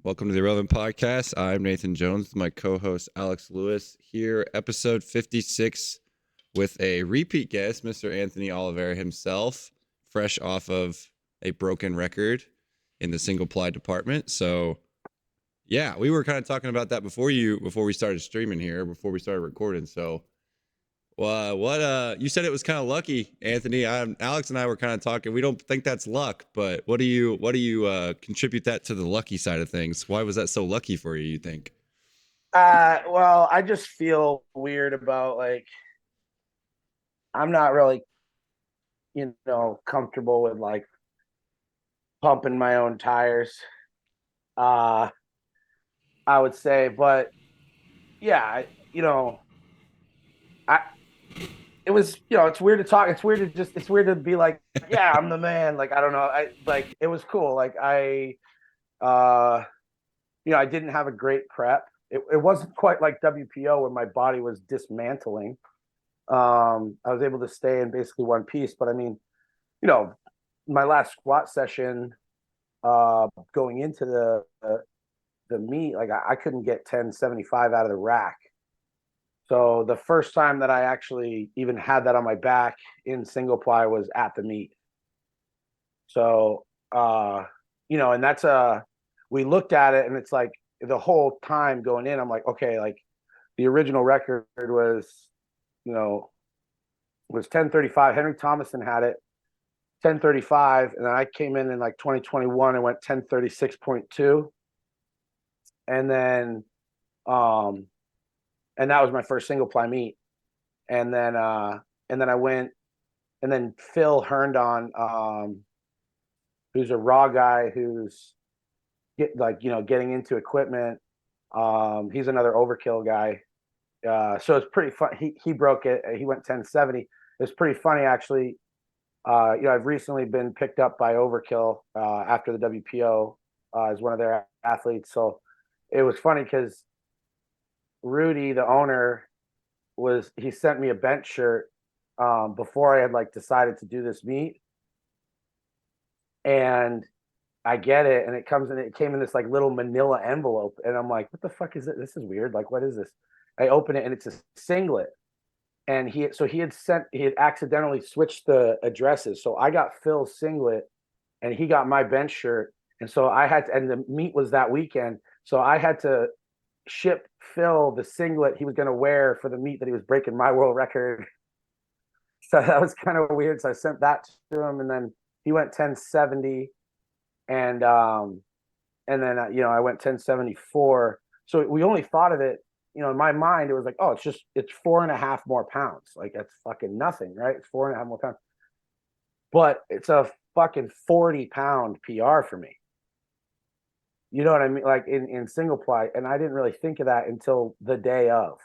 Welcome to the Irrelevant Podcast. I'm Nathan Jones with my co-host Alex Lewis here, episode 56, with a repeat guest, Mr. Anthony Olivera himself, fresh off of a broken record in the single ply department. So, yeah, we were kind of talking about that before we started streaming here, before we started recording. So, you said it was kind of lucky, Anthony. Alex and I were kind of talking. We don't think that's luck, but what do you contribute that to the lucky side of things? Why was that so lucky for you, you think? Well, I just feel weird about I'm not really, comfortable with pumping my own tires. Uh I would say, but yeah, I it was, it's weird to talk. It's weird to be like, yeah, I'm the man. Like I don't know. It was cool. Uh I didn't have a great prep. It wasn't quite like WPO where my body was dismantling. I was able to stay in basically one piece, but I mean, you know, my last squat session, going into the meet, like I couldn't get 1075 out of the rack. So the first time that I actually even had that on my back in single ply was at the meet. So and that's we looked at it and it's like the whole time going in, I'm like, okay, like the original record you know, was 1035. Henry Thomason had it 1035, and then I came in like 2021 and went 1036.2, and then um and that was my first single ply meet, and then I went, and then Phil Herndon, who's a raw guy who's getting into equipment. He's another overkill guy. So it's pretty fun. He broke it. He went 1070. It's pretty funny actually. I've recently been picked up by Overkill after the WPO as one of their athletes. So it was funny because Rudy, the owner, he sent me a bench shirt before I had decided to do this meet, and I get it, and it came in this like little Manila envelope, and I'm like, what the fuck is it? This is weird. Like, what is this? I open it, and it's a singlet. And he had accidentally switched the addresses. So I got Phil's singlet and he got my bench shirt. And so and the meet was that weekend. So I had to ship Phil the singlet he was going to wear for the meet that he was breaking my world record. So that was kind of weird. So I sent that to him, and then he went 1070, and then I went 1074. So we only thought of it, in my mind, it was like, oh, it's 4.5 more pounds. Like that's fucking nothing, right? It's 4.5 more pounds. But it's a fucking 40-pound PR for me. You know what I mean? Like in single ply. And I didn't really think of that until the day of.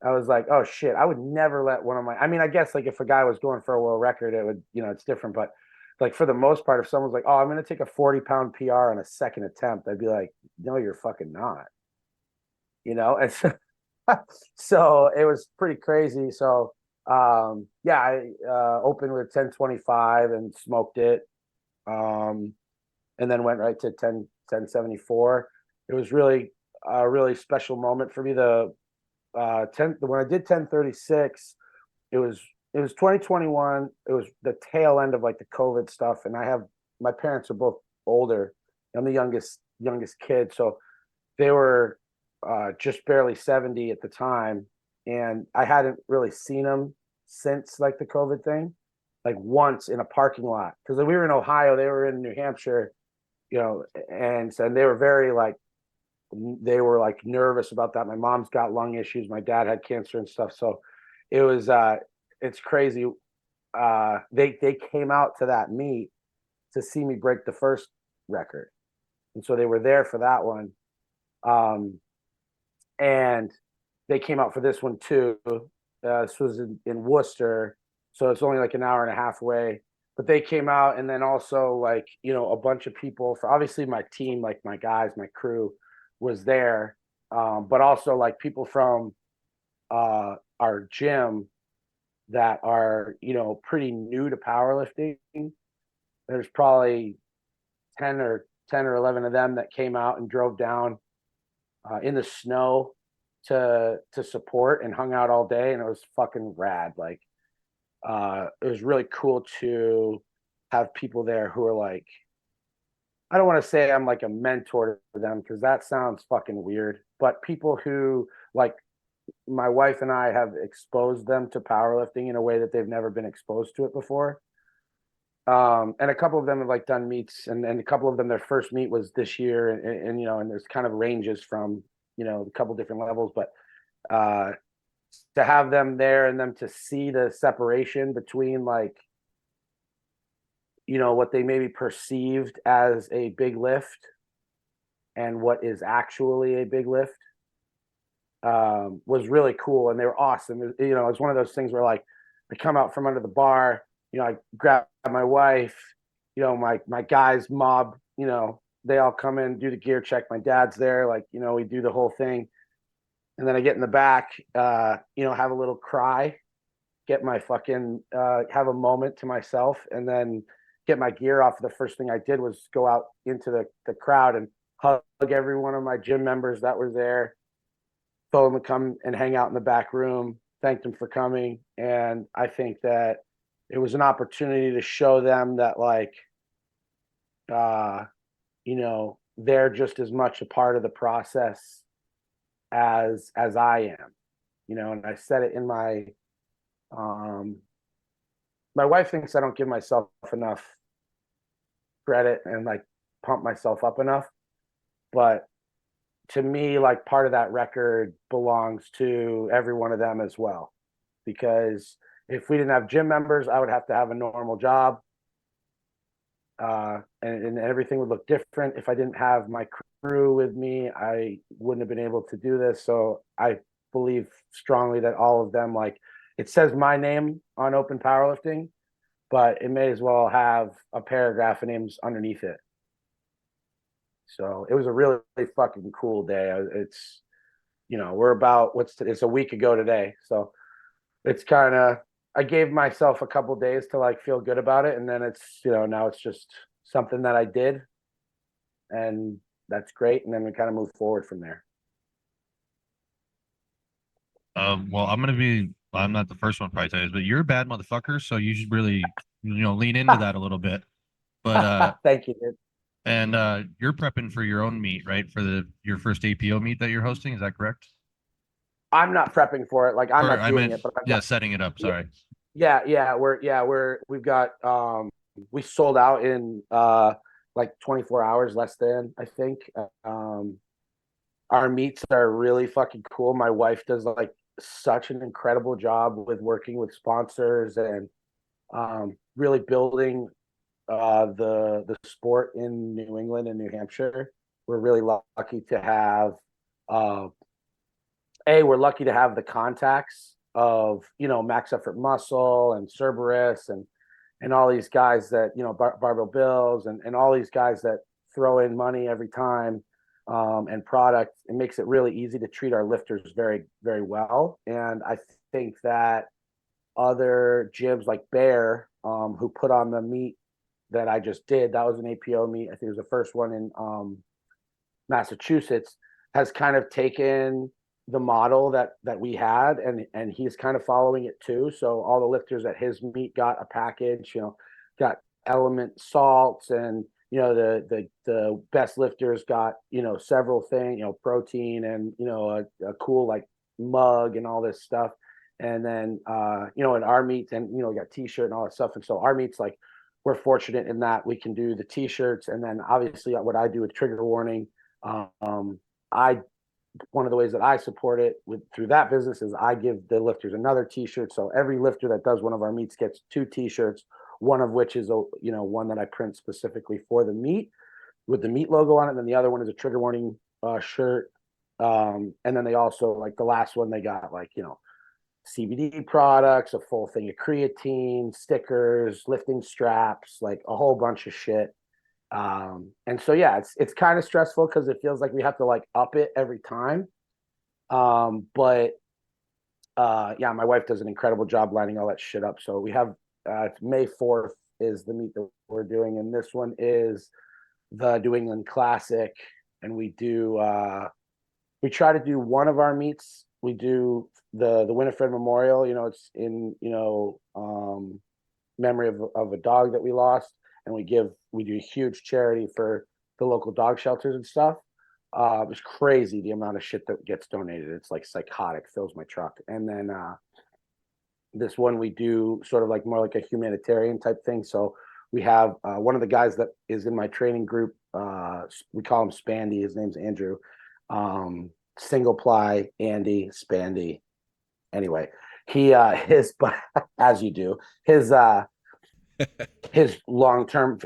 I was like, oh shit, I would never let I mean, I guess like if a guy was going for a world record, it would, it's different. But like for the most part, if someone's like, oh, I'm going to take a 40-pound PR on a second attempt, I'd be like, no, you're fucking not. And so it was pretty crazy. So yeah, I opened with 1025 and smoked it. Um, and then went right to 1074. It was really a really special moment for me. The 10 when I did 1036, it was 2021. It was the tail end of like the COVID stuff, and my parents are both older. I'm the youngest kid, so they were just barely 70 at the time, and I hadn't really seen them since like the COVID thing, like once in a parking lot, because we were in Ohio, they were in New Hampshire, and they were like nervous about that. My mom's got lung issues, my dad had cancer and stuff, so it was it's crazy. They came out to that meet to see me break the first record, and so they were there for that one. And they came out for this one too. This was in Worcester, so it's only like an hour and a half away. But they came out, and then also like a bunch of people for obviously my team, like my guys, my crew was there, but also like people from our gym that are pretty new to powerlifting. There's probably 10 or 10 or 11 of them that came out and drove down in the snow to support and hung out all day, and it was fucking rad. Like it was really cool to have people there who are like, I don't want to say I'm like a mentor to them because that sounds fucking weird, but people who like my wife and I have exposed them to powerlifting in a way that they've never been exposed to it before. And a couple of them have like done meets, and a couple of them their first meet was this year, and you know, and there's kind of ranges from, you know, a couple different levels, but uh, to have them there and them to see the separation between like, you know, what they maybe perceived as a big lift and what is actually a big lift was really cool, and they were awesome. You know, it's one of those things where like I come out from under the bar, you know, I grab my wife, you know, my guys mob, you know, they all come in, do the gear check. My dad's there, like, you know, we do the whole thing. And then I get in the back, you know, have a little cry, get my fucking, have a moment to myself, and then get my gear off. The first thing I did was go out into the crowd and hug every one of my gym members that were there, told them to come and hang out in the back room, thanked them for coming. And I think that it was an opportunity to show them that like, you know, they're just as much a part of the process as I am, you know. And I said it in um my wife thinks I don't give myself enough credit and like pump myself up enough, but to me, like part of that record belongs to every one of them as well, because if we didn't have gym members, I would have to have a normal job, and everything would look different. If I didn't have my crew with me, I wouldn't have been able to do this. So I believe strongly that all of them, like, it says my name on Open Powerlifting, but it may as well have a paragraph of names underneath it. So it was a really, really fucking cool day. It's, you know, we're about it's a week ago today. So it's kind of, I gave myself a couple days to like feel good about it. And then it's, you know, now it's just something that I did, and that's great. And then we kind of move forward from there. Well, I'm not the first one to probably tell you this, but you're a bad motherfucker, so you should really, lean into that a little bit. But Thank you, dude. and you're prepping for your own meet, right? For your first APO meet that you're hosting, is that correct? I'm not prepping for it. Like I'm Or not I doing meant, it, but I've yeah, got, setting it up. Sorry. we've got, we sold out in, like 24 hours, less than, I think. Our meets are really fucking cool. My wife does like such an incredible job with working with sponsors and really building the sport in New England and New Hampshire. We're really lucky to have uh, we're lucky to have the contacts of, you know, Max Effort Muscle and Cerberus and all these guys that, you know, Barbell Bills and all these guys that throw in money every time, and product. It makes it really easy to treat our lifters very, very well. And I think that other gyms like Bear, who put on the meet that I just did, that was an APO meet. I think it was the first one in Massachusetts, has kind of taken the model that we had, and he's kind of following it too. So all the lifters at his meet got a package, you know, got element salts, and you know the best lifters got, you know, several things, you know, protein, and you know a cool like mug and all this stuff. And then you know, in our meets, and you know, we got t-shirt and all that stuff. And so our meets, like, we're fortunate in that we can do the t-shirts, and then obviously what I do with trigger warning, I one of the ways that I support it with through that business is I give the lifters another t-shirt. So every lifter that does one of our meets gets 2 t-shirts, one of which is a, you know, one that I print specifically for the meet with the meet logo on it. And then the other one is a trigger warning shirt. And then they also, like the last one, they got like, you know, CBD products, a full thing of creatine, stickers, lifting straps, like a whole bunch of shit. And so yeah, it's kind of stressful because it feels like we have to like up it every time. But yeah, my wife does an incredible job lining all that shit up. So we have May 4th is the meet that we're doing, and this one is the New England Classic, and we try to do one of our meets. We do the Winifred Memorial. It's in memory of a dog that we lost, and we do a huge charity for the local dog shelters and stuff. It's crazy the amount of shit that gets donated. It's like psychotic, fills my truck. And then this one we do sort of like more like a humanitarian type thing. So we have one of the guys that is in my training group. We call him Spandy. His name's Andrew. Single ply Andy Spandy. Anyway, he but as you do, his long-term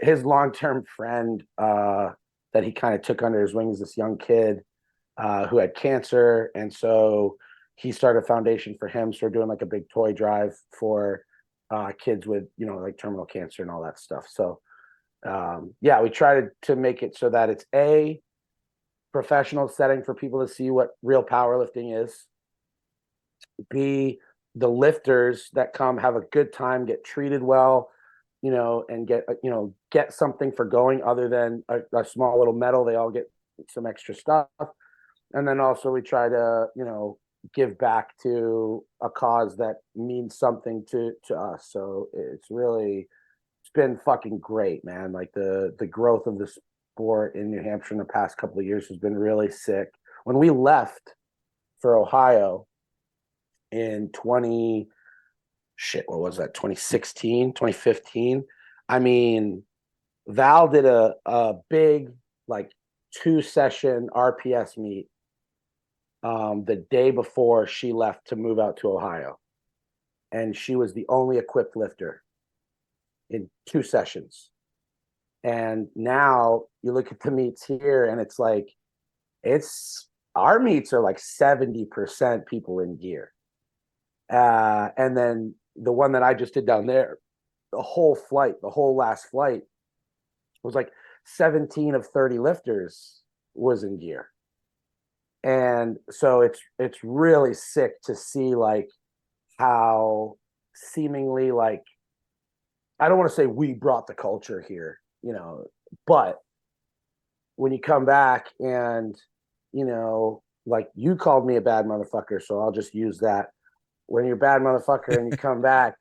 friend that he kind of took under his wing is this young kid who had cancer, and so he started a foundation for him. So we're doing like a big toy drive for kids with like terminal cancer and all that stuff. So yeah, we try to make it so that it's a professional setting for people to see what real powerlifting is. B, the lifters that come have a good time, get treated well, and get something for going other than a small little medal. They all get some extra stuff. And then also we try to, give back to a cause that means something to us. So it's been fucking great, man. Like the growth of the sport in New Hampshire in the past couple of years has been really sick. When we left for Ohio in 2016, 2015. I mean, Val did a big like 2-session RPS meet the day before she left to move out to Ohio. And she was the only equipped lifter in 2 sessions. And now you look at the meets here and it's like, our meets are like 70% people in gear. And then the one that I just did down there, the whole last flight was like 17 of 30 lifters was in gear. And so it's really sick to see like how seemingly like, I don't want to say we brought the culture here, but when you come back and, like you called me a bad motherfucker, so I'll just use that. When you're a bad motherfucker and you come back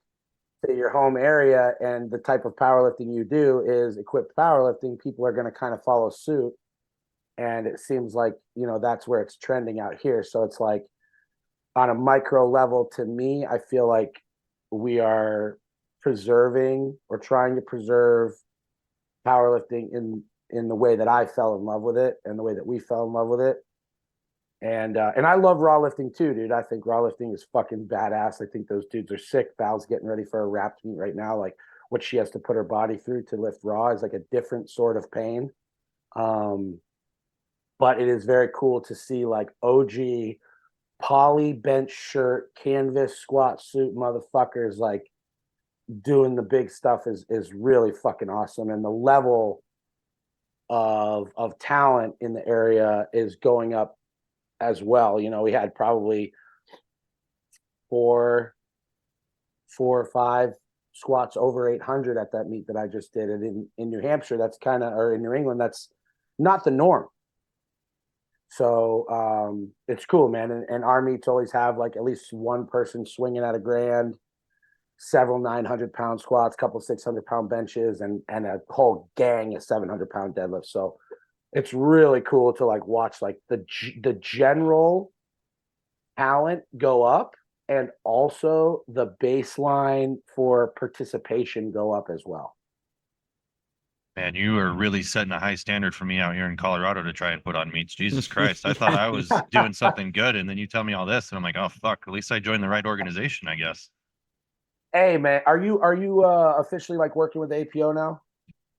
to your home area and the type of powerlifting you do is equipped powerlifting, people are going to kind of follow suit. And it seems like, that's where it's trending out here. So it's like on a micro level, to me, I feel like we are preserving or trying to preserve powerlifting in the way that I fell in love with it and the way that we fell in love with it. And I love raw lifting too, dude. I think raw lifting is fucking badass. I think those dudes are sick. Val's getting ready for a wrapped meet right now. Like what she has to put her body through to lift raw is like a different sort of pain. But it is very cool to see like OG poly bench shirt, canvas squat suit motherfuckers like doing the big stuff is really fucking awesome. And the level of talent in the area is going up as well. We had probably four or five squats over 800 at that meet that I just did. And in New Hampshire, or in New England, that's not the norm. So it's cool, man. And our meets always have like at least one person swinging at a grand, several 900-pound squats, couple 600-pound benches, and a whole gang of 700-pound deadlifts. So it's really cool to like watch like the general talent go up and also the baseline for participation go up as well. Man, you are really setting a high standard for me out here in Colorado to try and put on meets. Jesus Christ. I thought I was doing something good, and then you tell me all this, and I'm like, oh, fuck. At least I joined the right organization, I guess. Hey, man, are you officially like working with APO now?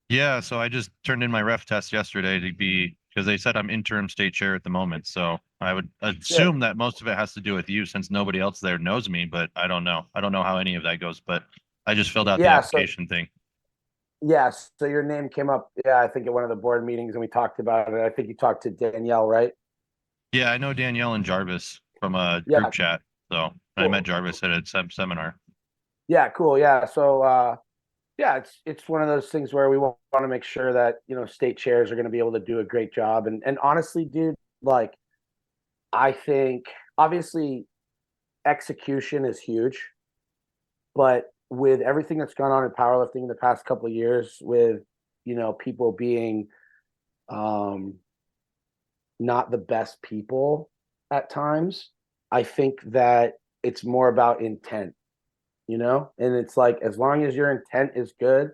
Yeah, so I just turned in my ref test yesterday because they said I'm interim state chair at the moment. So I would assume that most of it has to do with you since nobody else there knows me, but I don't know. I don't know how any of that goes, but I just filled out the application thing. Yes. So your name came up, I think at one of the board meetings and we talked about it. I think you talked to Danielle, right? Yeah, I know Danielle and Jarvis from a group chat. So cool. I met Jarvis at a seminar. Yeah, cool. Yeah. So Yeah, it's one of those things where we want to make sure that, state chairs are going to be able to do a great job. And honestly, dude, like, I think obviously execution is huge, but with everything that's gone on in powerlifting in the past couple of years, with people being um, not the best people at times, I think that it's more about intent, and it's like as long as your intent is good,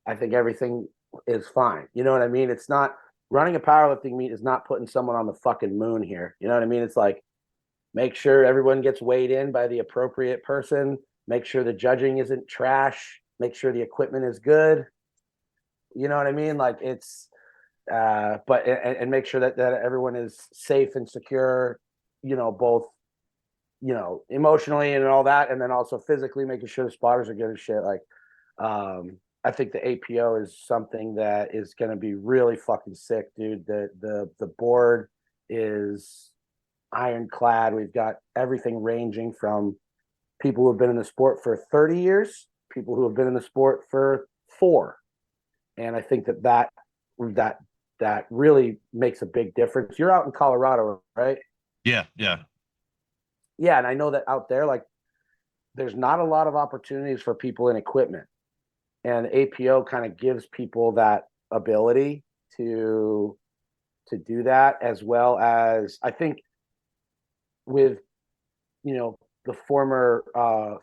I think everything is fine. You know what I mean? It's not running a powerlifting meet is not putting someone on the fucking moon here. You know what I mean? It's like make sure everyone gets weighed in by the appropriate person, make sure the judging isn't trash, make sure the equipment is good. You know what I mean? Like it's but and make sure that everyone is safe and secure, both emotionally and all that, and then also physically making sure the spotters are good and shit. Like I think the APO is something that is going to be really fucking sick, dude. The board is ironclad. We've got everything ranging from people who have been in the sport for 30 years, people who have been in the sport for 4. And I think that really makes a big difference. You're out in Colorado, right? Yeah, yeah. Yeah, and I know that out there, like, there's not a lot of opportunities for people in equipment, and APO kind of gives people that ability to do that, as well as I think with the former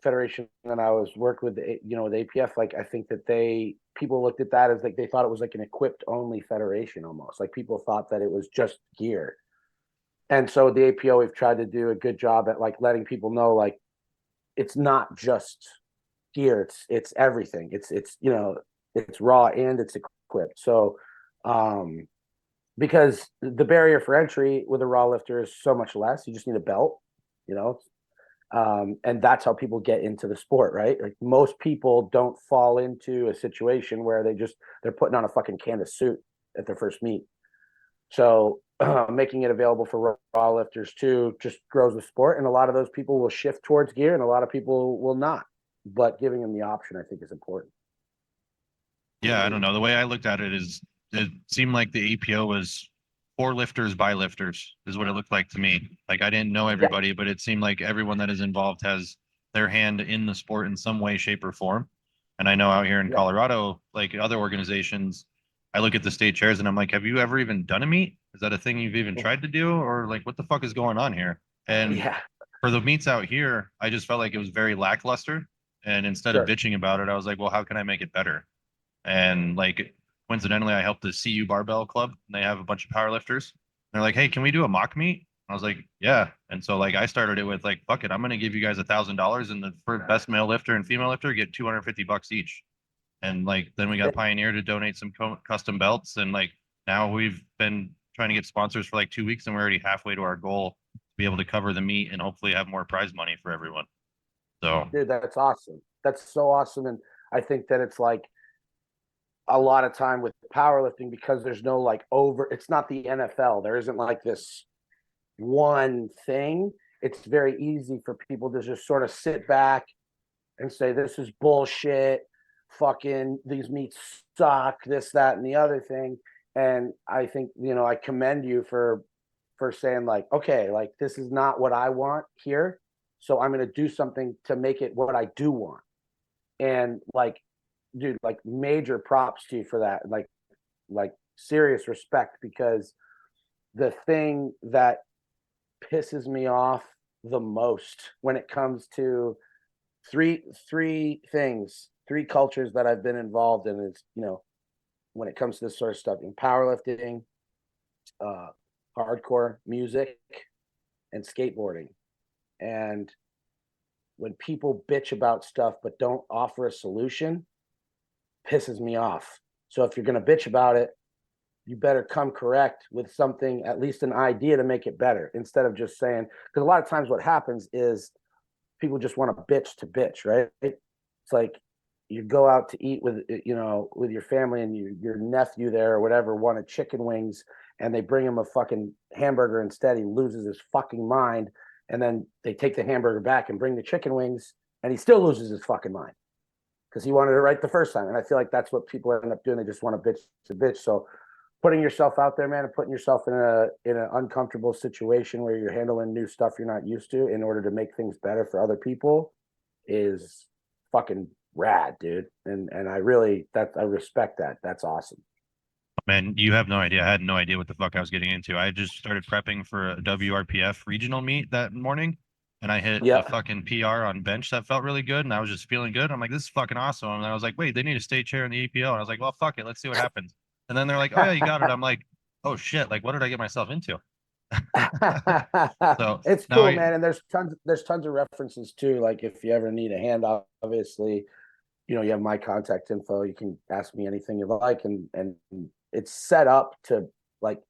federation that I was working with, with APF, like I think that people looked at that as like they thought it was like an equipped only federation almost. Like people thought that it was just gear. And so the APO, we've tried to do a good job at like letting people know like it's not just gear, it's everything. It's raw and it's equipped. So because the barrier for entry with a raw lifter is so much less. You just need a belt, you know, and that's how people get into the sport, right? Like most people don't fall into a situation where they're putting on a fucking canvas suit at their first meet. So making it available for raw lifters too just grows the sport, and a lot of those people will shift towards gear, and a lot of people will not. But giving them the option, I think, is important. Yeah, I don't know. The way I looked at it is it seemed like the APO was for lifters by lifters, is what it looked like to me. Like I didn't know everybody, but it seemed like everyone that is involved has their hand in the sport in some way, shape, or form. And I know out here in Colorado, like other organizations, I look at the state chairs and I'm like, have you ever even done a meet? Is that a thing you've even tried to do? Or like, what the fuck is going on here? And for the meets out here, I just felt like it was very lackluster. And instead of bitching about it, I was like, well, how can I make it better? And like coincidentally, I helped the CU Barbell Club. And they have a bunch of powerlifters. They're like, hey, can we do a mock meet? I was like, yeah. And so like I started it with like, fuck it, I'm gonna give you guys $1,000, and the first best male lifter and female lifter get $250 each. And like then we got Pioneer to donate some custom belts, and like now we've been trying to get sponsors for like 2 weeks, and we're already halfway to our goal to be able to cover the meet and hopefully have more prize money for everyone. So dude, that's awesome. That's so awesome. And I think that it's like a lot of time with powerlifting, because there's no like it's not the NFL. There isn't like this one thing. It's very easy for people to just sort of sit back and say, this is bullshit. Fucking these meets suck, this, that, and the other thing. And I think, I commend you for saying like, okay, like this is not what I want here. So I'm going to do something to make it what I do want. And like, dude, like major props to you for that. Like serious respect, because the thing that pisses me off the most when it comes to three things, three cultures that I've been involved in is, when it comes to this sort of stuff in powerlifting, hardcore music, and skateboarding. And when people bitch about stuff but don't offer a solution, pisses me off. So if you're going to bitch about it, you better come correct with something, at least an idea to make it better, instead of just saying, because a lot of times what happens is people just want to bitch, right? It's like you go out to eat with your family, and your nephew there or whatever wanted chicken wings, and they bring him a fucking hamburger instead. He loses his fucking mind, and then they take the hamburger back and bring the chicken wings, and he still loses his fucking mind. because he wanted it right the first time. And I feel like that's what people end up doing. They just want to bitch to bitch. So putting yourself out there, man, and putting yourself in an uncomfortable situation where you're handling new stuff you're not used to in order to make things better for other people is fucking rad, dude. And I respect that. That's awesome. Man, you have no idea. I had no idea what the fuck I was getting into. I just started prepping for a WRPF regional meet that morning, and I hit a fucking PR on bench that felt really good, and I was just feeling good. I'm like, this is fucking awesome. And I was like, wait, they need a state chair in the EPO. And I was like, well, fuck it, let's see what happens. And then they're like, oh yeah, you got it. I'm like, oh shit, like what did I get myself into? So it's now cool, man. And there's tons of references too. Like if you ever need a hand, obviously, you have my contact info. You can ask me anything you like, and it's set up to like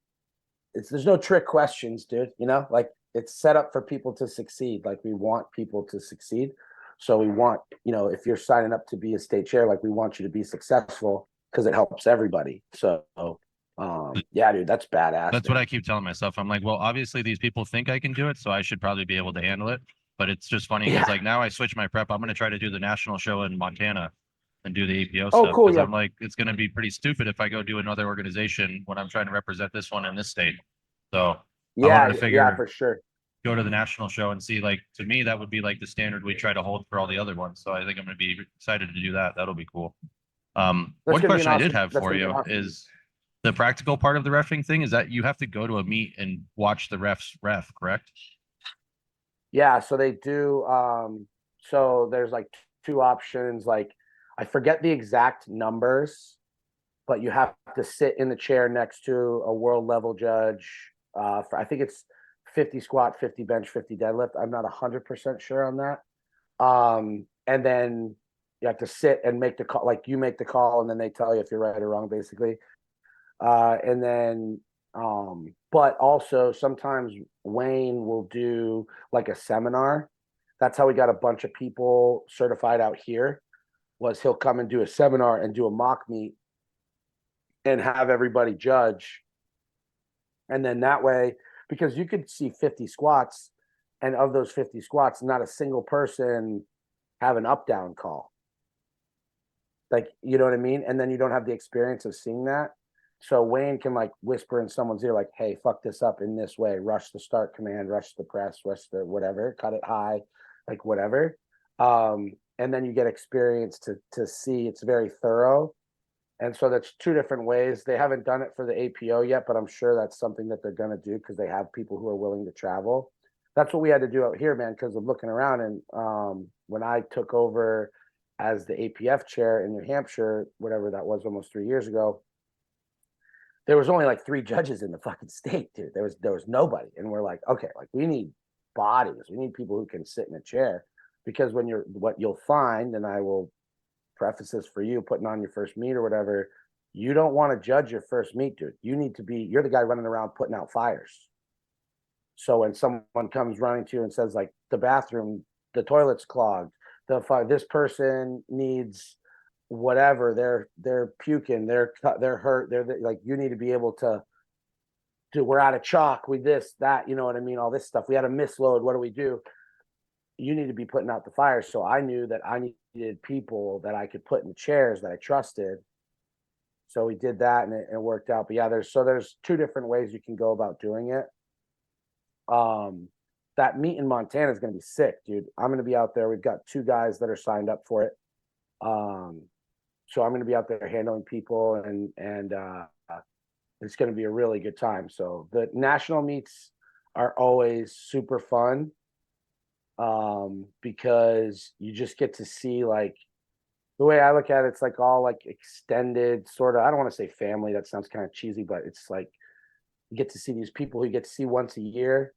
there's no trick questions, dude. Like it's set up for people to succeed. Like we want people to succeed. So we want, if you're signing up to be a state chair, like we want you to be successful because it helps everybody. So yeah, dude, that's badass. That's what I keep telling myself. I'm like, well, obviously these people think I can do it, so I should probably be able to handle it. But it's just funny because like now I switch my prep. I'm going to try to do the national show in Montana and do the APO stuff. Cool. Because Yeah. I'm like, it's going to be pretty stupid if I go do another organization when I'm trying to represent this one in this state. So I wanted to figure, for sure. Go to the national show and see, like, to me, that would be like the standard we try to hold for all the other ones. So I think I'm going to be excited to do that. That'll be cool. One question I did have for you is the practical part of the reffing thing is that you have to go to a meet and watch the refs ref, correct? Yeah, so they do. So there's like two options. Like I forget the exact numbers, but you have to sit in the chair next to a world level judge. I think it's 50 squat, 50 bench, 50 deadlift. I'm not 100% sure on that. And then you have to sit and make the call. Like you make the call, and then they tell you if you're right or wrong, basically. And then, but also sometimes Wayne will do like a seminar. That's how we got a bunch of people certified out here. Was he'll come and do a seminar and do a mock meet and have everybody judge. And then that way, because you could see 50 squats, and of those 50 squats, not a single person have an up down call. Like, you know what I mean? And then you don't have the experience of seeing that. So Wayne can like whisper in someone's ear, like, hey, fuck this up in this way, rush the start command, rush the press, rush the whatever, cut it high, like whatever. And then you get experience to see. It's very thorough. And so that's two different ways. They haven't done it for the APO yet, but I'm sure that's something that they're going to do because they have people who are willing to travel. That's what we had to do out here, man, because of looking around. And when I took over as the APF chair in New Hampshire, whatever that was, almost 3 years ago, there was only like 3 judges in the fucking state, dude. There was nobody. And we're like, okay, like we need bodies. We need people who can sit in a chair, because what you'll find, and I will preface this for you, putting on your first meet or whatever, you don't want to judge your first meet, dude. You're the guy running around putting out fires. So when someone comes running to you and says like the bathroom, the toilet's clogged, this person needs whatever, they're puking, they're hurt, they're like, you need to be able to do, we're out of chalk, we this, that, you know what I mean? All this stuff. We had a misload. What do we do? You need to be putting out the fires. So I knew that I needed people that I could put in the chairs that I trusted. So we did that, and it worked out. But yeah, there's 2 different ways you can go about doing it. That meet in Montana is going to be sick, dude. I'm going to be out there. We've got 2 guys that are signed up for it. So I'm going to be out there handling people, and it's going to be a really good time. So the national meets are always super fun, because you just get to see, like, the way I look at it, it's like all like extended sort of, I don't want to say family, that sounds kind of cheesy, but it's like you get to see these people who you get to see once a year,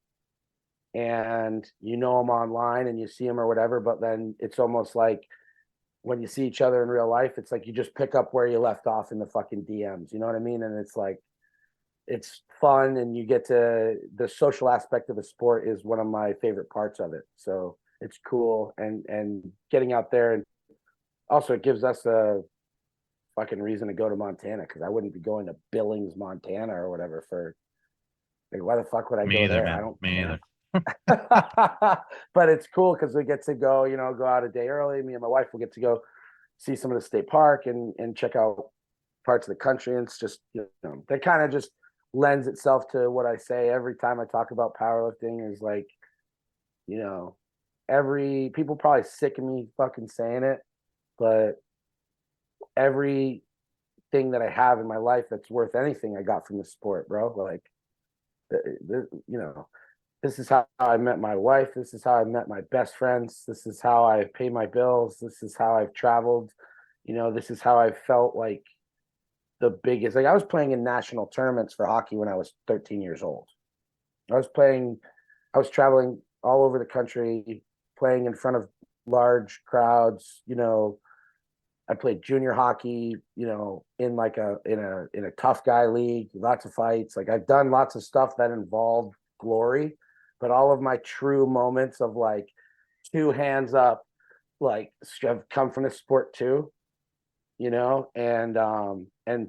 and you know them online and you see them or whatever, but then it's almost like when you see each other in real life, it's like you just pick up where you left off in the fucking DMs, you know what I mean? And it's like, it's fun, and you get to, the social aspect of the sport is one of my favorite parts of it. So it's cool, and getting out there, and also it gives us a fucking reason to go to Montana, because I wouldn't be going to Billings, Montana or whatever for, like, why the fuck would I go there? Man. I don't Me either. But it's cool because we get to go, go out a day early. Me and my wife will get to go see some of the state park and check out parts of the country. And it's just, that kind of just lends itself to what I say every time I talk about powerlifting is like, people probably sick of me fucking saying it, but everything that I have in my life that's worth anything I got from the sport, bro. Like, this is how I met my wife. This is how I met my best friends. This is how I pay my bills. This is how I've traveled. This is how I felt like the biggest. Like, I was playing in national tournaments for hockey when I was 13 years old. I was traveling all over the country, playing in front of large crowds. I played junior hockey, in like in a tough guy league, lots of fights. Like, I've done lots of stuff that involved glory, but all of my true moments of like two hands up, like, have come from the sport too, and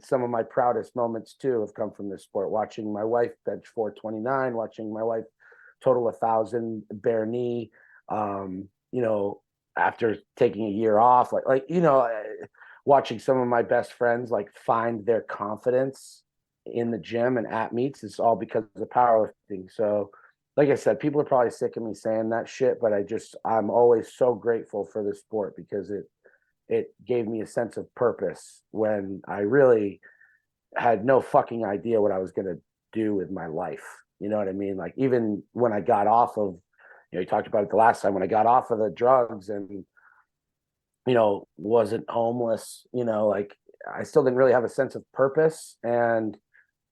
some of my proudest moments too have come from this sport. Watching my wife bench 429, watching my wife total 1,000 bare knee, after taking a year off, watching some of my best friends like find their confidence in the gym and at meets is all because of powerlifting. So, like I said, people are probably sick of me saying that shit, but I'm always so grateful for the sport because it gave me a sense of purpose when I really had no fucking idea what I was going to do with my life. You know what I mean? Like, even when I got off of, you talked about it the last time, when I got off of the drugs and, wasn't homeless, like, I still didn't really have a sense of purpose, and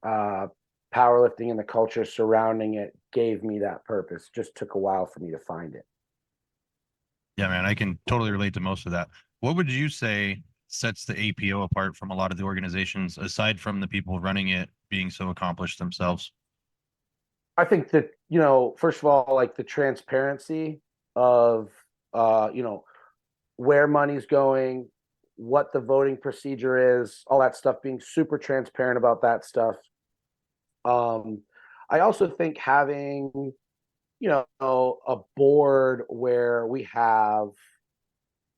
powerlifting and the culture surrounding it gave me that purpose. Just took a while for me to find it. Yeah, man, I can totally relate to most of that. What would you say sets the APO apart from a lot of the organizations, aside from the people running it being so accomplished themselves? I think that, first of all, like, the transparency of, where money's going, what the voting procedure is, all that stuff, being super transparent about that stuff. I also think having, a board where we have,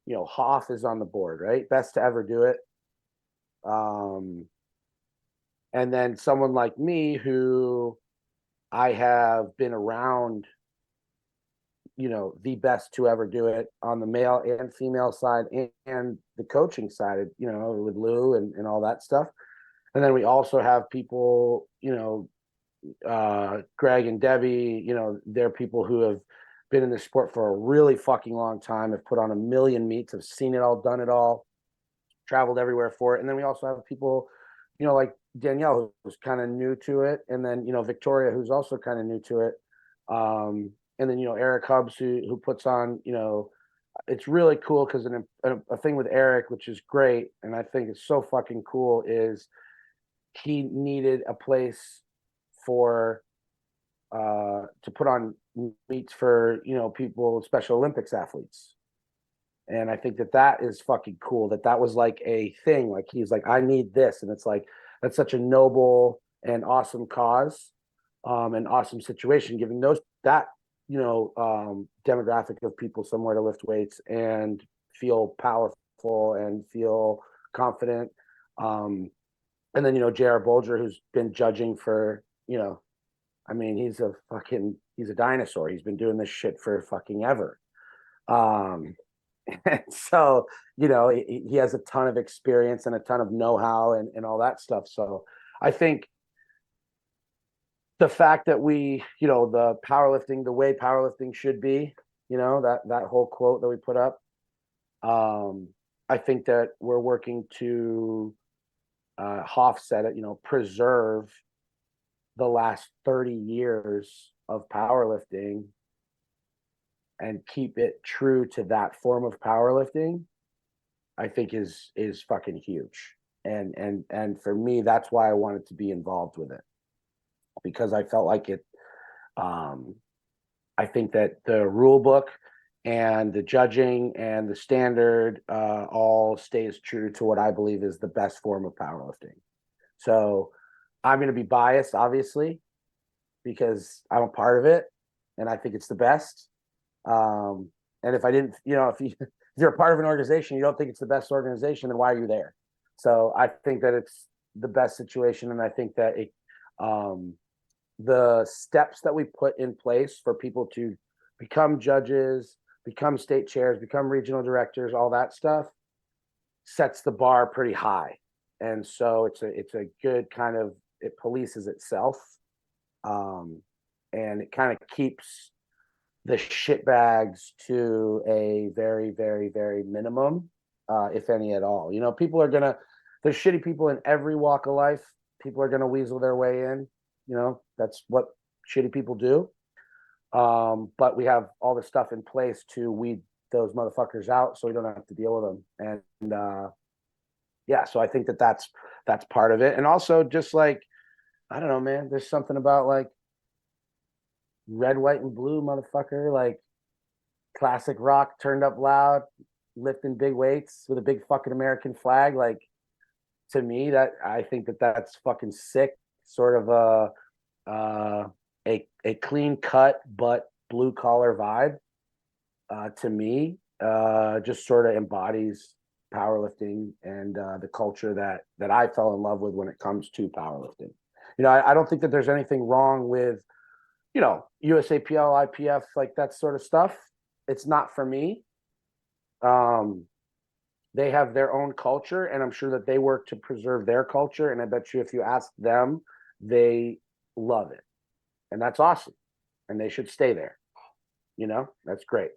Hoff is on the board, right? Best to ever do it. And then someone like me who I have been around, the best to ever do it on the male and female side and the coaching side, with Lou and all that stuff. And then we also have people, Greg and Debbie, they're people who have been in the sport for a really fucking long time, have put on a million meets, have seen it all, done it all, traveled everywhere for it. And then we also have people, like Danielle, who's kind of new to it. And then, Victoria, who's also kind of new to it. And then, Eric Hubbs, who puts on, it's really cool because a thing with Eric, which is great, and I think it's so fucking cool, is he needed a place for to put on meets for, people, Special Olympics athletes. And I think that is fucking cool, that was like a thing. Like, he's like, I need this. And it's like, that's such a noble and awesome cause, an awesome situation, giving that demographic of people somewhere to lift weights and feel powerful and feel confident. And then, J.R. Bolger, who's been judging for, he's a dinosaur. He's been doing this shit for fucking ever. And so, he has a ton of experience and a ton of know-how and all that stuff. So I think the fact that we, the powerlifting, the way powerlifting should be, that whole quote that we put up, I think that we're working to, Hoff said it, preserve the last 30 years of powerlifting and keep it true to that form of powerlifting, I think is fucking huge. And for me, that's why I wanted to be involved with it, because I felt like it. I think that the rule book and the judging and the standard all stays true to what I believe is the best form of powerlifting. So I'm going to be biased, obviously, because I'm a part of it and I think it's the best. And if I didn't, you're a part of an organization, you don't think it's the best organization, then why are you there? So I think that it's the best situation, and I think that the steps that we put in place for people to become judges, become state chairs, become regional directors, all that stuff sets the bar pretty high. And so it's a good kind of, it polices itself. And it kind of keeps the shitbags to a very, very, very minimum, if any at all. You know, there's shitty people in every walk of life. People are gonna weasel their way in. You know, that's what shitty people do. But we have all the stuff in place to weed those motherfuckers out, so we don't have to deal with them. And yeah, so I think that that's part of it. And also, just like, I don't know, man, there's something about like red, white, and blue, motherfucker, like classic rock turned up loud, lifting big weights with a big fucking American flag. Like, to me, that I think that that's fucking sick. Sort of a clean cut but blue collar vibe. To me, just sort of embodies powerlifting and the culture that I fell in love with when it comes to powerlifting. You know, I don't think that there's anything wrong with, you know, USAPL, IPF, like that sort of stuff. It's not for me. They have their own culture, and I'm sure that they work to preserve their culture. And I bet you if you ask them, they love it. And that's awesome. And they should stay there. You know, that's great.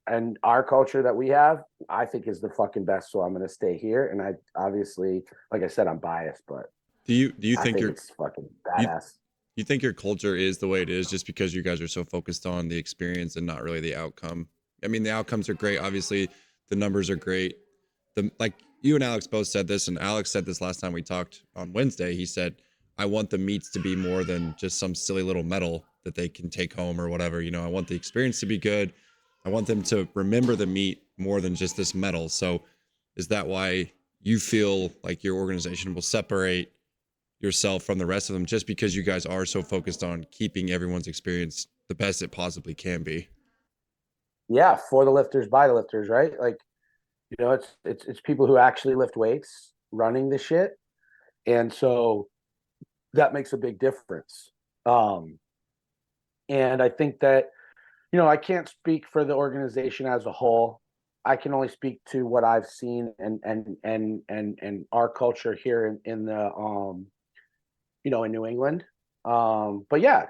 And our culture that we have, I think, is the fucking best. So I'm going to stay here. And I obviously, like I said, I'm biased, but Do you I think it's fucking badass. you think your culture is the way it is just because you guys are so focused on the experience and not really the outcome? I mean, the outcomes are great. Obviously, the numbers are great. Like you and Alex both said this, and Alex said this last time we talked on Wednesday. He said, I want the meets to be more than just some silly little medal that they can take home or whatever. You know, I want the experience to be good. I want them to remember the meet more than just this medal. So is that why you feel like your organization will separate yourself from the rest of them, just because you guys are so focused on keeping everyone's experience the best it possibly can be? Yeah, for the lifters, by the lifters, right? Like, you know, it's people who actually lift weights running the shit. And so that makes a big difference. And I think that, you know, I can't speak for the organization as a whole. I can only speak to what I've seen and our culture here in the you know, in New England. But yeah,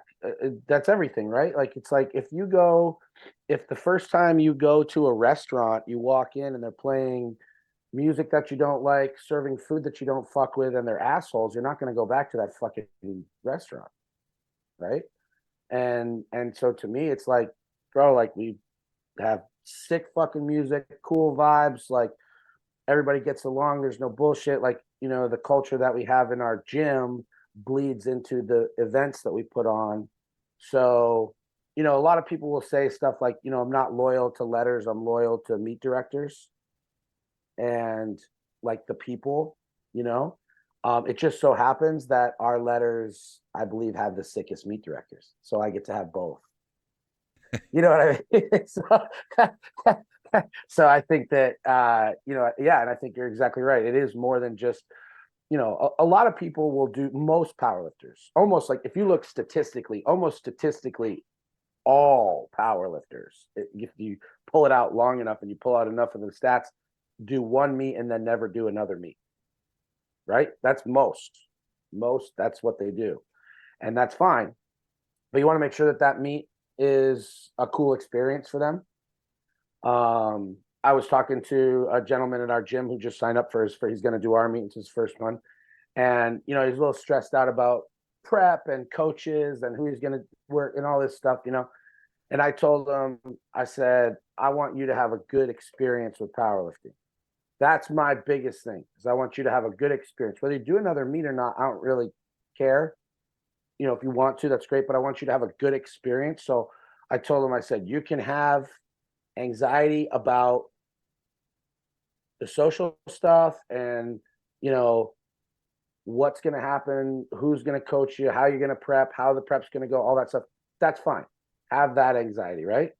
that's everything, right? Like, it's like if the first time you go to a restaurant, you walk in and they're playing music that you don't like, serving food that you don't fuck with, and they're assholes, you're not going to go back to that fucking restaurant, right? And so to me, it's like, bro, like, we have sick fucking music, cool vibes, like everybody gets along, there's no bullshit. Like, you know, the culture that we have in our gym bleeds into the events that we put on. So, you know, a lot of people will say stuff like, you know, I'm not loyal to letters, I'm loyal to meet directors and like the people, you know. It just so happens that our letters, I believe, have the sickest meet directors, so I get to have both. You know what I mean? So I think that you know, yeah, and I think you're exactly right. It is more than just, you know, a lot of people will do, most powerlifters, almost like, if you look statistically, almost statistically, all powerlifters, if you pull it out long enough and you pull out enough of the stats, do one meet and then never do another meet. Right? That's most. That's what they do. And that's fine. But you want to make sure that that meet is a cool experience for them. I was talking to a gentleman at our gym who just signed up he's going to do our meet. It's his first one. And, you know, he's a little stressed out about prep and coaches and who he's going to work and all this stuff, you know. And I told him, I said, I want you to have a good experience with powerlifting. That's my biggest thing, is I want you to have a good experience. Whether you do another meet or not, I don't really care. You know, if you want to, that's great, but I want you to have a good experience. So I told him, I said, you can have anxiety about the social stuff and, you know, what's going to happen, who's going to coach you, how you're going to prep, how the prep's going to go, all that stuff. That's fine. Have that anxiety, right?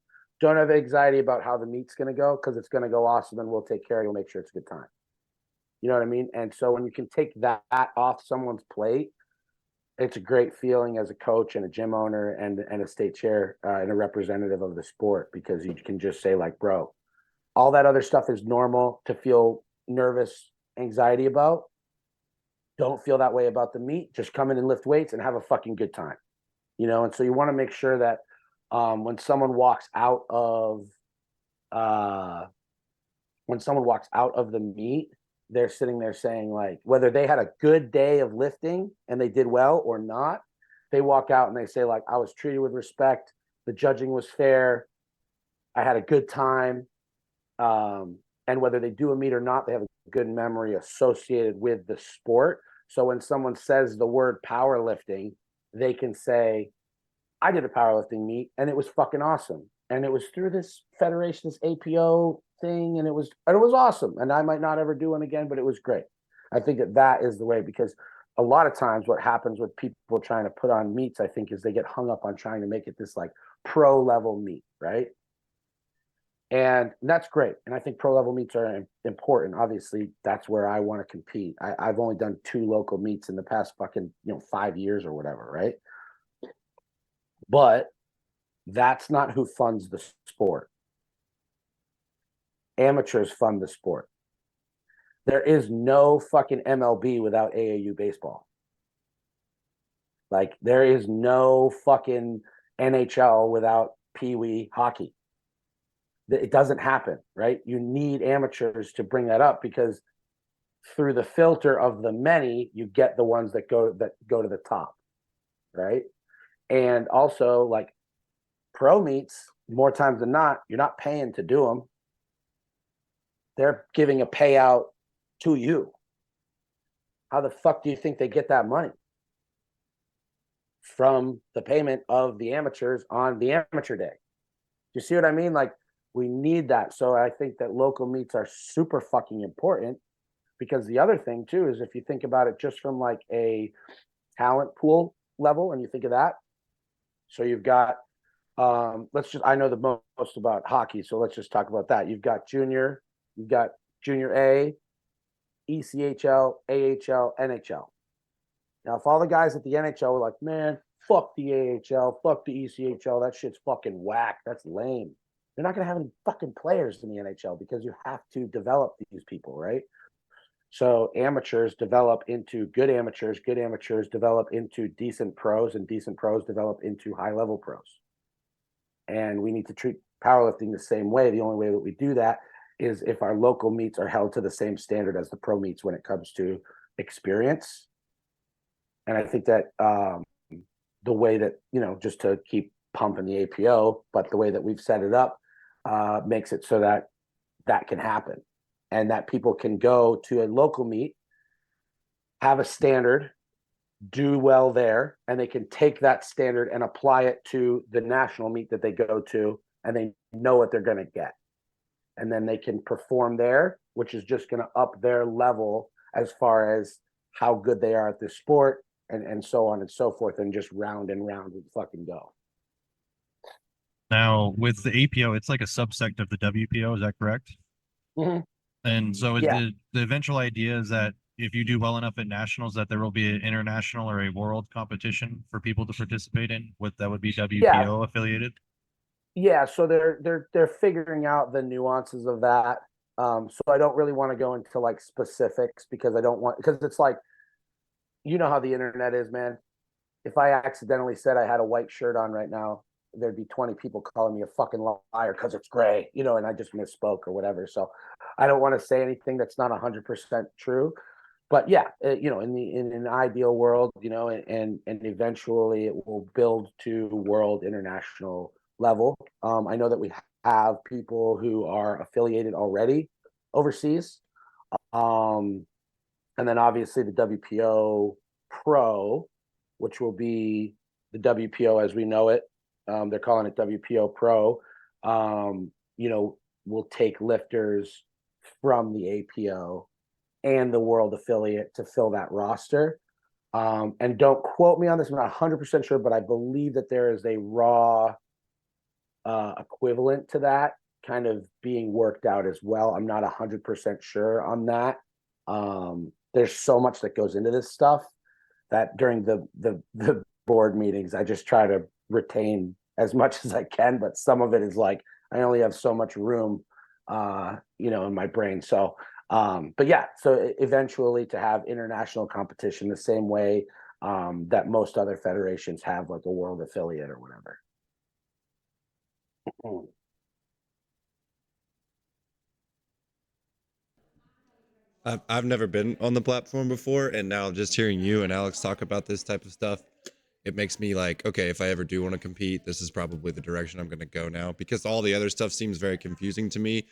don't have anxiety about how the meet's going to go, because it's going to go awesome and we'll take care of you. We'll make sure it's a good time. You know what I mean? And so when you can take that off someone's plate, it's a great feeling as a coach and a gym owner and a state chair and a representative of the sport, because you can just say, like, bro, all that other stuff is normal to feel nervous, anxiety about. Don't feel that way about the meet. Just come in and lift weights and have a fucking good time. You know, and so you want to make sure that when someone walks out of the meet, they're sitting there saying, like, whether they had a good day of lifting and they did well or not, they walk out and they say, like, I was treated with respect, the judging was fair, I had a good time. And whether they do a meet or not, they have a good memory associated with the sport. So when someone says the word powerlifting, they can say, I did a powerlifting meet and it was fucking awesome. And it was through this federation, this APO thing, and it was awesome. And I might not ever do one again, but it was great. I think that is the way, because a lot of times what happens with people trying to put on meets, I think, is they get hung up on trying to make it this like pro level meet, right? And that's great. And I think pro level meets are important. Obviously, that's where I want to compete. I've only done 2 local meets in the past fucking 5 years or whatever, right? But that's not who funds the sport. Amateurs fund the sport. There is no fucking MLB without AAU baseball. Like, there is no fucking NHL without Pee Wee hockey. It doesn't happen, right? You need amateurs to bring that up, because through the filter of the many, you get the ones that go to the top, right? And also, like, pro meets, more times than not, you're not paying to do them. They're giving a payout to you. How the fuck do you think they get that money? From the payment of the amateurs on the amateur day. You see what I mean? Like, we need that. So I think that local meets are super fucking important, because the other thing too is, if you think about it just from like a talent pool level, and you think of that, so you've got I know the most about hockey, so let's just talk about that. You've got junior A, ECHL, AHL, NHL. Now, if all the guys at the NHL were like, man, fuck the AHL, fuck the ECHL, that shit's fucking whack, that's lame, they're not going to have any fucking players in the NHL, because you have to develop these people, right? So amateurs develop into good amateurs develop into decent pros, and decent pros develop into high-level pros. And we need to treat powerlifting the same way. The only way that we do that is if our local meets are held to the same standard as the pro meets when it comes to experience. And I think that the way that, just to keep pumping the APO, but the way that we've set it up makes it so that that can happen, and that people can go to a local meet, have a standard, do well there, and they can take that standard and apply it to the national meet that they go to, and they know what they're going to get. And then they can perform there, which is just going to up their level as far as how good they are at this sport, and so on and so forth, and just round and round we fucking go. Now, with the APO, it's like a subsect of the WPO. Is that correct? Mm-hmm. And so is Yeah. the eventual idea is that if you do well enough at nationals, that there will be an international or a world competition for people to participate in, that would be WPO affiliated? Yeah, so they're figuring out the nuances of that. So I don't really want to go into like specifics, because it's like, how the internet is, man. If I accidentally said I had a white shirt on right now, there'd be 20 people calling me a fucking liar because it's gray, and I just misspoke or whatever. So I don't want to say anything that's not 100% true. But yeah, in an ideal world, and eventually it will build to world, international level. I know that we have people who are affiliated already overseas. And then obviously the WPO Pro, which will be the WPO as we know it. They're calling it WPO Pro. Will take lifters from the APO and the world affiliate to fill that roster. And don't quote me on this, I'm not 100% sure, but I believe that there is a raw equivalent to that kind of being worked out as well. I'm not 100% sure on that. There's so much that goes into this stuff that during the board meetings, I just try to retain as much as I can, but some of it is like I only have so much room, in my brain. So, but yeah, so eventually to have international competition the same way that most other federations have, like a world affiliate or whatever. I've never been on the platform before, and now just hearing you and Alex talk about this type of stuff, it makes me like, okay, if I ever do want to compete, this is probably the direction I'm going to go now, because all the other stuff seems very confusing to me.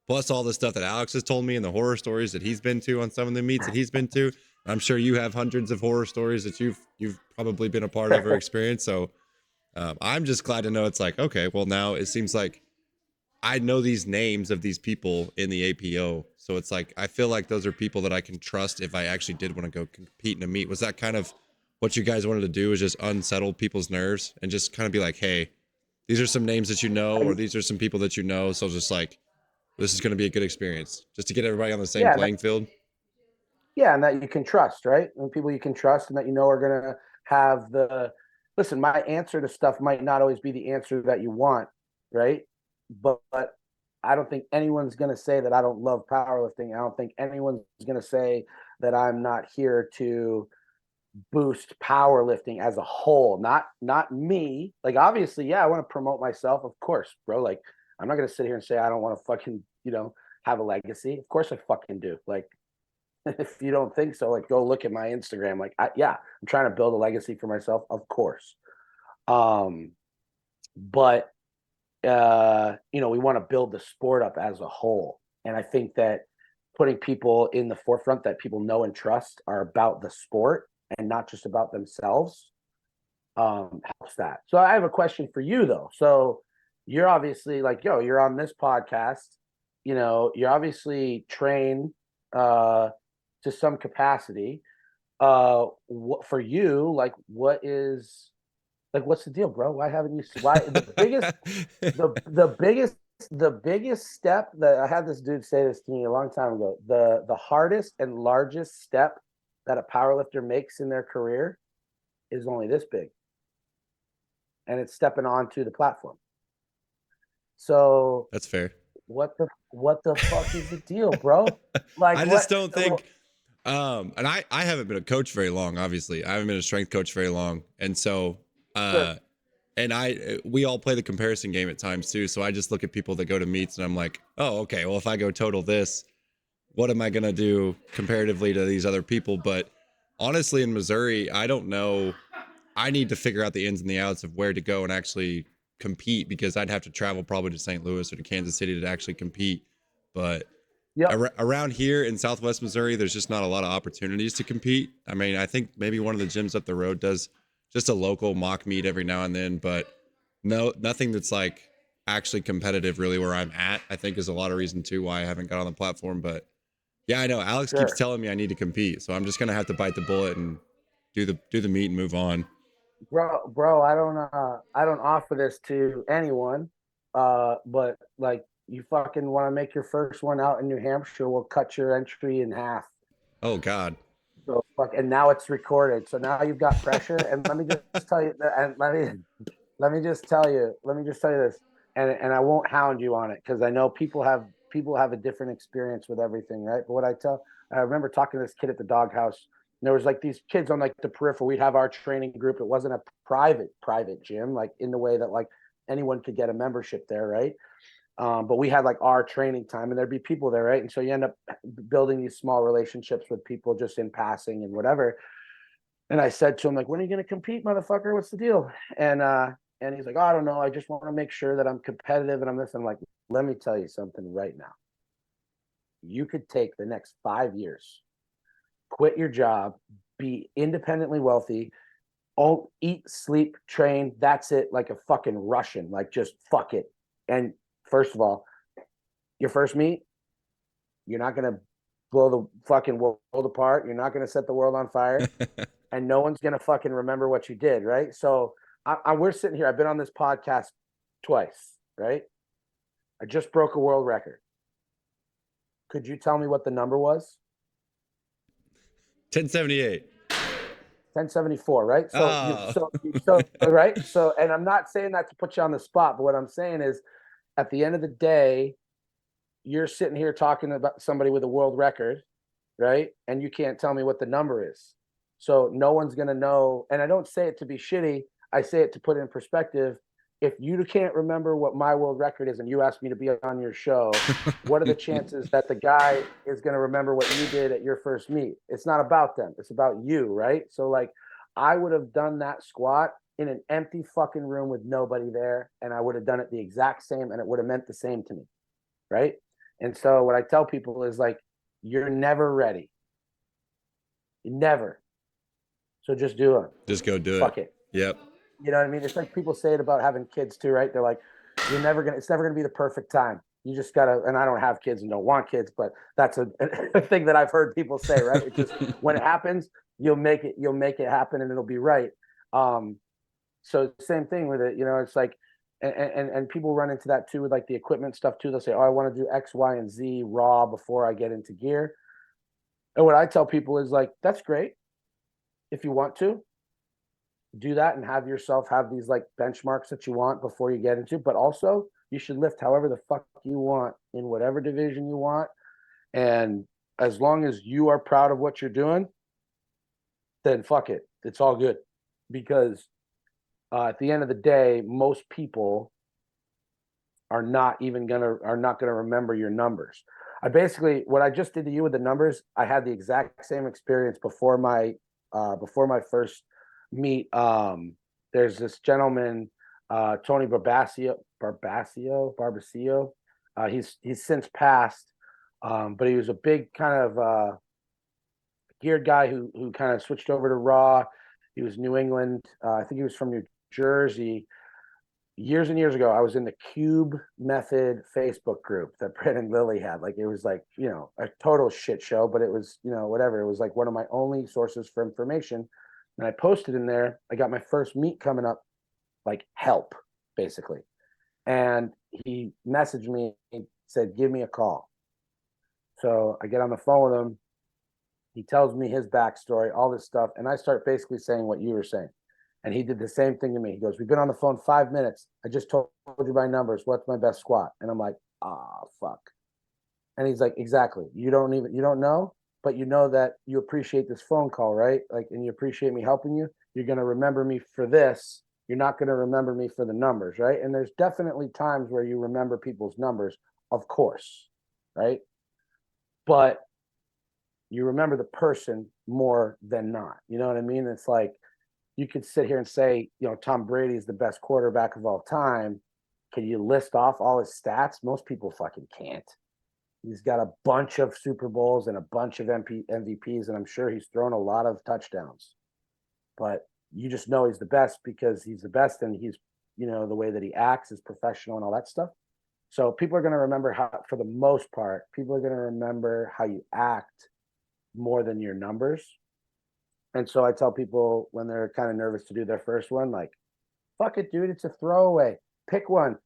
Plus all the stuff that Alex has told me and the horror stories that he's been to on some of the meets that he's been to. I'm sure you have hundreds of horror stories that you've probably been a part of or experienced. So I'm just glad to know it's like, okay, well now it seems like I know these names of these people in the APO. So it's like, I feel like those are people that I can trust if I actually did want to go compete in a meet. Was that kind of what you guys wanted to do, is just unsettle people's nerves and just kind of be like, hey, these are some names that you know, or these are some people that you know. So just like, this is going to be a good experience just to get everybody on the same Yeah, playing field. yeah, and that you can trust, right? And people you can trust and that are going to have listen, my answer to stuff might not always be the answer that you want, right? But I don't think anyone's going to say that I don't love powerlifting. I don't think anyone's going to say that I'm not here to boost powerlifting as a whole, not me. Like, obviously, yeah, I want to promote myself, of course, bro. Like, I'm not going to sit here and say I don't want to fucking, have a legacy. Of course I fucking do. Like, if you don't think so, like, go look at my Instagram. Like, yeah, I'm trying to build a legacy for myself, of course. But we want to build the sport up as a whole. And I think that putting people in the forefront that people know and trust are about the sport and not just about themselves helps that. So I have a question for you though. So you're obviously like, you're on this podcast, you're obviously trained to some capacity. For you, like, what's the deal, bro? Why haven't you? Why the biggest step that I had this dude say this to me a long time ago. The hardest and largest step that a powerlifter makes in their career is only this big, and it's stepping onto the platform. So That's fair. What the fuck is the deal, bro? Like, I just don't think. And I haven't been a coach very long. Obviously, I haven't been a strength coach very long, and so Sure. and we all play the comparison game at times too. So I just look at people that go to meets and I'm like, oh, okay, well, if I go total this, what am I going to do comparatively to these other people? But honestly, in Missouri, I don't know. I need to figure out the ins and the outs of where to go and actually compete, because I'd have to travel probably to St. Louis or to Kansas City to actually compete. But around here in Southwest Missouri, there's just not a lot of opportunities to compete. I mean, I think maybe one of the gyms up the road does just a local mock meet every now and then, but nothing that's like actually competitive really where I'm at, I think is a lot of reason too why I haven't got on the platform. But yeah, I know Alex keeps telling me I need to compete, so I'm just gonna have to bite the bullet and do the meet and move on. Bro, I don't offer this to anyone. But like, you fucking want to make your first one out in New Hampshire, we'll cut your entry in half. Oh God. So and now it's recorded. So now you've got pressure. And let me just tell you, and let me just tell you this, and I won't hound you on it because I know people have a different experience with everything, right? But I remember talking to this kid at the doghouse. And there was like these kids on like the peripheral. We'd have our training group. It wasn't a private gym, like in the way that like anyone could get a membership there, right? But we had like our training time, and there'd be people there, right? And so you end up building these small relationships with people just in passing and whatever. And I said to him, like, when are you going to compete, motherfucker? What's the deal? And he's like, oh, I don't know. I just want to make sure that I'm competitive and I'm this. I'm like, let me tell you something right now. You could take the next 5 years, quit your job, be independently wealthy, all eat, sleep, train. That's it. Like a fucking Russian, like just fuck it. And first of all, your first meet, you're not going to blow the fucking world apart. You're not going to set the world on fire. And no one's going to fucking remember what you did, right? So we're sitting here. I've been on this podcast twice. right? I just broke a world record. Could you tell me what the number was? 1078. 1074, right? Oh. So right. So, and I'm not saying that to put you on the spot, but what I'm saying is, at the end of the day, you're sitting here talking about somebody with a world record, right? And you can't tell me what the number is. So no one's gonna know. And I don't say it to be shitty. I say it to put it in perspective. If you can't remember what my world record is and you ask me to be on your show, what are the chances that the guy is going to remember what you did at your first meet? It's not about them. It's about you, right? So like I would have done that squat in an empty fucking room with nobody there, and I would have done it the exact same, and it would have meant the same to me, right? And so what I tell people is like, you're never ready. Never. So just do it. Just go do Fuck it. it. Yep. You know what I mean? It's like people say it about having kids too, right? They're like, it's never gonna be the perfect time. You just gotta, and I don't have kids and don't want kids, but that's a thing that I've heard people say, right? It just, when it happens, you'll make it happen and it'll be right. So same thing with it, it's like, and people run into that too with like the equipment stuff too. They'll say, oh, I want to do X, Y, and Z raw before I get into gear. And what I tell people is like, that's great if you want to do that and have yourself have these like benchmarks that you want before you get into, but also you should lift however the fuck you want in whatever division you want. And as long as you are proud of what you're doing, then fuck it. It's all good. Because at the end of the day, most people are not gonna remember your numbers. What I just did to you with the numbers, I had the exact same experience before my first meet. There's this gentleman, Tony Barbasio. He's since passed, but he was a big kind of geared guy who kind of switched over to Raw. He was New England. I think he was from New Jersey. Years and years ago, I was in the Cube Method Facebook group that Brett and Lily had. Like, it was like, a total shit show, but it was, whatever. It was like one of my only sources for information. And I posted in there, I got my first meet coming up, like help, basically. And he messaged me and said, give me a call. So I get on the phone with him. He tells me his backstory, all this stuff. And I start basically saying what you were saying. And he did the same thing to me. He goes, we've been on the phone 5 minutes. I just told you my numbers. What's my best squat? And I'm like, fuck. And he's like, exactly. You don't know, but you know that you appreciate this phone call, right? Like, and you appreciate me helping you. You're going to remember me for this. You're not going to remember me for the numbers, right? And there's definitely times where you remember people's numbers, of course, right? But you remember the person more than not. You know what I mean? It's like, you could sit here and say, Tom Brady is the best quarterback of all time. Can you list off all his stats? Most people fucking can't. He's got a bunch of Super Bowls and a bunch of MVPs, and I'm sure he's thrown a lot of touchdowns. But you just know he's the best because he's the best, and he's, the way that he acts is professional and all that stuff. So people are going to remember how, for the most part, people are going to remember how you act more than your numbers. And so I tell people when they're kind of nervous to do their first one, like, fuck it, dude, it's a throwaway. Pick one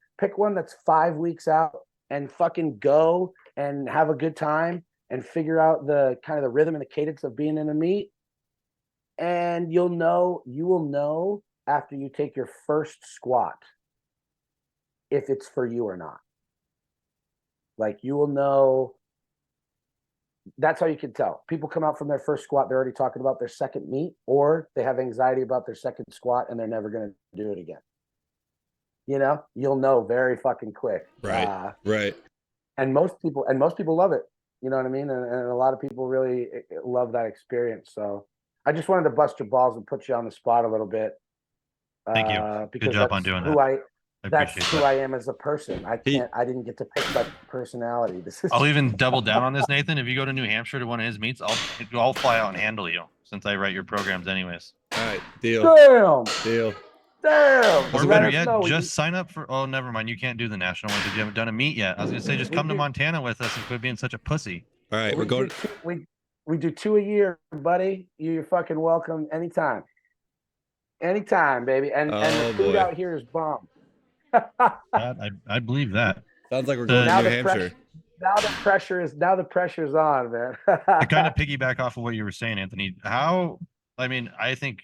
that's 5 weeks out and fucking go and have a good time and figure out the kind of the rhythm and the cadence of being in a meet. And you will know after you take your first squat if it's for you or not. Like, you will know. That's how you can tell. People come out from their first squat, they're already talking about their second meet, or they have anxiety about their second squat and they're never going to do it again. You'll know very fucking quick. Right. Right. And most people love it. You know what I mean? And a lot of people really love that experience. So I just wanted to bust your balls and put you on the spot a little bit. Thank you. Because Good job on doing that. That's who I am as a person. I didn't get to pick my personality. I'll even double down on this, Nathan. If you go to New Hampshire to one of his meets, I'll fly out and handle you since I write your programs anyways. All right, deal. Damn. Or better yet, just sign up for. Oh, never mind. You can't do the national one because you haven't done a meet yet. I was gonna say, just come to Montana with us and quit being such a pussy. All right, we're going. We do 2 a year, buddy. You're fucking welcome anytime. Anytime, baby. And the food out here is bomb. I believe that. Sounds like we're going to Now New the Hampshire. pressure is on, man. To kind of piggyback off of what you were saying, Anthony, I mean, I think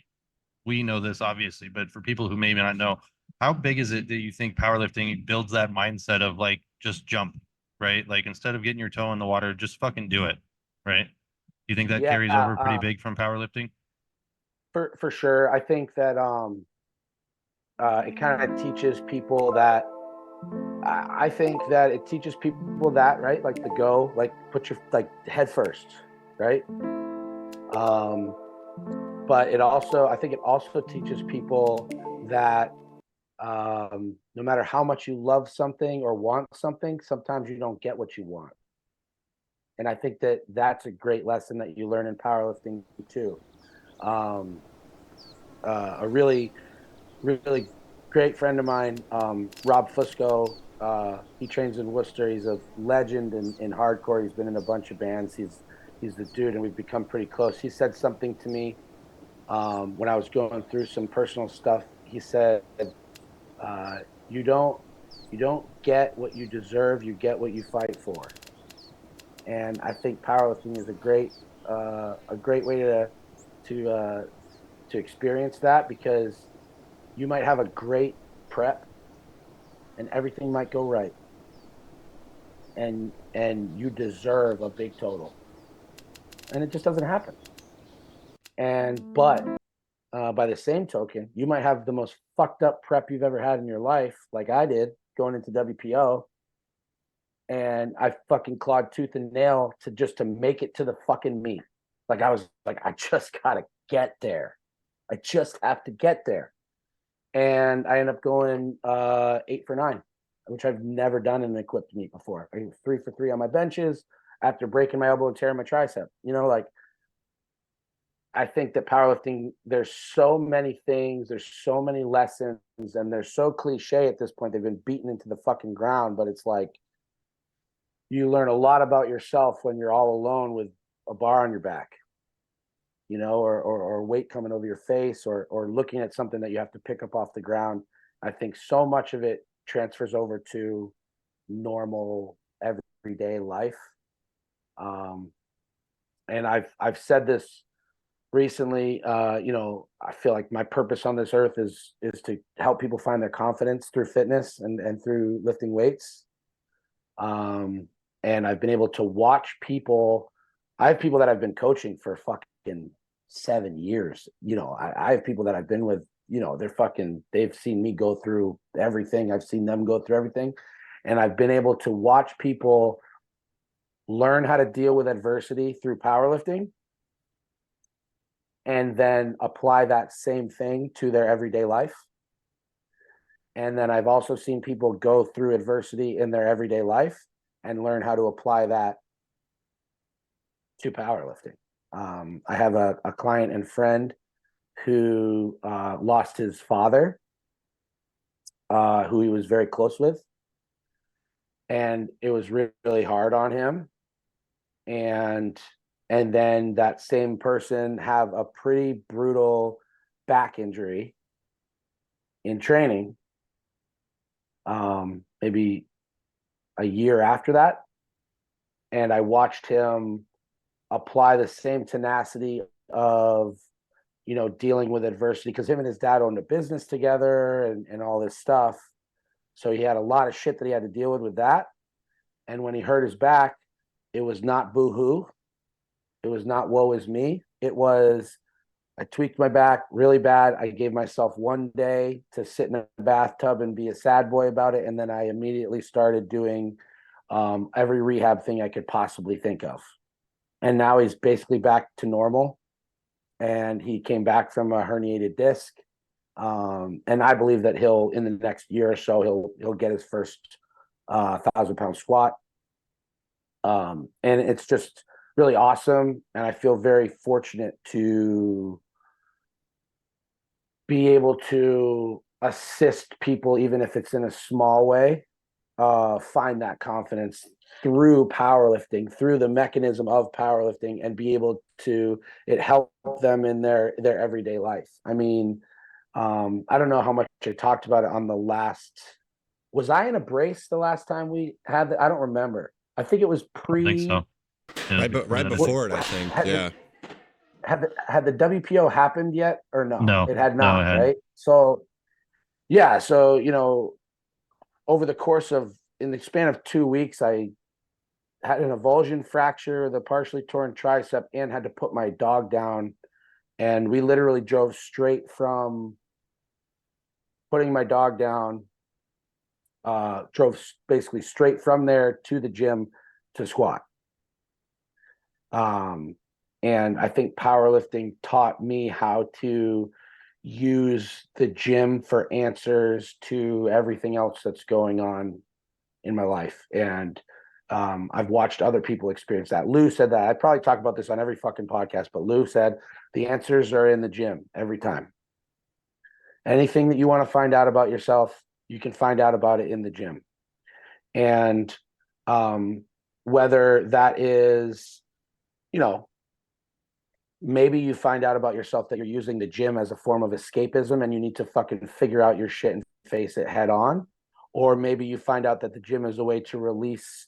we know this obviously, but for people who maybe not know, how big is it that you think powerlifting builds that mindset of like just jump, right? Like instead of getting your toe in the water, just fucking do it, right? You think that Yeah, carries over pretty big from powerlifting? for sure. I think that it kind of teaches people that I think that it teaches people that, right? Like the go, like put your like head first, right? Um, but I think it also teaches people that no matter how much you love something or want something, sometimes you don't get what you want. And I think that that's a great lesson that you learn in powerlifting too. Um, a really great friend of mine, Rob Fusco. He trains in Worcester. He's a legend in hardcore. He's been in a bunch of bands. He's the dude, and we've become pretty close. He said something to me when I was going through some personal stuff. He said, uh, "You don't get what you deserve. You get what you fight for." And I think powerlifting is a great way to uh, to experience that, because you might have a great prep and everything might go right, and you deserve a big total, and it just doesn't happen. And but by the same token, you might have the most fucked up prep you've ever had in your life, like I did going into WPO, and I fucking clawed tooth and nail to make it to the fucking meet. Like I was like, I just gotta get there. I just have to get there. And I end up going 8 for 9, which I've never done in an equipped meet before. I was 3 for 3 on my benches after breaking my elbow and tearing my tricep. Like I think that powerlifting, there's so many things, there's so many lessons, and they're so cliche at this point. They've been beaten into the fucking ground, but it's like you learn a lot about yourself when you're all alone with a bar on your back, or weight coming over your face, or looking at something that you have to pick up off the ground. I think so much of it transfers over to normal everyday life. And I've said this recently. I feel like my purpose on this earth is to help people find their confidence through fitness and through lifting weights. And I've been able to watch people. I have people that I've been coaching for fucking 7 years. I have people that I've been with, they've seen me go through everything. I've seen them go through everything. And I've been able to watch people learn how to deal with adversity through powerlifting and then apply that same thing to their everyday life. And then I've also seen people go through adversity in their everyday life and learn how to apply that to powerlifting. I have a client and friend who lost his father, who he was very close with. And it was really hard on him. And then that same person have a pretty brutal back injury in training, maybe a year after that. And I watched him apply the same tenacity of, dealing with adversity, because him and his dad owned a business together and all this stuff. So he had a lot of shit that he had to deal with that. And when he hurt his back, it was not boo-hoo. It was not woe is me. It was, I tweaked my back really bad. I gave myself one day to sit in a bathtub and be a sad boy about it. And then I immediately started doing every rehab thing I could possibly think of. And now he's basically back to normal. And he came back from a herniated disc. And I believe that he'll, in the next year or so, he'll get his first 1,000-pound squat. And it's just really awesome. And I feel very fortunate to be able to assist people, even if it's in a small way, find that confidence through powerlifting, through the mechanism of powerlifting, and be able to help them in their everyday life. I mean, I don't know how much I talked about it on the last Was I in a brace the last time we had I don't remember. I think it was I think so. Right before it, I think. Yeah. Had the WPO happened yet or no? No, It had no, not, it hadn't. right? So yeah, so over the course of in the span of 2 weeks, I had an avulsion fracture, the partially torn tricep, and had to put my dog down. And we literally drove straight from putting my dog down, drove basically straight from there to the gym to squat. And I think powerlifting taught me how to use the gym for answers to everything else that's going on in my life. And I've watched other people experience that. Lou said that. I probably talk about this on every fucking podcast, but Lou said the answers are in the gym every time. Anything that you want to find out about yourself, you can find out about it in the gym. And whether that is, maybe you find out about yourself that you're using the gym as a form of escapism and you need to fucking figure out your shit and face it head on. Or maybe you find out that the gym is a way to release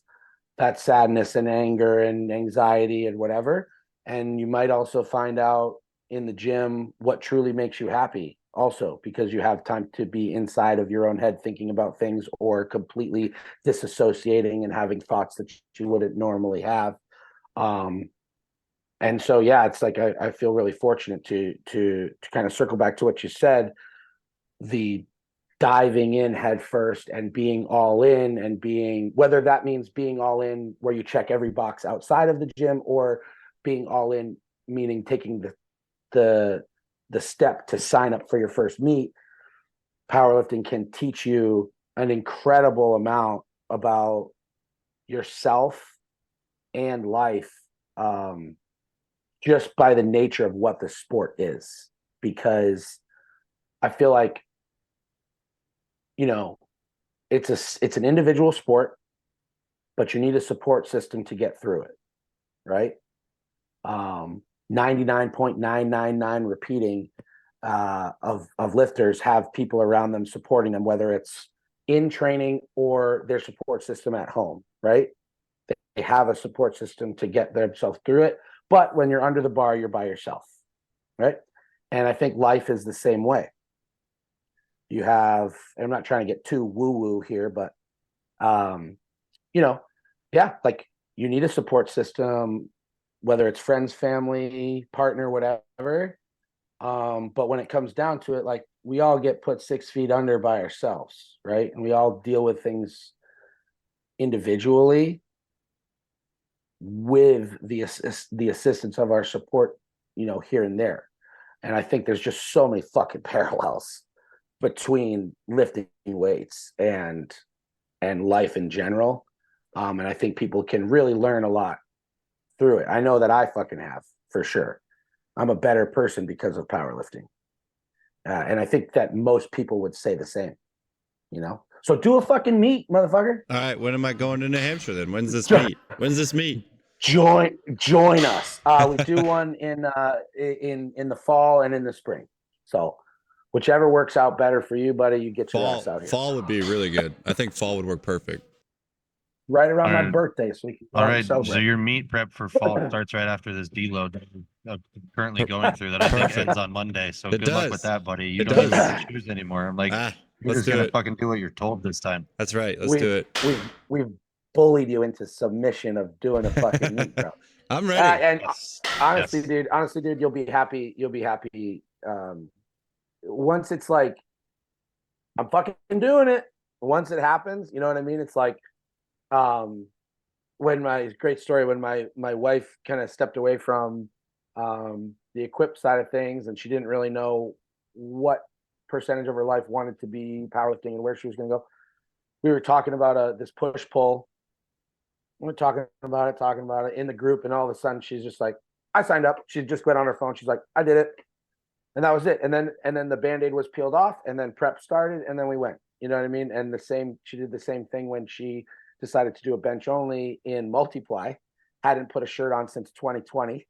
that sadness and anger and anxiety and whatever. And you might also find out in the gym what truly makes you happy also, because you have time to be inside of your own head thinking about things or completely disassociating and having thoughts that you wouldn't normally have. And so, yeah, it's like I feel really fortunate to kind of circle back to what you said, the diving in head first and being all in, and being, whether that means being all in where you check every box outside of the gym, or being all in meaning taking the step to sign up for your first meet. Powerlifting can teach you an incredible amount about yourself and life, just by the nature of what the sport is. Because I feel like, it's an individual sport, but you need a support system to get through it, right? 99.999 repeating of lifters have people around them supporting them, whether it's in training or their support system at home, right? They have a support system to get themselves through it. But when you're under the bar, you're by yourself, right? And I think life is the same way. You have, and I'm not trying to get too woo-woo here, but, yeah, like you need a support system, whether it's friends, family, partner, whatever. But when it comes down to it, like we all get put 6 feet under by ourselves, right? And we all deal with things individually with the assistance of our support, here and there. And I think there's just so many fucking parallels between lifting weights and life in general. And I think people can really learn a lot through it. I know that I fucking have, for sure. I'm a better person because of powerlifting. And I think that most people would say the same, So do a fucking meet, motherfucker. All right. When am I going to New Hampshire then? When's this meet? Join us. We do one in the fall and in the spring. So whichever works out better for you, buddy, you get your ass out here. Fall would be really good. I think fall would work perfect. Right around my birthday, so we can all right. So your meet prep for fall starts right after this deload that I'm currently going through that I think ends on Monday. So good luck with that, buddy. You don't even choose anymore. I'm like, you're just gonna fucking do what you're told this time. That's right. Let's do it. We've bullied you into submission of doing a fucking meet, bro. I'm ready. And honestly, dude, you'll be happy. Once it's like, I'm fucking doing it. Once it happens, you know what I mean? It's like, when my wife kind of stepped away from the equip side of things, and she didn't really know what percentage of her life wanted to be powerlifting and where she was going to go. We were talking about this push pull. We're talking about it in the group, and all of a sudden she's just like, I signed up. She just went on her phone. She's like, I did it. And that was it. And then the Band-Aid was peeled off, and then prep started, and then we went. You know what I mean? And she did the same thing when she decided to do a bench only in multiply. Hadn't put a shirt on since 2020.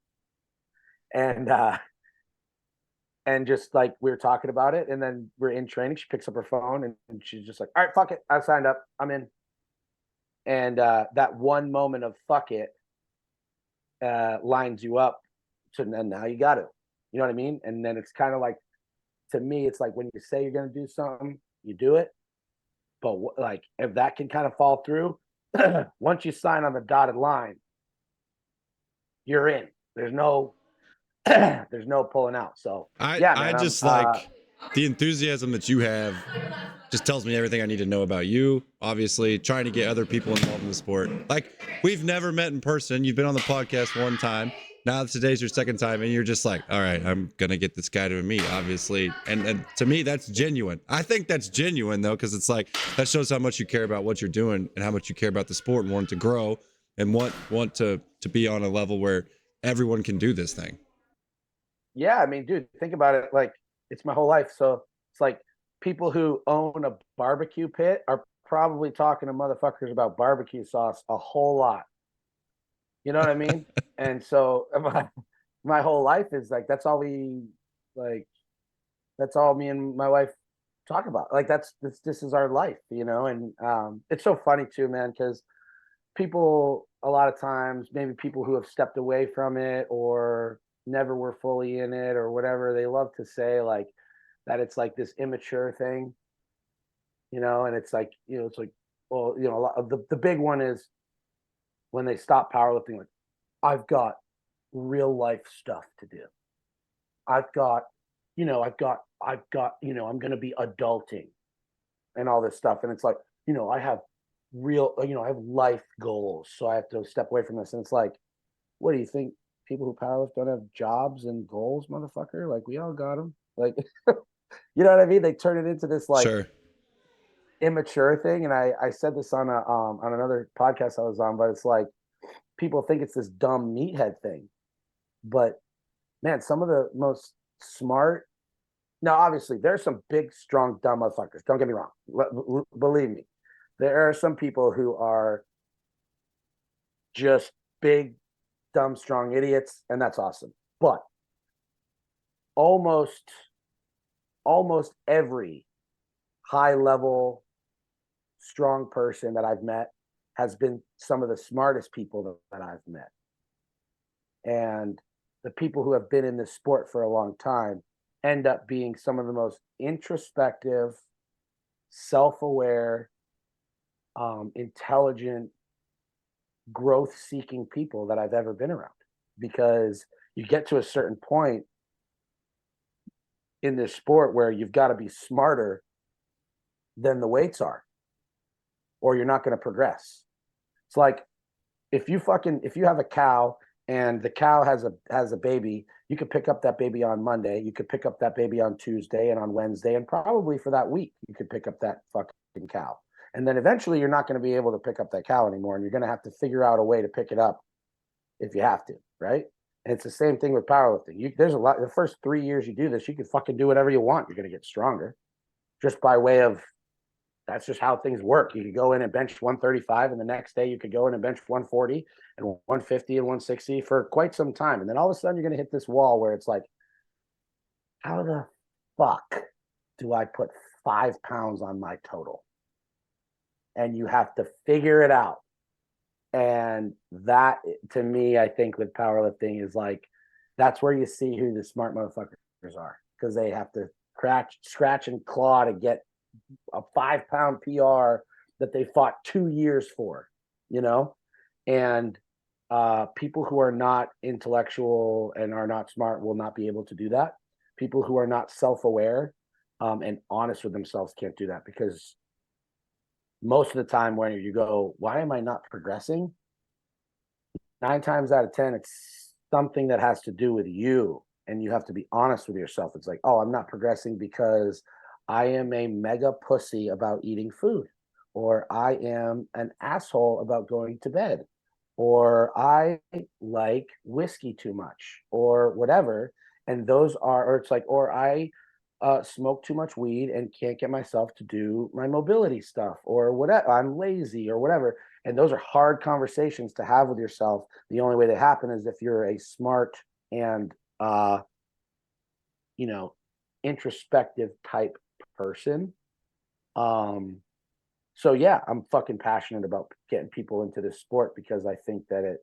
And and just like we were talking about it, and then we're in training. She picks up her phone and she's just like, all right, fuck it, I signed up, I'm in. And that one moment of fuck it lines you up to, and now you got to, you know what I mean? And then it's kind of like, to me, it's like when you say you're going to do something, you do it. But like, if that can kind of fall through, once you sign on the dotted line, you're in. There's no there's no pulling out. So yeah, I man, just like the enthusiasm that you have just tells me everything I need to know about you. Obviously, trying to get other people involved in the sport. Like, we've never met in person. You've been on the podcast one time. Now today's your second time, and you're just like, all right, I'm gonna get this guy to meet, obviously. And to me, that's genuine. I think that's genuine though, because it's like that shows how much you care about what you're doing and how much you care about the sport and want to grow and want to be on a level where everyone can do this thing. yeah, I mean, dude, think about it. Like, it's my whole life. So it's like people who own a barbecue pit are probably talking to motherfuckers about barbecue sauce a whole lot. You know what I mean? And so my whole life is like, that's all we like, that's all me and my wife talk about. Like, this is our life, you know? And it's so funny too, man, because people, a lot of times, maybe people who have stepped away from it or never were fully in it or whatever, they love to say like that it's like this immature thing, you know? And it's like, you know, it's like, well, you know, a lot of the big one is when they stop powerlifting, like, I've got real life stuff to do. I've got, you know, I'm going to be adulting and all this stuff. And it's like, you know, I have I have life goals. So I have to step away from this. And it's like, what do you think? People who powerlift don't have jobs and goals, motherfucker? Like, we all got them. Like, you know what I mean? They turn it into this like Sure. immature thing. And I said this on another podcast I was on, but it's like, people think it's this dumb meathead thing. But man, some of the most smart, now obviously there's some big, strong, dumb motherfuckers. Don't get me wrong. Believe me, there are some people who are just big, dumb, strong idiots, and that's awesome. But almost every high level, strong person that I've met has been some of the smartest people that I've met. And the people who have been in this sport for a long time end up being some of the most introspective, self-aware, intelligent, growth-seeking people that I've ever been around. Because you get to a certain point in this sport where you've got to be smarter than the weights are, or you're not going to progress. It's like if you have a cow and the cow has a baby, you could pick up that baby on Monday, you could pick up that baby on Tuesday and on Wednesday, and probably for that week you could pick up that fucking cow. And then eventually you're not going to be able to pick up that cow anymore, and you're going to have to figure out a way to pick it up if you have to, right? And it's the same thing with powerlifting. There's a lot. The first 3 years you do this, you can fucking do whatever you want. You're going to get stronger, just by way of, that's just how things work. You could go in and bench 135, and the next day you could go in and bench 140 and 150 and 160 for quite some time. And then all of a sudden you're going to hit this wall where it's like, how the fuck do I put 5 pounds on my total? And you have to figure it out. And that, to me, I think with powerlifting is like, that's where you see who the smart motherfuckers are, because they have to scratch and claw to get a 5 pound PR that they fought 2 years for, you know? And people who are not intellectual and are not smart will not be able to do that. People who are not self-aware and honest with themselves can't do that, because most of the time when you go, why am I not progressing? 9 times out of 10, it's something that has to do with you, and you have to be honest with yourself. It's like, oh, I'm not progressing because I am a mega pussy about eating food, or I am an asshole about going to bed, or I like whiskey too much, or whatever. And those are, or it's like, or I smoke too much weed and can't get myself to do my mobility stuff, or whatever. I'm lazy or whatever. And those are hard conversations to have with yourself. The only way they happen is if you're a smart and you know, introspective type person. So yeah, I'm fucking passionate about getting people into this sport because I think that it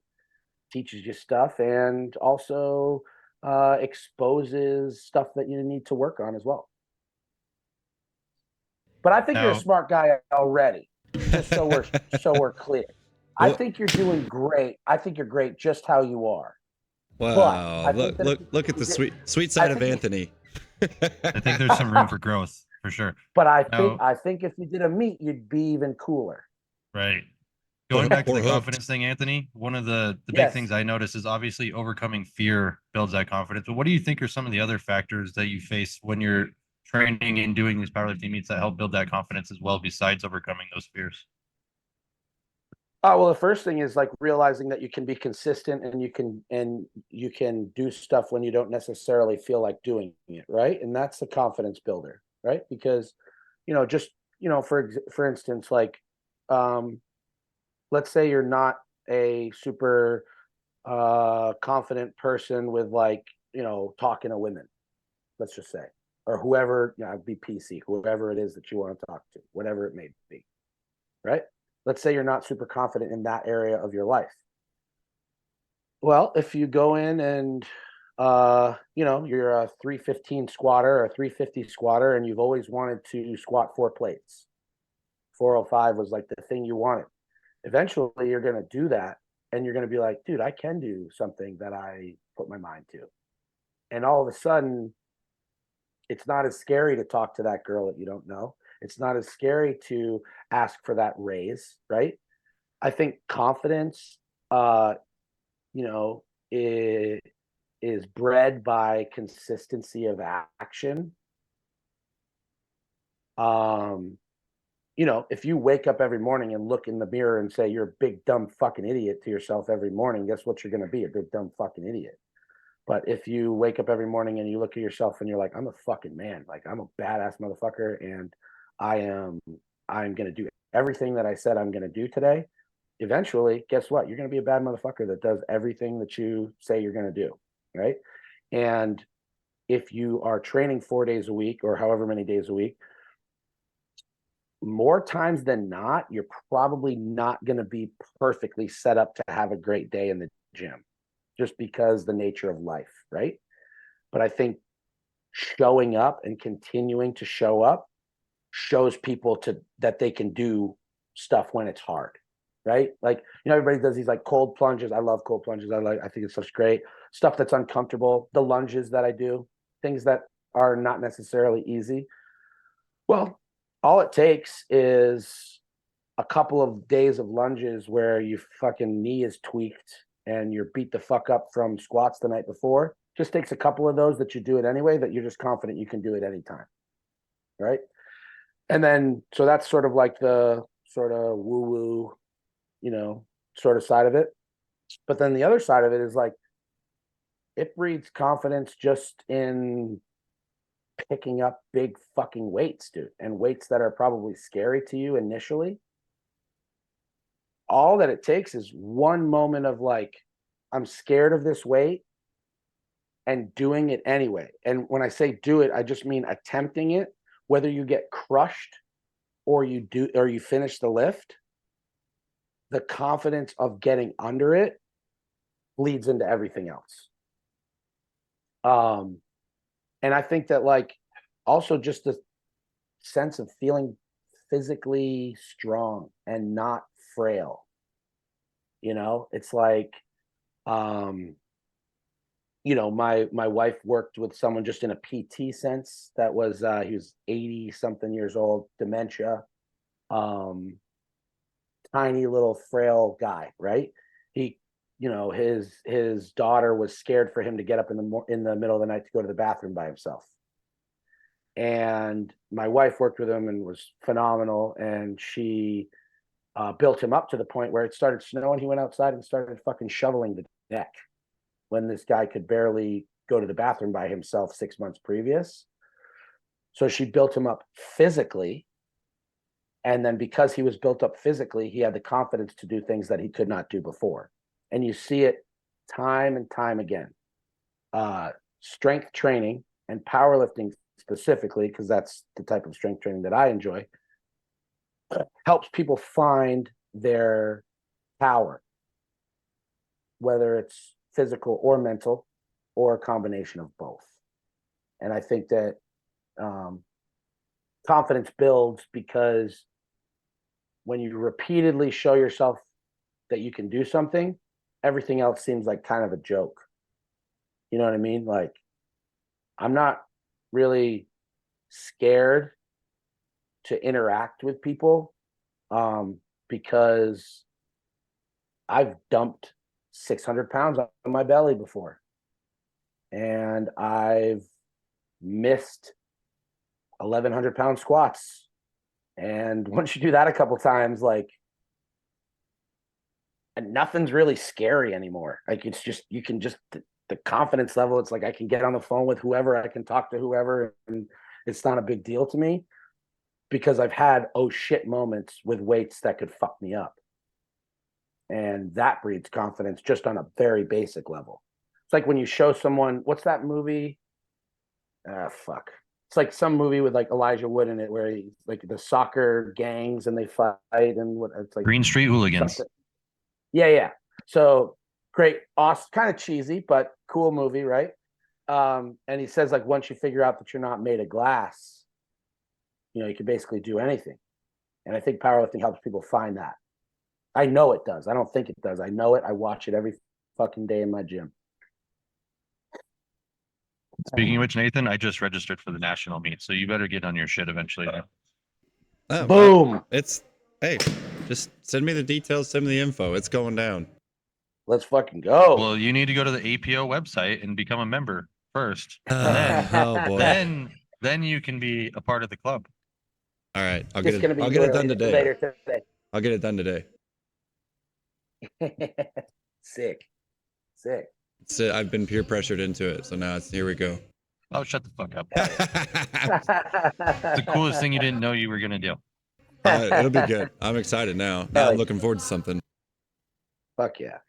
teaches you stuff and also exposes stuff that you need to work on as well. But I think you're a Now, smart guy already. Just so we're clear. I Well, think you're doing great. I think you're great just how you are. But wow, I think that look at the sweet I side of think Anthony. I think there's some room for growth for sure. but Now, I think if you did a meet, you'd be even cooler. right. Going back to Or the hooked. confidence thing, Anthony, one of the big Yes. things I notice is obviously overcoming fear builds that confidence. But what do you think are some of the other factors that you face when you're training and doing these powerlifting meets that help build that confidence as well, besides overcoming those fears? Oh, well, the first thing is like realizing that you can be consistent and you can do stuff when you don't necessarily feel like doing it, right? And that's a confidence builder, right? Because, just, for instance, like let's say you're not a super confident person with like, talking to women, let's just say, or whoever, be PC, whoever it is that you want to talk to, whatever it may be, right? Let's say you're not super confident in that area of your life. Well, if you go in and you're a 315 squatter or a 350 squatter and you've always wanted to squat 4 plates. 405 was like the thing you wanted. Eventually you're going to do that and you're going to be like, dude, I can do something that I put my mind to. And all of a sudden it's not as scary to talk to that girl that you don't know. It's not as scary to ask for that raise, right? I think confidence, you know, is bred by consistency of action. If you wake up every morning and look in the mirror and say you're a big dumb fucking idiot to yourself every morning, guess what you're going to be? A big dumb fucking idiot. But if you wake up every morning and you look at yourself and you're like, I'm a fucking man, like I'm a badass motherfucker, and I'm going to do everything that I said I'm going to do today. Eventually, guess what? You're going to be a bad motherfucker that does everything that you say you're going to do, right? And if you are training 4 days a week or however many days a week, more times than not, you're probably not going to be perfectly set up to have a great day in the gym just because the nature of life, right? But I think showing up and continuing to show up shows people that they can do stuff when it's hard, right? Like, everybody does these like cold plunges. I love cold plunges. I think it's such great stuff that's uncomfortable. The lunges that I do, things that are not necessarily easy. Well, all it takes is a couple of days of lunges where your fucking knee is tweaked and you're beat the fuck up from squats the night before. Just takes a couple of those that you do it anyway, that you're just confident you can do it anytime, right? And then, so that's sort of like the sort of woo-woo, sort of side of it. But then the other side of it is like, it breeds confidence just in picking up big fucking weights, dude, and weights that are probably scary to you initially. All that it takes is one moment of like, I'm scared of this weight, and doing it anyway. And when I say do it, I just mean attempting it, whether you get crushed or you finish the lift. The confidence of getting under it bleeds into everything else. And I think that like also just the sense of feeling physically strong and not frail. It's like my wife worked with someone just in a PT sense that was he was 80 something years old, dementia, tiny little frail guy, right? He his daughter was scared for him to get up in the middle of the night to go to the bathroom by himself. And my wife worked with him and was phenomenal, and she built him up to the point where it started snowing. He went outside and started fucking shoveling the deck when this guy could barely go to the bathroom by himself 6 months previous. So she built him up physically. And then because he was built up physically, he had the confidence to do things that he could not do before. And you see it time and time again. Strength training and powerlifting specifically, because that's the type of strength training that I enjoy, helps people find their power, whether it's physical or mental or a combination of both. And I think that confidence builds because when you repeatedly show yourself that you can do something, everything else seems like kind of a joke. You know what I mean? Like, I'm not really scared to interact with people because I've dumped 600 pounds on my belly before. And I've missed 1,100 pound squats. And once you do that a couple times, like, and nothing's really scary anymore. Like, it's just, you can just, the confidence level, it's like I can get on the phone with whoever, I can talk to whoever, and it's not a big deal to me because I've had oh shit moments with weights that could fuck me up. And that breeds confidence just on a very basic level. It's like when you show someone, what's that movie? Fuck. It's like some movie with like Elijah Wood in it where he, like the soccer gangs and they fight and what it's like Green Street Hooligans. something. Yeah. So great, awesome, kind of cheesy, but cool movie, right? And he says, like, once you figure out that you're not made of glass, you can basically do anything. And I think powerlifting helps people find that. I know it does. I don't think it does. I know it. I watch it every fucking day in my gym. Speaking of which, Nathan, I just registered for the national meet, so you better get on your shit eventually. Oh, Boom. Hey, just send me the details, send me the info. It's going down. Let's fucking go. Well, you need to go to the APO website and become a member first. Oh boy. Then you can be a part of the club. All right, I'll Just get it done today. Later today. I'll get it done today. Sick. So I've been peer pressured into it, so now here we go. Oh, shut the fuck up. It's the coolest thing you didn't know you were gonna do. It'll be good. I'm excited now. Now I'm looking forward to something. Fuck yeah.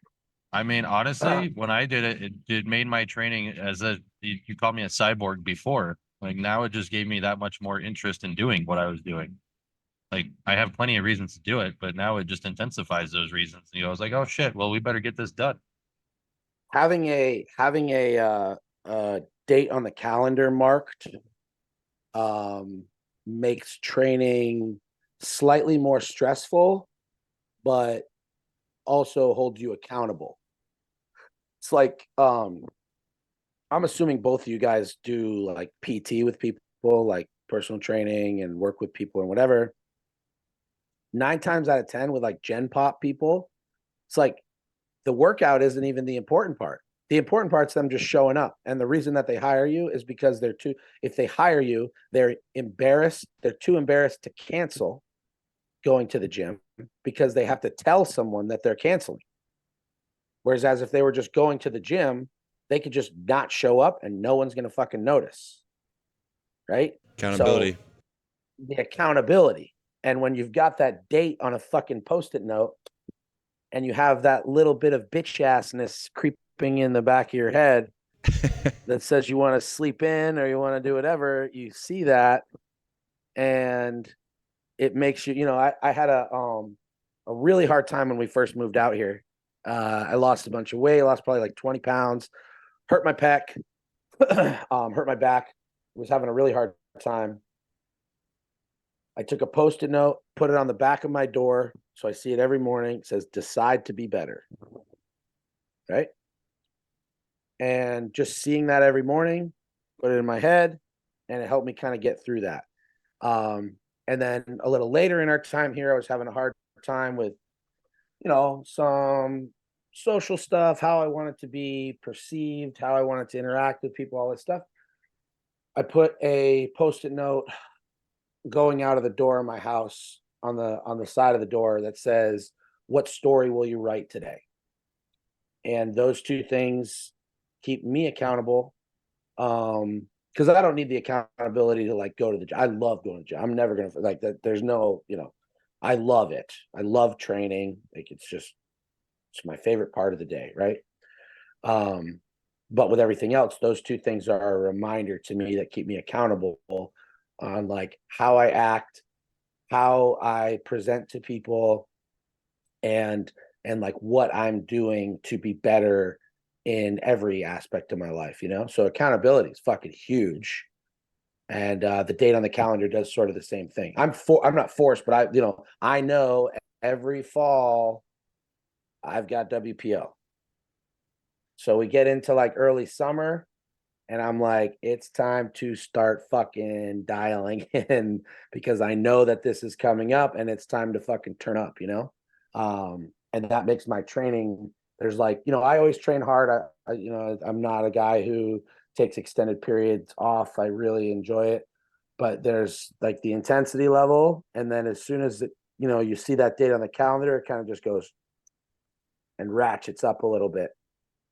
I mean, honestly, when I did it, it made my training you called me a cyborg before. Like, now it just gave me that much more interest in doing what I was doing. Like, I have plenty of reasons to do it, but now it just intensifies those reasons. And I was like, oh shit, well, we better get this done. Having a date on the calendar marked makes training slightly more stressful, but also holds you accountable. It's like I'm assuming both of you guys do like PT with people, like personal training and work with people and whatever. 9 times out of 10 with like Gen Pop people, it's like the workout isn't even the important part. The important part's them just showing up. And the reason that they hire you is because if they hire you, they're embarrassed. They're too embarrassed to cancel going to the gym because they have to tell someone that they're canceling. Whereas if they were just going to the gym, they could just not show up and no one's going to fucking notice. Right? Accountability. So, the accountability. And when you've got that date on a fucking Post-it note and you have that little bit of bitch assness creeping in the back of your head that says you want to sleep in or you want to do whatever, you see that and it makes you, I had a really hard time when we first moved out here. I lost a bunch of weight, lost probably like 20 pounds, hurt my pec, hurt my back, was having a really hard time. I took a Post-it note, put it on the back of my door, so I see it every morning. It says, decide to be better. Right? And just seeing that every morning, put it in my head, and it helped me kind of get through that. And then a little later in our time here, I was having a hard time with, some social stuff, how I wanted to be perceived, how I wanted to interact with people, all this stuff. I put a Post-it note going out of the door of my house on the side of the door that says, what story will you write today? And those two things keep me accountable. Because I don't need the accountability to like go to the gym. I love going to the gym. I'm never going to like that. There's no, I love it. I love training. Like it's my favorite part of the day. Right. But with everything else, those two things are a reminder to me that keep me accountable on like how I act, how I present to people, and like what I'm doing to be better in every aspect of my life, you know? So accountability is fucking huge. And the date on the calendar does sort of the same thing. I'm not forced, but I know every fall I've got WPO. So we get into like early summer, and I'm like, it's time to start fucking dialing in because I know that this is coming up and it's time to fucking turn up, you know? And that makes my training, there's like, I always train hard. I'm not a guy who takes extended periods off. I really enjoy it. But there's like the intensity level. And then as soon as you see that date on the calendar, it kind of just goes and ratchets up a little bit,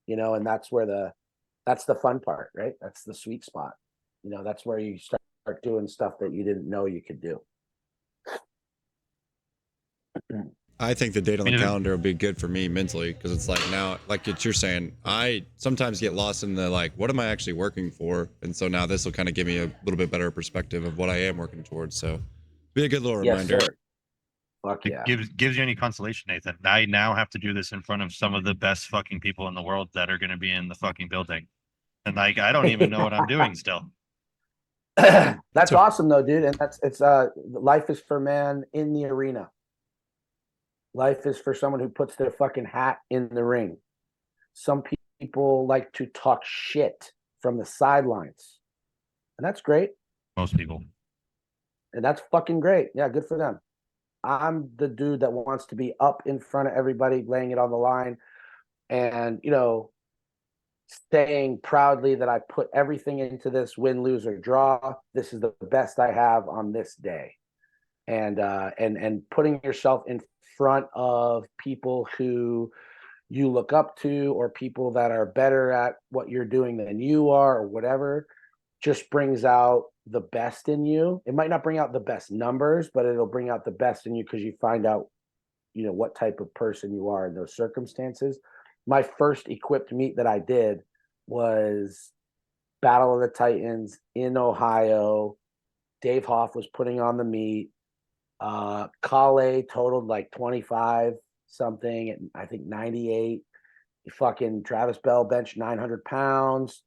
and that's the fun part, right? That's the sweet spot. That's where you start doing stuff that you didn't know you could do. I think the date on I the mean, calendar will be good for me mentally because it's like now, like you're saying, I sometimes get lost in the like, what am I actually working for? And so now this will kind of give me a little bit better perspective of what I am working towards. So be a good little Yes, reminder. sir. Fuck yeah. gives you any consolation, Nathan. I now have to do this in front of some of the best fucking people in the world that are going to be in the fucking building, and like I don't even know what I'm doing still. That's awesome though, dude. And it's life is for man in the arena. Life is for someone who puts their fucking hat in the ring. Some people like to talk shit from the sidelines, and that's great. Most people. And that's fucking great. Yeah, good for them. I'm the dude that wants to be up in front of everybody, laying it on the line, and saying proudly that I put everything into this, win, lose, or draw. This is the best I have on this day, and putting yourself in front of people who you look up to, or people that are better at what you're doing than you are, or whatever, just brings out the best in you. It might not bring out the best numbers, but it'll bring out the best in you because you find out, what type of person you are in those circumstances. My first equipped meet that I did was Battle of the Titans in Ohio. Dave Hoff was putting on the meet. Kale totaled like 25 something, and I think 98. Fucking Travis Bell benched 900 pounds.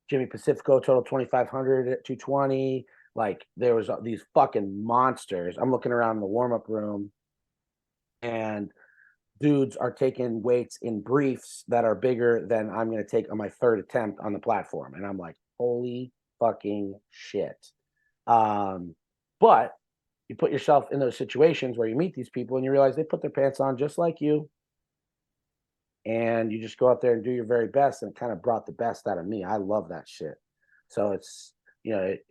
Jimmy Pacifico totaled 2,500 at 220. Like there was these fucking monsters. I'm looking around the warm-up room, and dudes are taking weights in briefs that are bigger than I'm going to take on my third attempt on the platform. And I'm like, holy fucking shit. But you put yourself in those situations where you meet these people and you realize they put their pants on just like you. And you just go out there and do your very best. And it kind of brought the best out of me. I love that shit. So it's,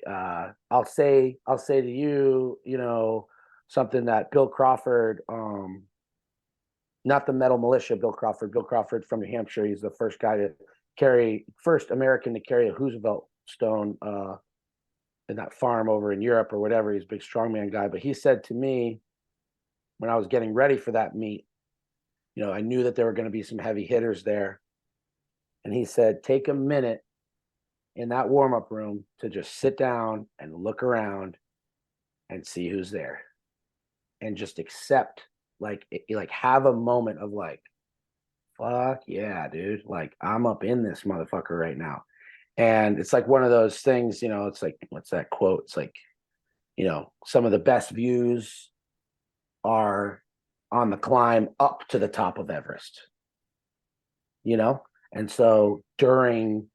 I'll say to you, something that Bill Crawford, not the Metal Militia, Bill Crawford from New Hampshire. He's the first American to carry a Roosevelt stone in that farm over in Europe or whatever. He's a big strongman guy. But he said to me when I was getting ready for that meet, I knew that there were going to be some heavy hitters there. And he said, take a minute in that warm-up room to just sit down and look around and see who's there. And just accept, like have a moment of like, fuck yeah, dude. Like I'm up in this motherfucker right now. And it's like one of those things, it's like, what's that quote? It's like, some of the best views are on the climb up to the top of Everest, And so during,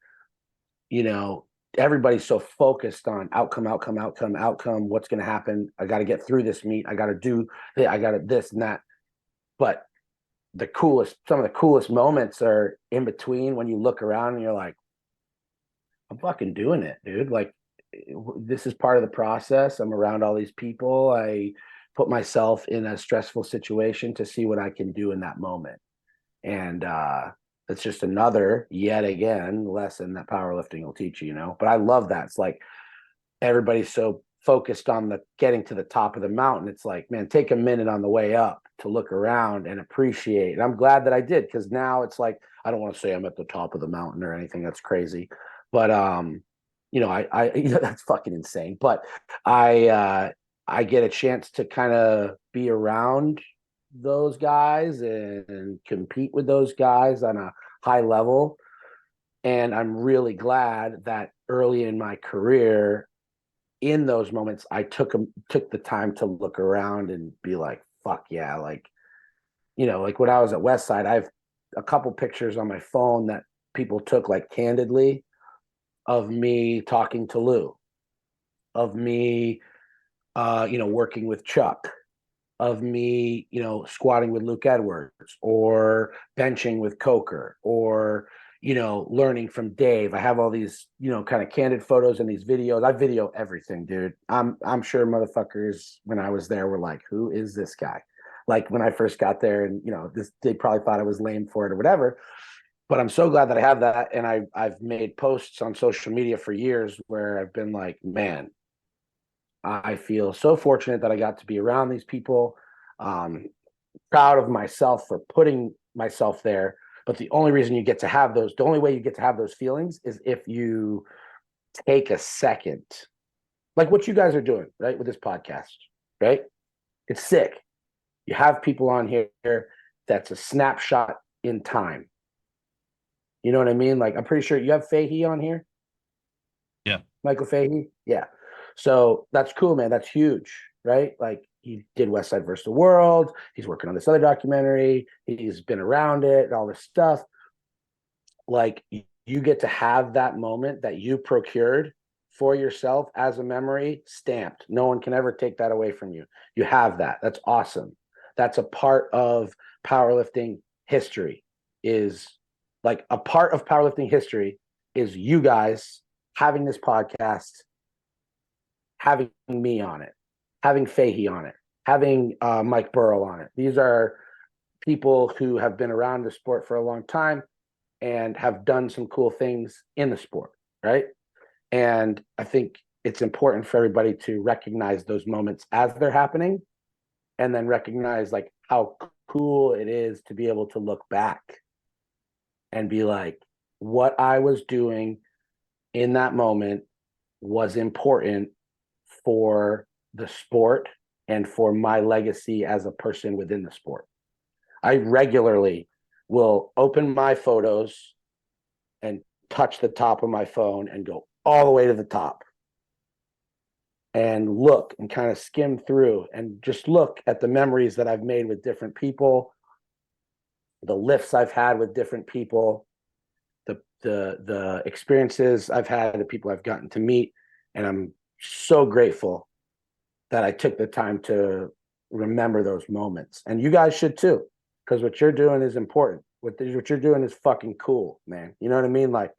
everybody's so focused on outcome, what's going to happen. I got to get through this meet. I got to do it. I got to this and that. But some of the coolest moments are in between when you look around and you're like, I'm fucking doing it, dude. Like this is part of the process. I'm around all these people. I put myself in a stressful situation to see what I can do in that moment. And it's just another, yet again, lesson that powerlifting will teach you, But I love that. It's like everybody's so focused on the getting to the top of the mountain. It's like, man, take a minute on the way up to look around and appreciate. And I'm glad that I did, because now it's like, I don't want to say I'm at the top of the mountain or anything. That's crazy. But I that's fucking insane. But I get a chance to kind of be around those guys and compete with those guys on a high level. And I'm really glad that early in my career, in those moments, I took the time to look around and be like, fuck yeah. Like, like when I was at Westside, I have a couple pictures on my phone that people took like candidly of me talking to Lou, of me, working with Chuck, of me, squatting with Luke Edwards, or benching with Coker, or, learning from Dave. I have all these, kind of candid photos and these videos. I video everything, dude. I'm sure motherfuckers when I was there were like, who is this guy? Like when I first got there, and they probably thought I was lame for it or whatever. But I'm so glad that I have that. And I've made posts on social media for years where I've been like, man, I feel so fortunate that I got to be around these people. Proud of myself for putting myself there. But the only reason you get to have those, the only way you get to have those feelings is if you take a second, like what you guys are doing, right, with this podcast, right? It's sick. You have people on here that's a snapshot in time. You know what I mean? Like, I'm pretty sure you have Fahey on here. Yeah. Michael Fahey. Yeah. So that's cool, man. That's huge, right? Like, he did West Side versus the World. He's working on this other documentary. He's been around it and all this stuff. Like, you get to have that moment that you procured for yourself as a memory stamped. No one can ever take that away from you. You have that. That's awesome. That's a part of powerlifting history. Is like a part of powerlifting history is you guys having this podcast, having me on it, having Fahey on it, having Mike Burrow on it. These are people who have been around the sport for a long time and have done some cool things in the sport, right? And I think it's important for everybody to recognize those moments as they're happening, and then recognize like how cool it is to be able to look back and be like, what I was doing in that moment was important for the sport and for my legacy as a person within the sport. I regularly will open my photos and touch the top of my phone and go all the way to the top and look and kind of skim through and just look at the memories that I've made with different people, the lifts I've had with different people, the experiences I've had, the people I've gotten to meet. And I'm so grateful that I took the time to remember those moments. And you guys should too, because what you're doing is important. What you're doing is fucking cool, man. You know what I mean? Like,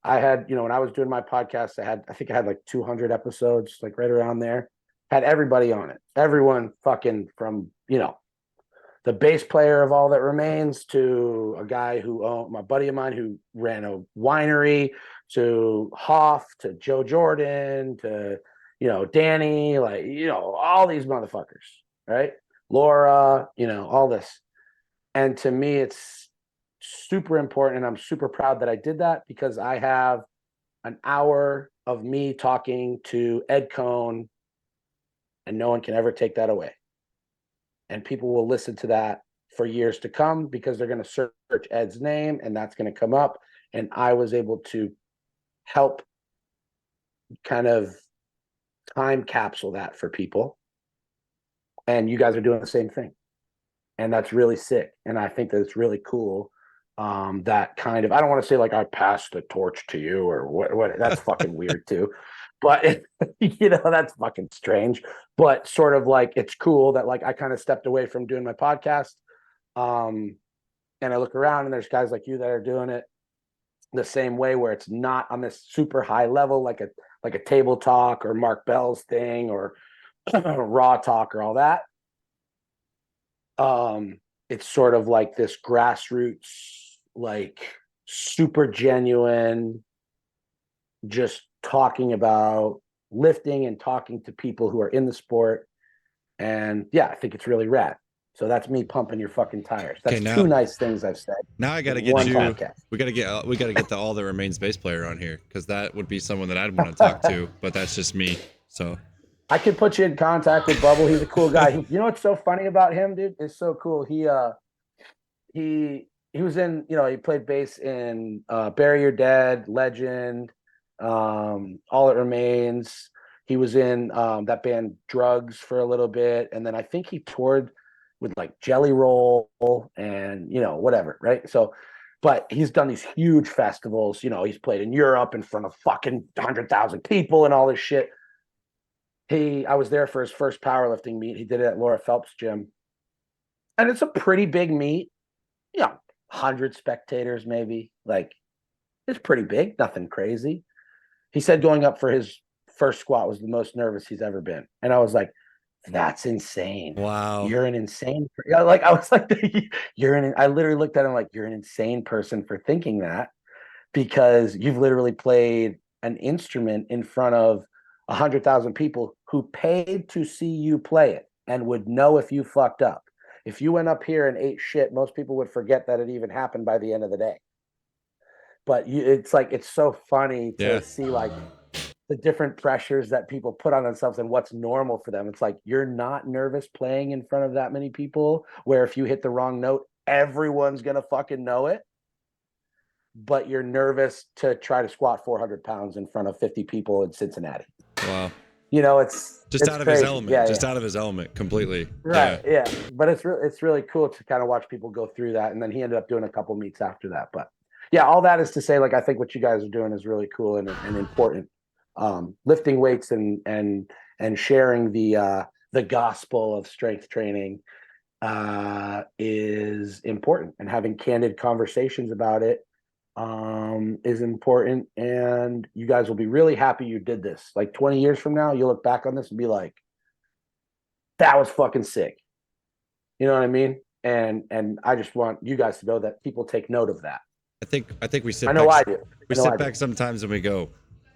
I had, when I was doing my podcast, I think I had like 200 episodes, like right around there. Had everybody on it. Everyone fucking from, the bass player of All That Remains to a guy who owned, my buddy of mine who ran a winery, to Hoff, to Joe Jordan, to, Danny, like, all these motherfuckers, right? Laura, all this. And to me, it's super important. And I'm super proud that I did that, because I have an hour of me talking to Ed Cohn, and no one can ever take that away. And people will listen to that for years to come, because they're going to search Ed's name and that's going to come up. And I was able to help kind of time capsule that for people. And you guys are doing the same thing. And that's really sick. And I think that it's really cool. That kind of, I don't want to say like I passed the torch to you or what that's fucking weird too. But that's fucking strange. But sort of like, it's cool that like I kind of stepped away from doing my podcast. And I look around and there's guys like you that are doing it the same way, where it's not on this super high level, like a table talk or Mark Bell's thing or raw talk or all that. It's sort of like this grassroots, like super genuine, just talking about lifting and talking to people who are in the sport. And yeah, I think it's really rad. So that's me pumping your fucking tires. That's Okay, now- two nice things I've said. Now I gotta in get one you. podcast. We gotta get the All That Remains bass player on here, because that would be someone that I'd want to talk to. But that's just me. So I could put you in contact with Bubble. He's a cool guy. You know what's so funny about him, dude? It's so cool. He was in, you know, he played bass in Bury Your Dead, Legend, All That Remains. He was in that band Drugs for a little bit, and then I think he toured with like Jelly Roll and, you know, whatever, right? So, but he's done these huge festivals. You know, he's played in Europe in front of fucking 100,000 people and all this shit. I was there for his first powerlifting meet. He did it at Laura Phelps' gym, and it's a pretty big meet. You know, 100 spectators maybe. Like, it's pretty big, nothing crazy. He said going up for his first squat was the most nervous he's ever been, and I was like, that's insane. wow. You're an insane. Like, I was like, I literally looked at him like, you're an insane person for thinking that, because you've literally played an instrument in front of 100,000 people who paid to see you play it and would know if you fucked up. If you went up here and ate shit, most people would forget that it even happened by the end of the day. But it's like, it's so funny to see like the different pressures that people put on themselves and what's normal for them. It's like, you're not nervous playing in front of that many people, where if you hit the wrong note, everyone's going to fucking know it. But you're nervous to try to squat 400 pounds in front of 50 people in Cincinnati. Wow. You know, it's out of crazy. his element. Out of his element completely. Right. Yeah. But it's really cool to kind of watch people go through that. And then he ended up doing a couple meets after that. But yeah, all that is to say, like, I think what you guys are doing is really cool and important. Lifting weights and sharing the gospel of strength training is important, and having candid conversations about it is important. And you guys will be really happy you did this. Like 20 years from now, you'll look back on this and be like, that was fucking sick. You know what I mean? And I just want you guys to know that people take note of that. I think we sit I know back, I do. We sit back sometimes and we go,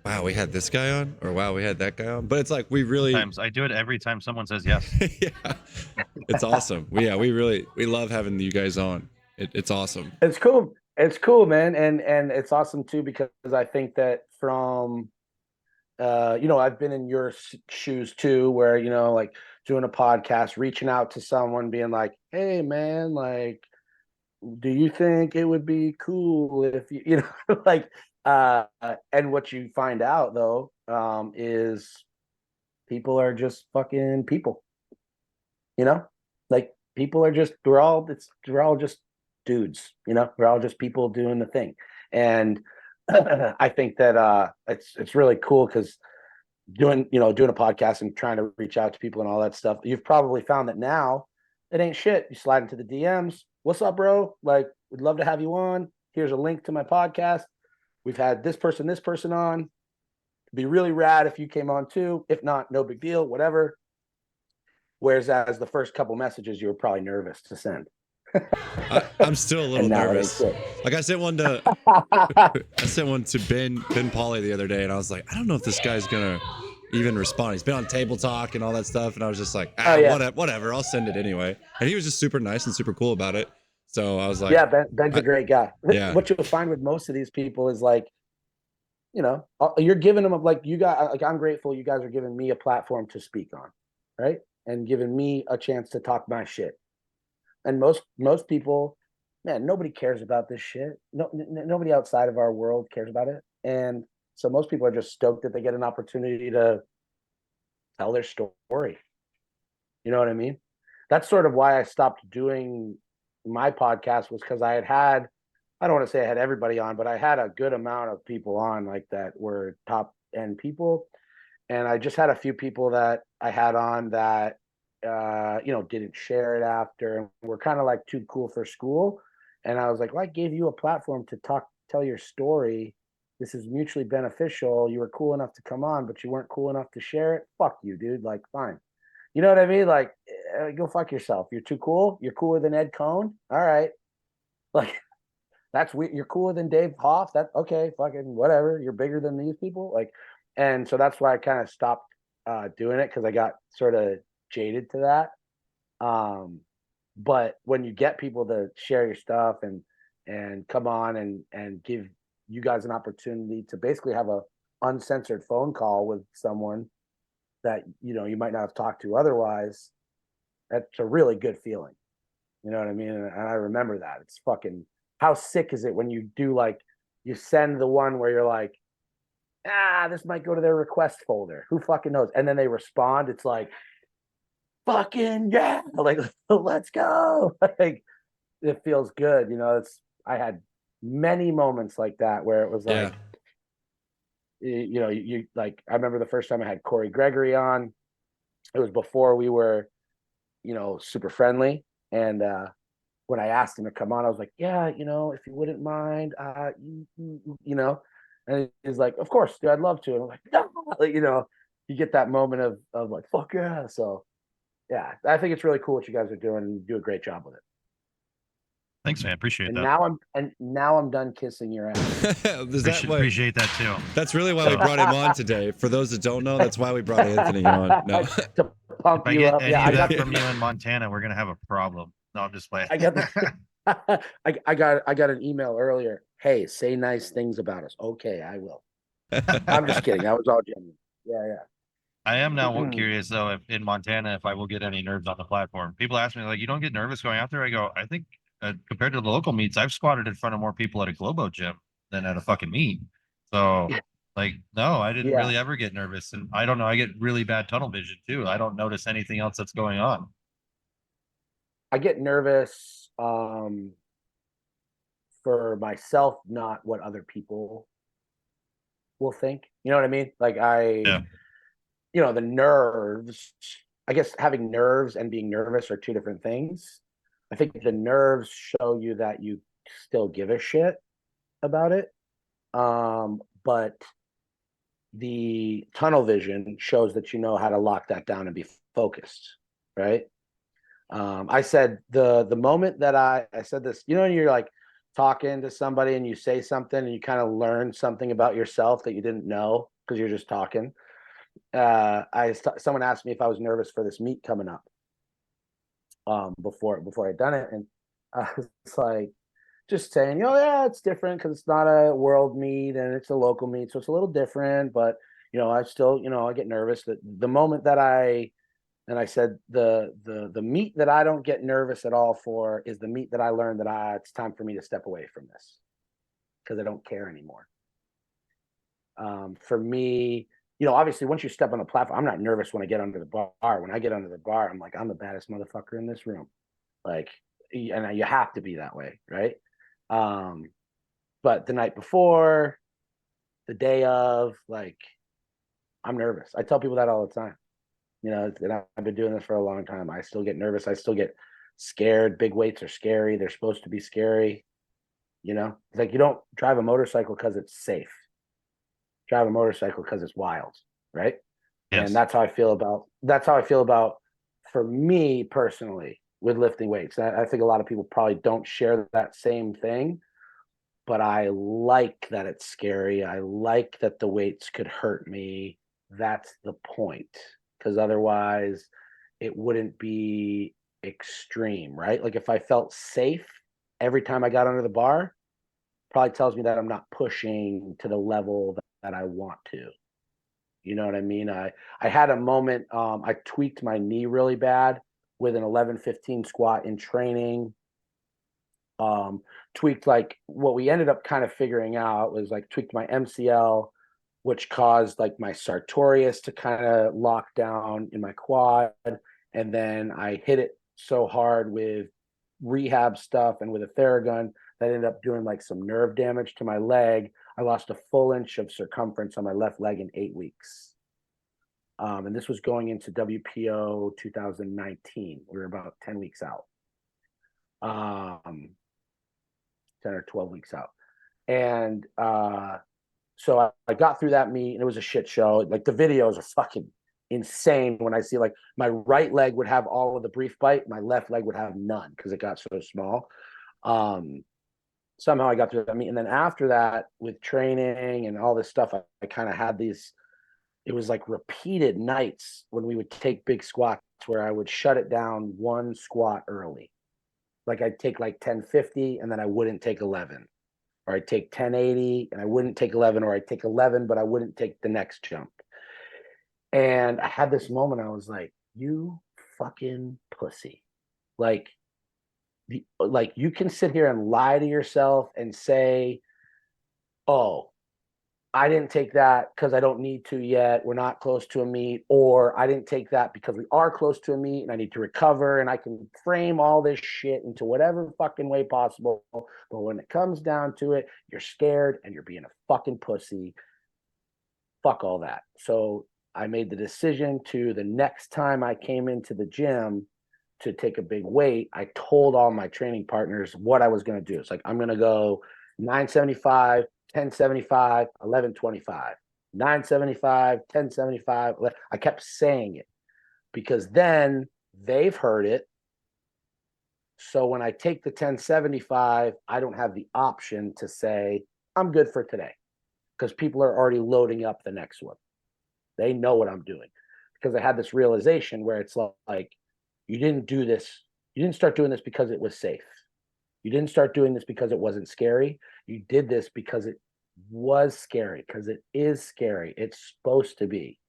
wow, we had this guy on, or wow, we had that guy on. But it's like, we really Sometimes I do it every time someone says yes. yeah, it's awesome. We love having you guys on. It's awesome. It's cool. It's cool, man. And it's awesome too, because I think that from you know, I've been in your shoes too, where, you know, like doing a podcast, reaching out to someone, being like, hey man, like, do you think it would be cool if you know, like, and what you find out though, is people are just fucking people, you know, like, people are just, we're all just dudes, you know, we're all just people doing the thing. And I think that it's really cool, because doing a podcast and trying to reach out to people and all that stuff, you've probably found that now it ain't shit. You slide into the DMs. What's up, bro? Like, we'd love to have you on. Here's a link to my podcast. We've had this person on. It'd be really rad if you came on too. If not, no big deal, whatever. Whereas as the first couple messages, you were probably nervous to send. I'm still a little nervous. Like, I sent one to Ben Pauly the other day, and I was like, I don't know if this guy's gonna even respond. He's been on Table Talk and all that stuff, and I was just like, whatever, I'll send it anyway. And he was just super nice and super cool about it. So I was like, yeah, Ben's a great guy. Yeah. What you'll find with most of these people is, like, you know, you're giving them like, I'm grateful you guys are giving me a platform to speak on, right? And giving me a chance to talk my shit. And most people, man, nobody cares about this shit. No, nobody outside of our world cares about it. And so most people are just stoked that they get an opportunity to tell their story. You know what I mean? That's sort of why I stopped doing my podcast, was because I don't want to say I had everybody on, but I had a good amount of people on, like, that were top end people. And I just had a few people that I had on that you know, didn't share it after, and we're kind of like too cool for school. And I was like, well, I gave you a platform to tell your story. This is mutually beneficial. You were cool enough to come on, but you weren't cool enough to share it. Fuck you, dude. Like, fine. You know what I mean? Like, go fuck yourself. You're too cool. You're cooler than Ed Cohn. All right. Like, that's weird. You're cooler than Dave Hoff. That okay, fucking whatever. You're bigger than these people. Like, and so that's why I kind of stopped doing it, because I got sort of jaded to that. But when you get people to share your stuff and come on and give you guys an opportunity to basically have a uncensored phone call with someone that you might not have talked to otherwise, that's a really good feeling. You know what I mean? And I remember that. It's fucking, how sick is it when you do, like, you send the one where you're like, this might go to their request folder. Who fucking knows? And then they respond. It's like, fucking yeah, like, let's go. Like, it feels good. I had many moments like that where it was Yeah. like, you like, I remember the first time I had Corey Gregory on. It was before we were, super friendly. And when I asked him to come on, I was like, yeah, if you wouldn't mind, and he's like, of course, dude, I'd love to. And I'm like, no, like, you get that moment of like, fuck yeah. So yeah, I think it's really cool what you guys are doing, and you do a great job with it. Thanks, man. Appreciate And that. now I'm done kissing your ass. Is that why? Appreciate that too. That's really why we brought him on today. For those that don't know, that's why we brought Anthony on. No. To pump If I you get up. any Yeah, of that from you in Montana, we're gonna have a problem. No, I'm just playing. I got I got an email earlier. Hey, say nice things about us. Okay, I will. I'm just kidding. That was all genuine. Yeah. I am now curious though, if in Montana, if I will get any nerves on the platform. People ask me like, you don't get nervous going out there? I go, I think compared to the local meets, I've squatted in front of more people at a Globo gym than at a fucking meet. So like, no, I didn't really ever get nervous. And I don't know, I get really bad tunnel vision too. I don't notice anything else that's going on. I get nervous for myself, not what other people will think. You know what I mean? Like the nerves, I guess having nerves and being nervous are two different things. I think the nerves show you that you still give a shit about it. But the tunnel vision shows that you know how to lock that down and be focused, right? I said the moment that I said this, you're like talking to somebody and you say something and you kind of learn something about yourself that you didn't know because you're just talking. Someone asked me if I was nervous for this meet coming up before I'd done it, and I was like, just saying, yeah, it's different because it's not a world meet and it's a local meet, so it's a little different. But I still, I get nervous. That the moment that I said the meet that I don't get nervous at all for is the meet that I learned that it's time for me to step away from this because I don't care anymore. For me, obviously once you step on the platform, I'm not nervous when I get under the bar. When I get under the bar, I'm like, I'm the baddest motherfucker in this room. Like, and you have to be that way, right? But the night before, the day of, like, I'm nervous. I tell people that all the time. And I've been doing this for a long time. I still get nervous. I still get scared. Big weights are scary. They're supposed to be scary. It's like you don't drive a motorcycle because it's safe. Drive a motorcycle because it's wild, right? Yes. And that's how I feel about for me personally with lifting weights. I think a lot of people probably don't share that same thing, but I like that it's scary. I like that the weights could hurt me. That's the point, because otherwise it wouldn't be extreme, right? Like if I felt safe every time I got under the bar, probably tells me that I'm not pushing to the level that I want to. You know what I mean? I had a moment, I tweaked my knee really bad with an 11-15 squat in training. Tweaked, like, what we ended up kind of figuring out was like tweaked my MCL, which caused like my sartorius to kind of lock down in my quad. And then I hit it so hard with rehab stuff and with a Theragun that ended up doing like some nerve damage to my leg. I lost a full inch of circumference on my left leg in 8 weeks. And this was going into WPO 2019. We were about 10 weeks out. 10 or 12 weeks out. And so I got through that meet and it was a shit show. Like the videos are fucking insane when I see like my right leg would have all of the brief bite, my left leg would have none because it got so small. Somehow I got through that meet. And then after that, with training and all this stuff, I kind of had these, it was like repeated nights when we would take big squats where I would shut it down one squat early. Like I'd take like 1050 and then I wouldn't take 11. Or I'd take 1080 and I wouldn't take 11, or I'd take 11, but I wouldn't take the next jump. And I had this moment, I was like, you fucking pussy. Like, like you can sit here and lie to yourself and say, oh, I didn't take that because I don't need to yet. We're not close to a meet. Or I didn't take that because we are close to a meet and I need to recover. And I can frame all this shit into whatever fucking way possible. But when it comes down to it, you're scared and you're being a fucking pussy. Fuck all that. So I made the decision to, the next time I came into the gym to take a big weight, I told all my training partners what I was going to do. It's like, I'm going to go 975, 1075, 1125, 975, 1075. I kept saying it because then they've heard it. So when I take the 1075, I don't have the option to say, I'm good for today, because people are already loading up the next one. They know what I'm doing, because I had this realization where it's like, you didn't do this. You didn't start doing this because it was safe. You didn't start doing this because it wasn't scary. You did this because it was scary, because it is scary. It's supposed to be.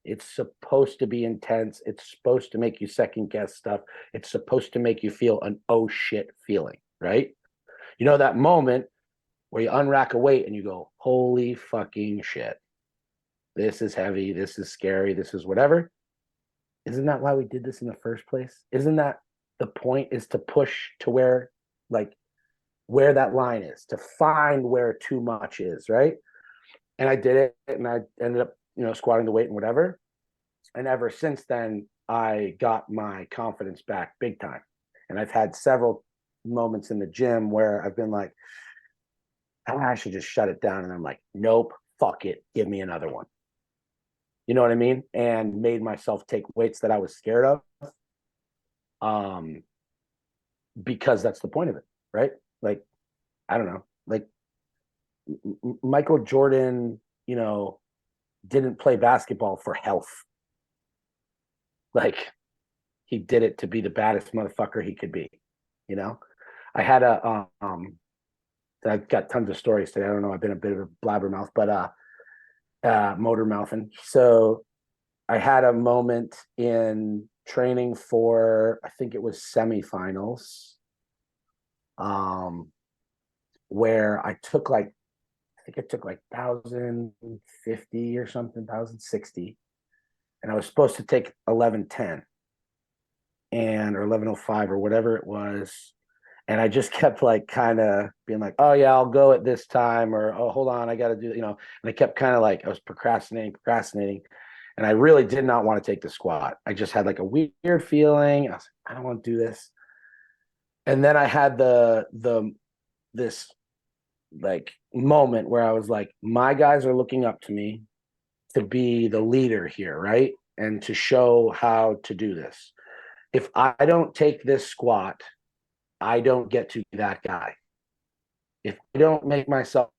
It's supposed to be intense. It's supposed to make you second guess stuff. It's supposed to make you feel an oh shit feeling, right? You know, that moment where you unrack a weight and you go, holy fucking shit. This is heavy. This is scary. This is whatever. Isn't that why we did this in the first place? Isn't that the point, is to push to where, like, where that line is, to find where too much is, right? And I did it, and I ended up, you know, squatting the weight and whatever. And ever since then, I got my confidence back big time. And I've had several moments in the gym where I've been like, I should just shut it down. And I'm like, nope, fuck it. Give me another one. You know what I mean? And made myself take weights that I was scared of. Because that's the point of it, right? Like, I don't know, like Michael Jordan, you know, didn't play basketball for health. Like, he did it to be the baddest motherfucker he could be, you know? I had I've got tons of stories today. I don't know, I've been a bit of a blabbermouth, but motor mouthing. So I had a moment in training for, I think it was semifinals, where I took like, I think I took like 1,050 or something, 1,060. And I was supposed to take 1110 and, or 1105 or whatever it was. And I just kept like kind of being like, oh yeah, I'll go at this time, or oh, hold on, I got to do, you know. And I kept kind of like, I was procrastinating. And I really did not want to take the squat. I just had like a weird feeling. I was like, I don't want to do this. And then I had this like moment where I was like, my guys are looking up to me to be the leader here, right? And to show how to do this. If I don't take this squat, I don't get to be that guy. If I don't make myself,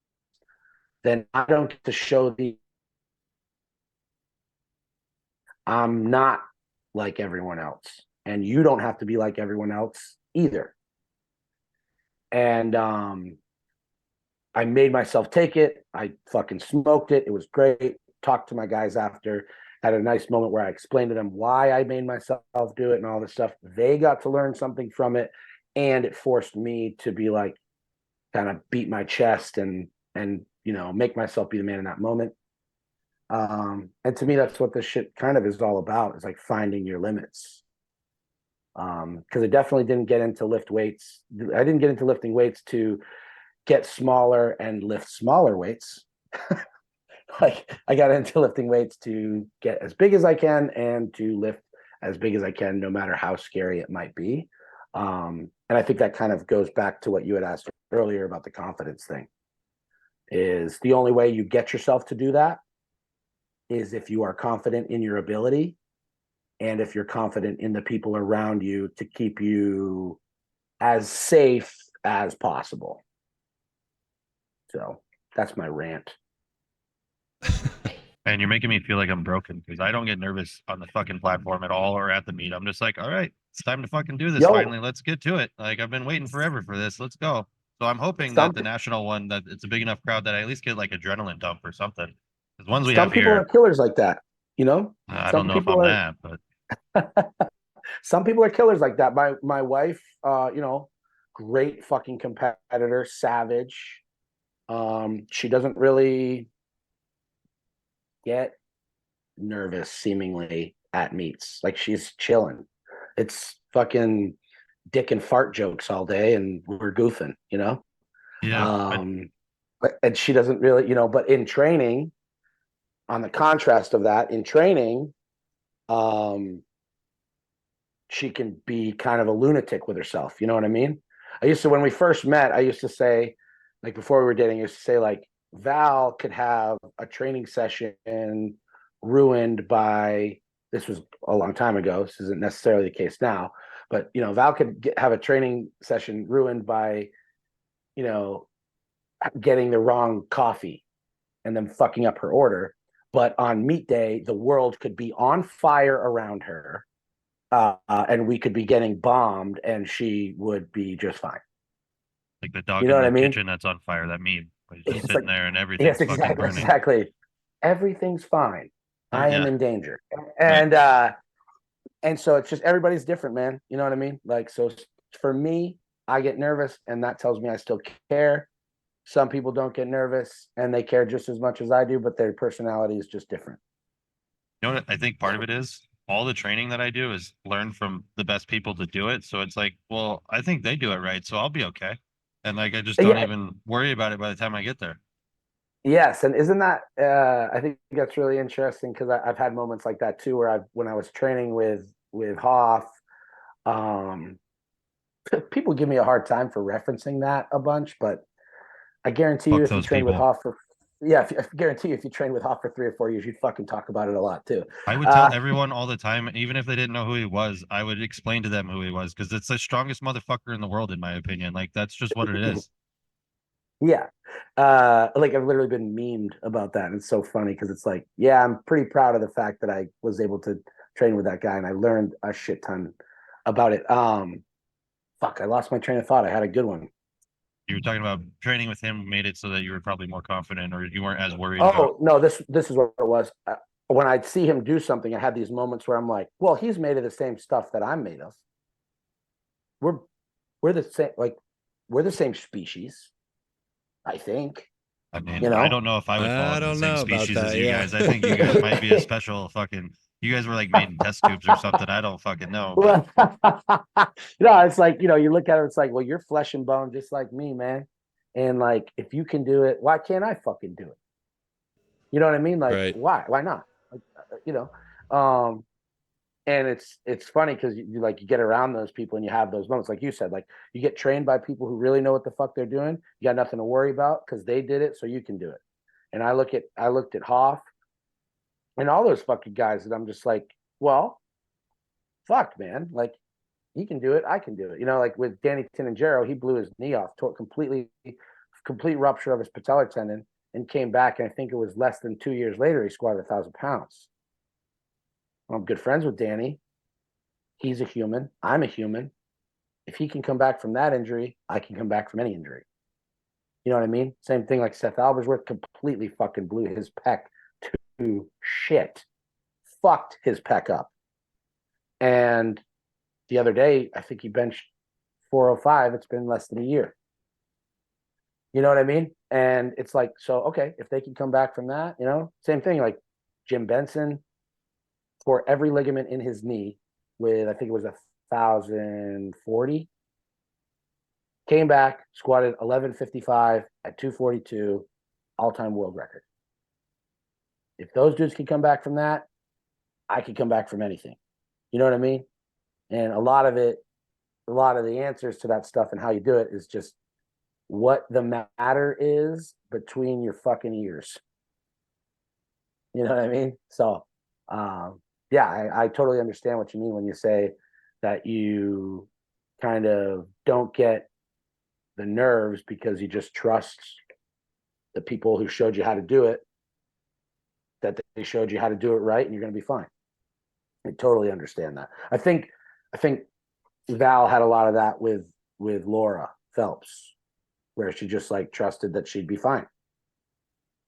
then I don't get to show I'm not like everyone else. And you don't have to be like everyone else either. And I made myself take it. I fucking smoked it. It was great. Talked to my guys after. Had a nice moment where I explained to them why I made myself do it and all this stuff. They got to learn something from it. And it forced me to be like, kind of beat my chest and, you know, make myself be the man in that moment. And to me, that's what this shit kind of is all about, is like finding your limits. Because I definitely didn't get into lift weights. I didn't get into lifting weights to get smaller and lift smaller weights. Like, I got into lifting weights to get as big as I can and to lift as big as I can, no matter how scary it might be. And I think that kind of goes back to what you had asked earlier about the confidence thing. Is the only way you get yourself to do that is if you are confident in your ability, and if you're confident in the people around you to keep you as safe as possible. So that's my rant. And you're making me feel like I'm broken, because I don't get nervous on the fucking platform at all or at the meet. I'm just like, all right, it's time to fucking do this. Yo. Finally, let's get to it. Like I've been waiting forever for this. Let's go. So I'm hoping that the national one, that it's a big enough crowd that I at least get like adrenaline dump or something. Because ones we Some have people here, are killers like that, you know. I Some don't know if people I'm are. that, but Some people are killers like that. My wife, you know, great fucking competitor, savage. She doesn't really get nervous seemingly at meets. Like she's chilling. It's fucking dick and fart jokes all day, and we're goofing, you know. yeah, And she doesn't really, you know. But in training, on the contrast of that, in training, um, she can be kind of a lunatic with herself. You know what I mean? I used to, when we first met, I used to say, like before we were dating, I used to say like Val could have a training session ruined by, this was a long time ago. This isn't necessarily the case now, but you know, Val could have a training session ruined by, you know, getting the wrong coffee and then fucking up her order. But on meet day, the world could be on fire around her, and we could be getting bombed, and she would be just fine. like the dog You know in what I the mean? kitchen that's on fire. That meme. He's just It's sitting like, there and yes, everything's fucking exactly, burning. exactly. Everything's fine. I am Yeah, in danger, right. and so it's just everybody's different, man. You know what I mean? Like, so for me, I get nervous, and that tells me I still care. Some people don't get nervous, and they care just as much as I do, but their personality is just different. You know what I think part of it is? All the training that I do is learn from the best people to do it. So it's like, well, I think they do it right, so I'll be okay. And like I just don't Yeah, even worry about it by the time I get there. yes, and isn't that? I think that's really interesting because I've had moments like that too, where when I was training with Hoff, um, people give me a hard time for referencing that a bunch, but I guarantee you, Fuck if you those train with people. Hoff for, yeah, I guarantee you, if you train with Hoff for 3 or 4 years, you'd fucking talk about it a lot too. I would tell everyone all the time, even if they didn't know who he was, I would explain to them who he was because it's the strongest motherfucker in the world, in my opinion. Like that's just what it is. Yeah, like I've literally been memed about that, and it's so funny because it's like, yeah, I'm pretty proud of the fact that I was able to train with that guy, and I learned a shit ton about it. Fuck, I lost my train of thought. I had a good one. You were talking about training with him made it so that you were probably more confident or you weren't as worried about. Oh no, this is what it was. When I'd see him do something, I had these moments where I'm like, well, he's made of the same stuff that I'm made of. We're we're the same, like we're the same species, I think. I mean, You I know? don't know if I would fall I into the don't same know about species as that. you Yeah. guys. I think you guys might be a special fucking. You guys were like made in test tubes or something. I don't fucking know, but No, it's like, you know, you look at it, it's like, well, you're flesh and bone just like me, man. And like, if you can do it, why can't I fucking do it? You know what I mean? Like, Right. why? Why not? Like, you know, um, and it's funny because you like you get around those people and you have those moments, like you said, like you get trained by people who really know what the fuck they're doing. You got nothing to worry about because they did it, so you can do it. And I looked at Hoff and all those fucking guys, and I'm just like, well, fuck, man, like he can do it, I can do it. You know, like with Danny Tinangero, he blew his knee off, tore complete rupture of his patellar tendon, and came back. And I think it was less than 2 years later, he squatted 1,000 pounds. I'm good friends with Danny. He's a human. I'm a human. If he can come back from that injury, I can come back from any injury. You know what I mean? Same thing like Seth Albersworth completely fucking blew his pec to shit. Fucked his pec up. And the other day, I think he benched 405. It's been less than a year. You know what I mean? And it's like, so, okay, if they can come back from that, you know, same thing like Jim Benson tore every ligament in his knee with, I think it was 1,040. Came back, squatted 1155 at 242, all-time world record. If those dudes can come back from that, I can come back from anything. You know what I mean? And a lot of the answers to that stuff and how you do it is just what the matter is between your fucking ears. You know what I mean? So, yeah, I totally understand what you mean when you say that you kind of don't get the nerves because you just trust the people who showed you how to do it, that they showed you how to do it right, and you're going to be fine. I totally understand that. I think Val had a lot of that with Laura Phelps, where she just like trusted that she'd be fine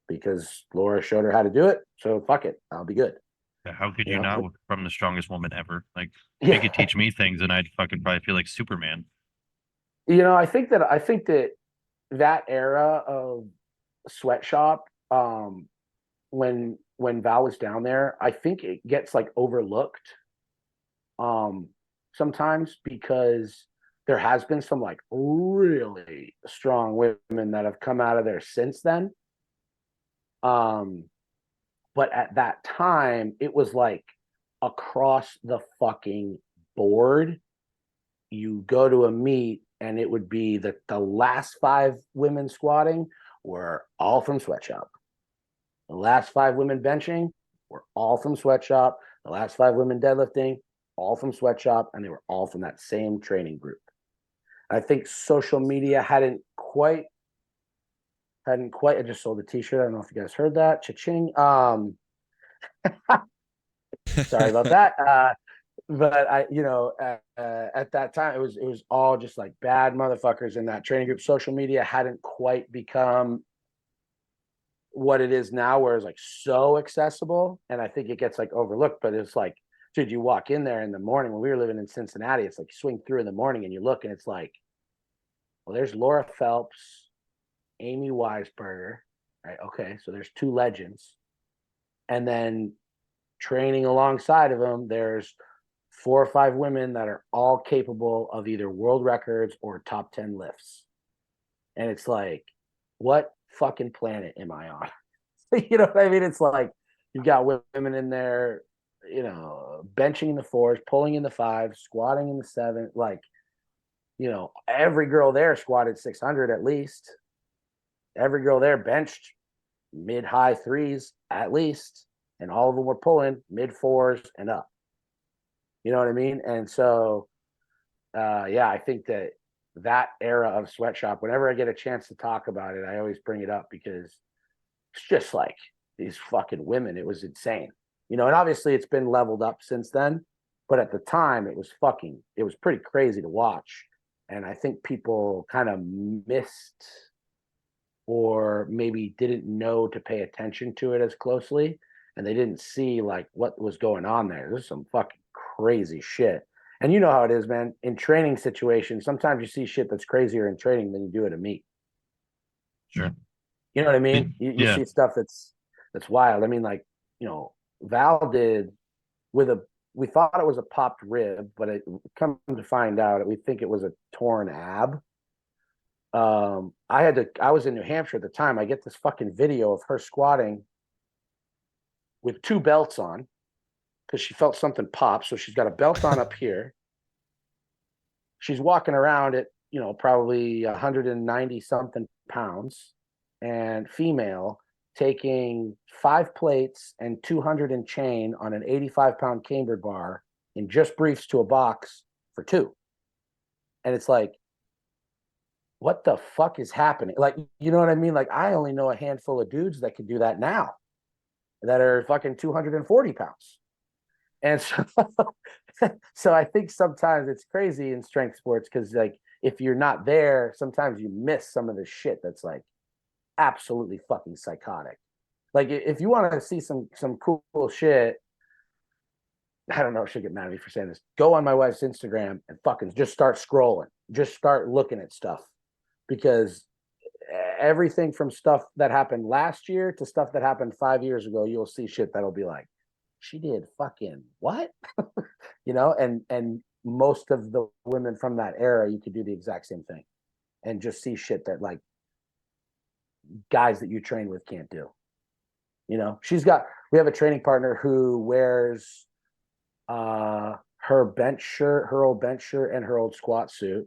because Laura showed her how to do it. So fuck it, I'll be good. Yeah, how could You you know? not from the strongest woman ever? Like, Yeah. she could teach me things, and I'd fucking probably feel like Superman. You know, I think that that era of sweatshop, when Val was down there, I think it gets like overlooked sometimes because there has been some like really strong women that have come out of there since then. But at that time, it was like across the fucking board. You go to a meet and it would be that the last 5 women squatting were all from sweatshop. The last 5 women benching were all from sweatshop. The last 5 women deadlifting, all from sweatshop, and they were all from that same training group. I think social media hadn't quite. I just sold a T-shirt. I don't know if you guys heard that. Cha-ching. Sorry about that. But at that time, it was all just like bad motherfuckers in that training group. Social media hadn't quite become what it is now, where it's like so accessible, and I think it gets like overlooked. But it's like, dude, you walk in there in the morning when we were living in Cincinnati. It's like you swing through in the morning and you look, and it's like, well, there's Laura Phelps, Amy Weisberger, right? Okay, so there's 2 legends, and then training alongside of them, there's 4 or 5 women that are all capable of either world records or top 10 lifts. And it's like, what fucking planet am I on? You know what I mean? It's like you've got women in there, benching in the 4s, pulling in the 5s, squatting in the 7. Like, every girl there squatted 600 at least. Every girl there benched mid-high 3s at least. And all of them were pulling mid-4s and up. You know what I mean? And so, I think that era of sweatshop, whenever I get a chance to talk about it, I always bring it up because it's just like these fucking women. It was insane, and obviously it's been leveled up since then. But at the time, it was pretty crazy to watch. And I think people kind of missed or maybe didn't know to pay attention to it as closely. And they didn't see like what was going on there. There's some fucking crazy shit. And you know how it is, man. In training situations, sometimes you see shit that's crazier in training than you do at a meet. Sure. You know what I mean? You Yeah. see stuff that's wild. I mean, like, Val did we thought it was a popped rib, but it come to find out, we think it was a torn ab. I was in New Hampshire at the time. I get this fucking video of her squatting with 2 belts on because she felt something pop. So she's got a belt on up here. She's walking around at, probably 190 something pounds, and female, taking 5 plates and 200 and chain on an 85-pound camber bar in just briefs to a box for 2. And it's like, what the fuck is happening? Like, you know what I mean? Like, I only know a handful of dudes that can do that now that are fucking 240 pounds. And so I think sometimes it's crazy in strength sports because, like, if you're not there, sometimes you miss some of the shit that's like absolutely fucking psychotic. Like, if you want to see some cool shit, I don't know if she'll get mad at me for saying this. Go on my wife's Instagram and fucking just start scrolling. Just start looking at stuff, because everything from stuff that happened last year to stuff that happened 5 years ago, you'll see shit that'll be like, she did fucking what? And most of the women from that era, you could do the exact same thing and just see shit that like guys that you train with can't do. We have a training partner who wears her bench shirt, her old bench shirt, and her old squat suit.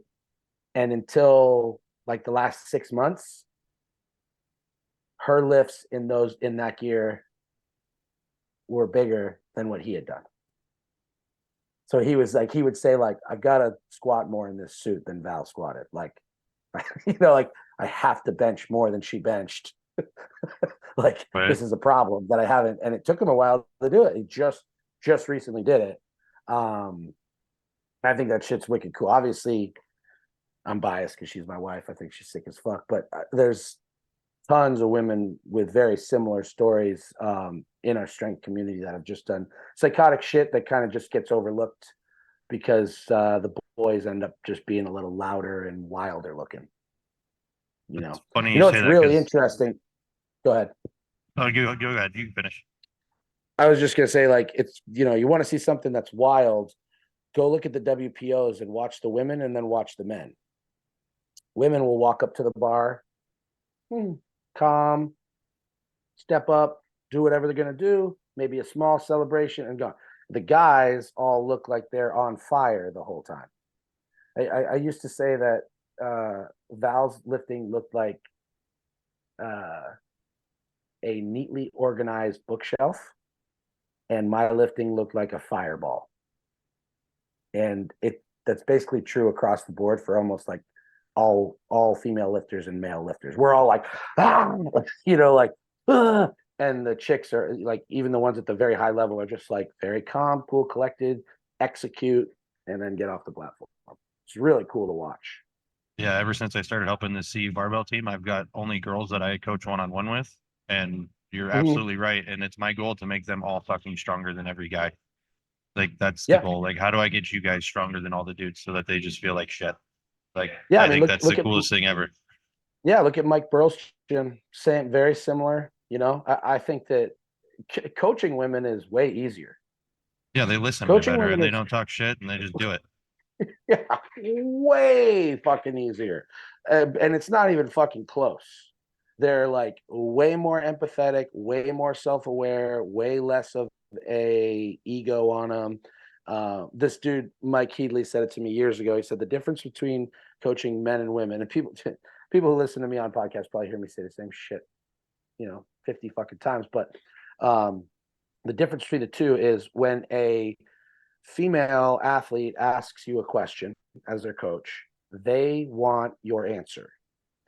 And until like the last 6 months, her lifts in that gear were bigger than what he had done. So he would say like, I've got to squat more in this suit than Val squatted. Like, like I have to bench more than she benched. Like, Right. This is a problem that I haven't, and it took him a while to do it. He just recently did it. And I think that shit's wicked cool. Obviously, I'm biased because she's my wife. I think she's sick as fuck. But there's tons of women with very similar stories in our strength community that have just done psychotic shit that kind of just gets overlooked because the boys end up just being a little louder and wilder looking. It's funny you know, say it's that really interesting. Go ahead. Oh, go ahead. You can finish. I was just gonna say, like, it's, you want to see something that's wild, go look at the WPOs and watch the women and then watch the men. Women will walk up to the bar, calm, step up, do whatever they're gonna do, maybe a small celebration and go. The guys all look like they're on fire the whole time. I used to say that Val's lifting looked like a neatly organized bookshelf, and my lifting looked like a fireball. And that's basically true across the board for almost like all female lifters and male lifters. We're all like, like, and the chicks are like, even the ones at the very high level are just like very calm, cool, collected, execute, and then get off the platform. It's really cool to watch. Yeah, ever since I started helping the CU barbell team, I've got only girls that I coach one-on-one with, and you're absolutely right. And it's my goal to make them all fucking stronger than every guy. Like that's the goal. Like, how do I get you guys stronger than all the dudes so that they just feel like shit? Like, yeah, I think that's the coolest thing ever. Yeah, look at Mike Burrell's gym, same, very similar. I think that coaching women is way easier. Yeah, they listen way better and they don't talk shit and they just do it. Yeah, way fucking easier. And it's not even fucking close. They're like way more empathetic, way more self-aware, way less of a ego on them. This dude, Mike Headley, said it to me years ago. He said the difference between coaching men and women, and people who listen to me on podcasts probably hear me say the same shit, 50 fucking times. But the difference between the two is when a female athlete asks you a question as their coach, they want your answer.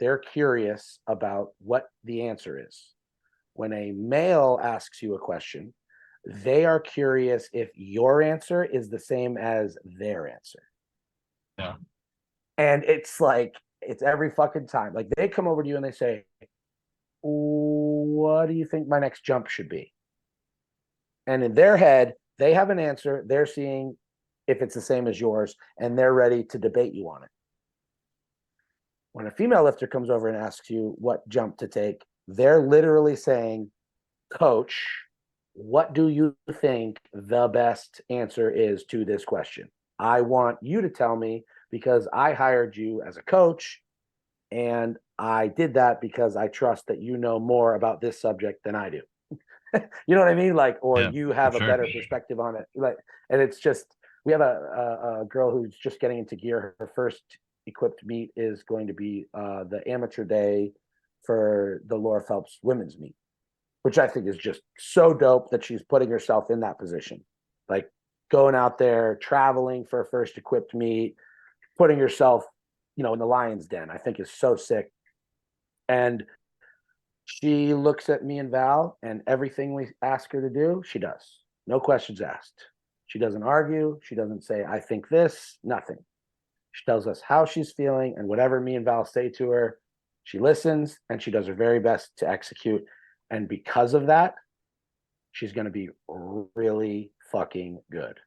They're curious about what the answer is. When a male asks you a question, they are curious if your answer is the same as their answer. Yeah. And it's like, it's every fucking time. Like, they come over to you and they say, what do you think my next jump should be? And in their head, they have an answer. They're seeing if it's the same as yours, and they're ready to debate you on it. When a female lifter comes over and asks you what jump to take, they're literally saying, Coach, what do you think the best answer is to this question? I want you to tell me because I hired you as a coach, and I did that because I trust that you know more about this subject than I do. You know what I mean? Like, or you have a better perspective on it. Like, and it's just, we have a girl who's just getting into gear. Her first equipped meet is going to be the amateur day for the Laura Phelps women's meet, which I think is just so dope that she's putting herself in that position, like going out there, traveling for a first equipped meet, putting herself, in the lion's den. I think is so sick. And she looks at me and Val, and everything we ask her to do, she does. No questions asked. She doesn't argue. She doesn't say, I think this, nothing. She tells us how she's feeling, and whatever me and Val say to her, she listens and she does her very best to execute. And because of that, she's going to be really fucking good.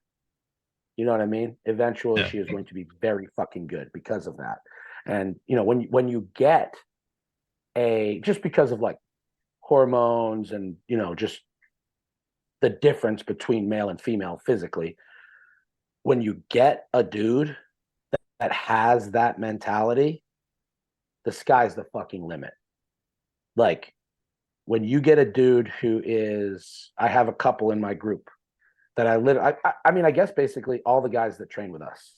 You know what I mean? Eventually, she is going to be very fucking good because of that. And, when you get just because of like hormones and, just the difference between male and female physically, when you get a dude that has that mentality, the sky's the fucking limit. Like, when you get a dude who is, I have a couple in my group that I guess basically all the guys that train with us.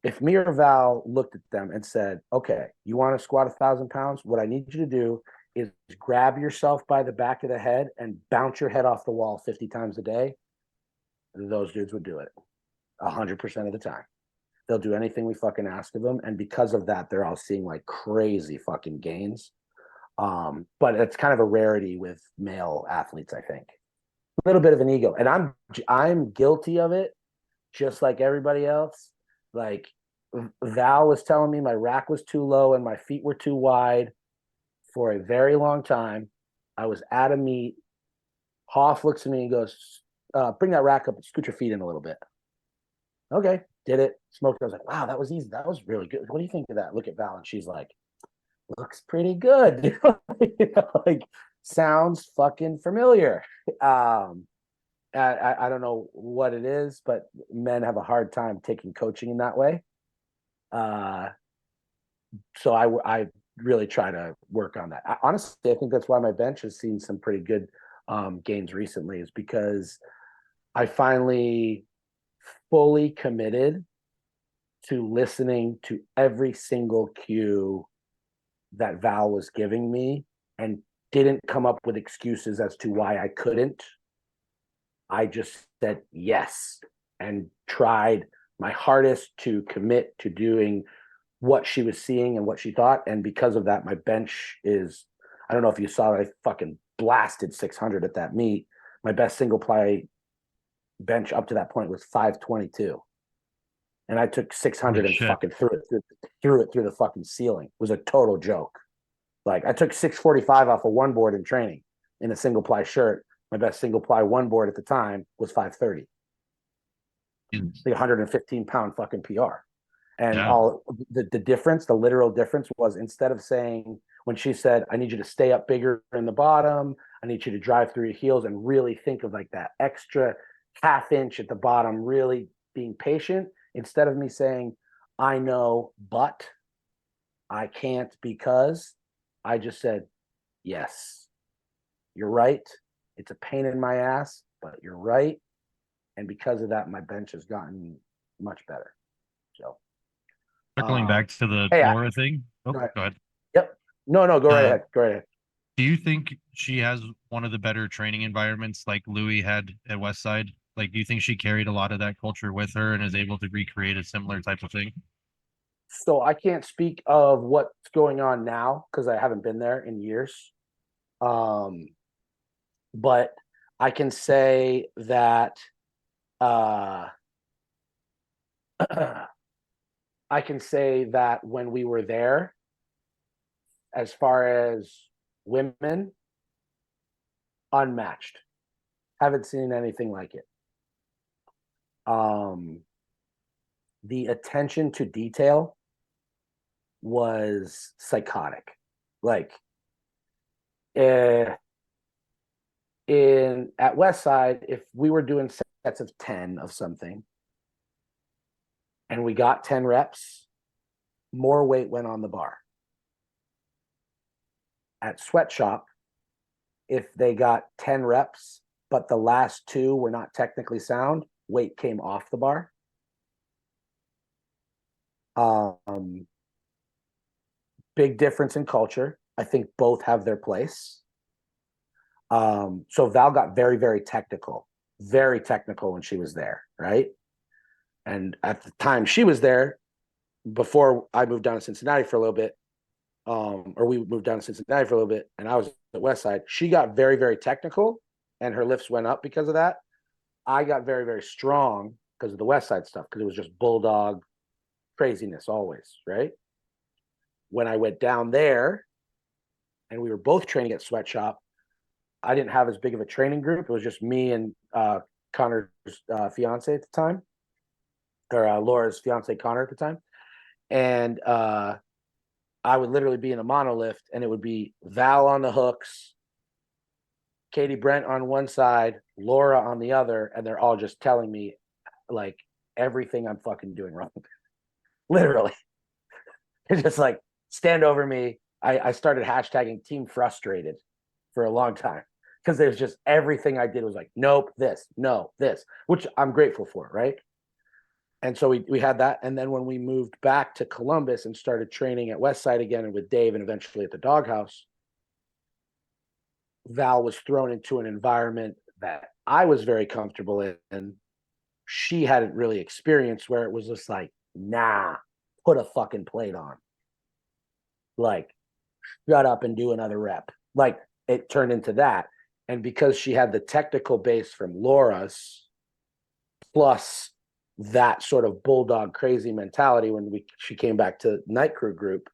If me or Val looked at them and said, okay, you want to squat 1,000 pounds? What I need you to do is grab yourself by the back of the head and bounce your head off the wall 50 times a day. Those dudes would do it 100% of the time. They'll do anything we fucking ask of them. And because of that, they're all seeing like crazy fucking gains. But it's kind of a rarity with male athletes, I think. A little bit of an ego. And I'm guilty of it, just like everybody else. Like Val was telling me my rack was too low and my feet were too wide for a very long time. I was at a meet. Hoff looks at me and goes, bring that rack up and scoot your feet in a little bit. Okay, did it. Smoked. I was like, wow, that was easy. That was really good. What do you think of that? Look at Val, and she's like, looks pretty good. Like, sounds fucking familiar. I don't know what it is, but men have a hard time taking coaching in that way. So I really try to work on that. Honestly, I think that's why my bench has seen some pretty good gains recently, is because I finally fully committed to listening to every single cue that Val was giving me and didn't come up with excuses as to why I couldn't. I just said yes and tried my hardest to commit to doing what she was seeing and what she thought. And because of that, my bench is, I don't know if you saw it, I fucking blasted 600 at that meet. My best single ply bench up to that point was 522. And I took 600 and fucking threw it through the fucking ceiling. It was a total joke. Like, I took 645 off of one board in training in a single ply shirt. My best single ply one board at the time was 530. The 115 pound fucking PR. And all the difference, the literal difference was, instead of saying, when she said, I need you to stay up bigger in the bottom, I need you to drive through your heels and really think of like that extra half inch at the bottom, really being patient, instead of me saying, I know, but I can't because, I just said, yes, you're right. It's a pain in my ass, but you're right. And because of that, my bench has gotten much better. So, circling back to the hey, Laura thing. Oh, go ahead. go ahead. Yep. No, go right ahead. Go right ahead. Do you think she has one of the better training environments like Louis had at Westside? Like, do you think she carried a lot of that culture with her and is able to recreate a similar type of thing? So I can't speak of what's going on now because I haven't been there in years. But I can say that I can say that when we were there, as far as women, unmatched. Haven't seen anything like it. The attention to detail was psychotic. Like, at Westside, if we were doing sets of 10 of something and we got 10 reps, more weight went on the bar. At Sweatshop, if they got 10 reps, but the last two were not technically sound, weight came off the bar. Big difference in culture. I think both have their place. So Val got very, very technical when she was there, right? And at the time she was there, before I moved down to Cincinnati for a little bit, or we moved down to Cincinnati for a little bit, and I was at Westside, she got very, very technical, and her lifts went up because of that. I got very, very strong because of the Westside stuff, because it was just bulldog craziness always, right? When I went down there, and we were both training at Sweatshop, I didn't have as big of a training group. It was just me and Connor's fiance at the time, or Laura's fiance, Connor, at the time. And I would literally be in a monolift, and it would be Val on the hooks, Katie Brent on one side, Laura on the other, and they're all just telling me like everything I'm fucking doing wrong. Literally. It's just like, stand over me. I started hashtagging team frustrated for a long time, because there's just everything I did was like, nope, this, no, this, which I'm grateful for, right? And so we had that. And then when we moved back to Columbus and started training at Westside again, and with Dave, and eventually at the Doghouse, Val was thrown into an environment that I was very comfortable in, and she hadn't really experienced, where it was just like, nah, put a fucking plate on. Like, shut up and do another rep. Like, it turned into that. And because she had the technical base from Laura's, plus that sort of bulldog crazy mentality when she came back to night crew group,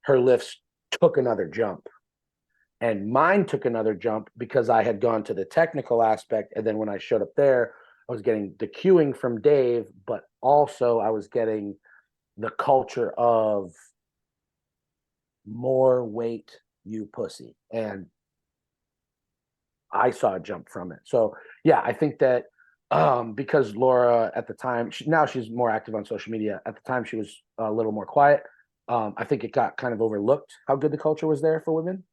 her lifts took another jump. And mine took another jump because I had gone to the technical aspect. And then when I showed up there, I was getting the cueing from Dave, but also I was getting the culture of more weight, you pussy. And I saw a jump from it. So yeah, I think that because Laura at the time, now she's more active on social media. At the time, she was a little more quiet. I think it got kind of overlooked how good the culture was there for women.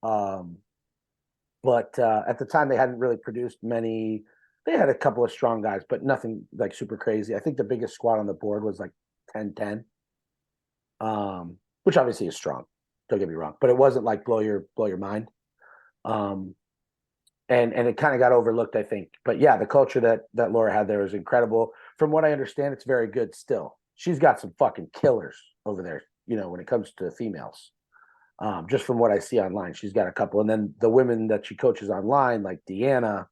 But at the time, they hadn't really produced many. They had a couple of strong guys, but nothing like super crazy. I think the biggest squat on the board was like 10-10, which obviously is strong. Don't get me wrong, but it wasn't like blow your mind. And it kind of got overlooked, I think. But yeah, the culture that Laura had there is incredible. From what I understand, it's very good still. She's got some fucking killers over there, when it comes to females. Just from what I see online, she's got a couple. And then the women that she coaches online, like Deanna,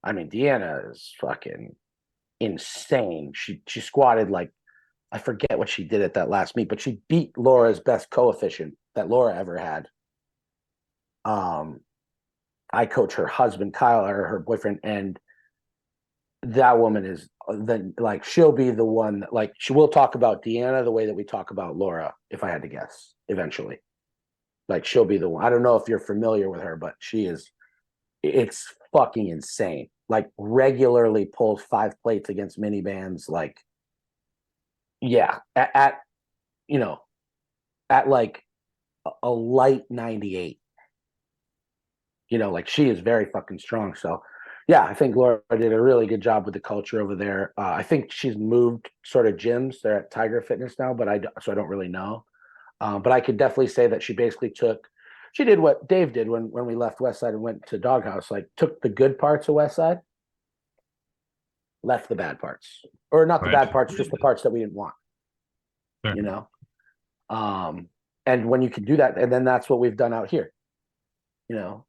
I mean, Deanna is fucking insane. She squatted like, I forget what she did at that last meet, but she beat Laura's best coefficient that Laura ever had. I coach her husband, Kyle, or her boyfriend, and that woman is then like, she'll be the one that, like, she will talk about Deanna the way that we talk about Laura, if I had to guess, eventually. Like, she'll be the one. I don't know if you're familiar with her, but it's fucking insane. Like, regularly pulls 5 plates against mini bands. Like, yeah, at like a light 98. Like, she is very fucking strong. So yeah, I think Laura did a really good job with the culture over there. I think she's moved sort of gyms. They're at Tiger Fitness now, but I don't really know. But I could definitely say that she basically she did what Dave did when we left Westside and went to Doghouse, like took the good parts of Westside, left the bad parts, or not the Right. bad parts, just the parts that we didn't want, Sure. And when you can do that, and then that's what we've done out here,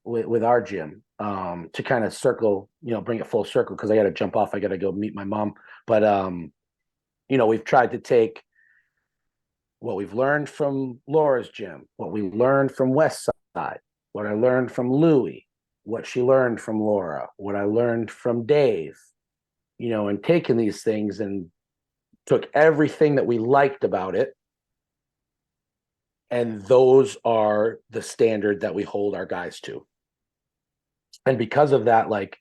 with our gym, to kind of circle, bring it full circle. Cause I got to jump off. I got to go meet my mom. But, we've tried to take what we've learned from Laura's gym, what we learned from Westside, what I learned from Louie, what she learned from Laura, what I learned from Dave, and taking these things and took everything that we liked about it. And those are the standard that we hold our guys to. And because of that, like,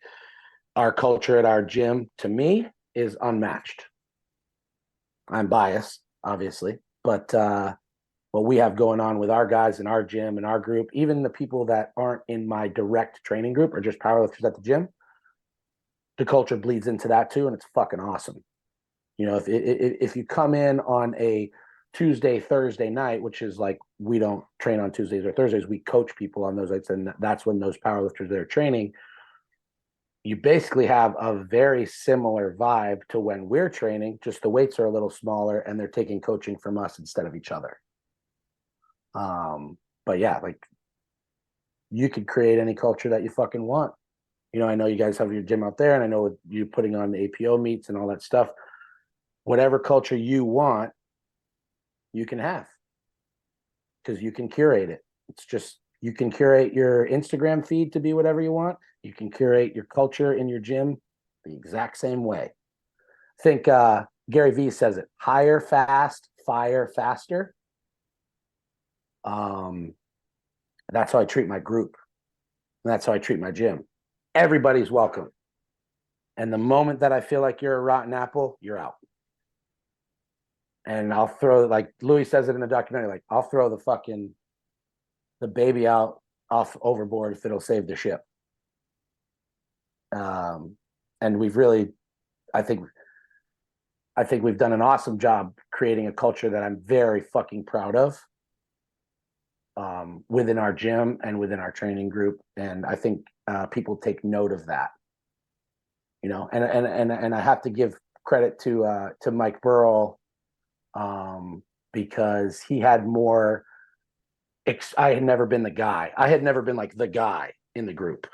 our culture at our gym, to me, is unmatched. I'm biased, obviously, but what we have going on with our guys in our gym and our group, even the people that aren't in my direct training group or just powerlifters at the gym, the culture bleeds into that too, and it's fucking awesome. If you come in on a Tuesday, Thursday night, which is like, we don't train on Tuesdays or Thursdays, we coach people on those nights, and that's when those powerlifters that are training, you basically have a very similar vibe to when we're training, just the weights are a little smaller and they're taking coaching from us instead of each other. But yeah, like, you could create any culture that you fucking want. I know you guys have your gym out there, and I know you putting on the APO meets and all that stuff. Whatever culture you want, you can have, because you can curate it. It's just, you can curate your Instagram feed to be whatever you want. You can curate your culture in your gym the exact same way. I think Gary Vee says it: hire fast, fire faster. That's how I treat my group. And that's how I treat my gym. Everybody's welcome. And the moment that I feel like you're a rotten apple, you're out. And I'll throw, like Louis says it in the documentary, like, I'll throw the baby out off overboard if it'll save the ship. And we've really, I think we've done an awesome job creating a culture that I'm very fucking proud of, within our gym and within our training group. And I think people take note of that, and I have to give credit to Mike Burrell, because he had more. I had never been the guy. I had never been like the guy in the group.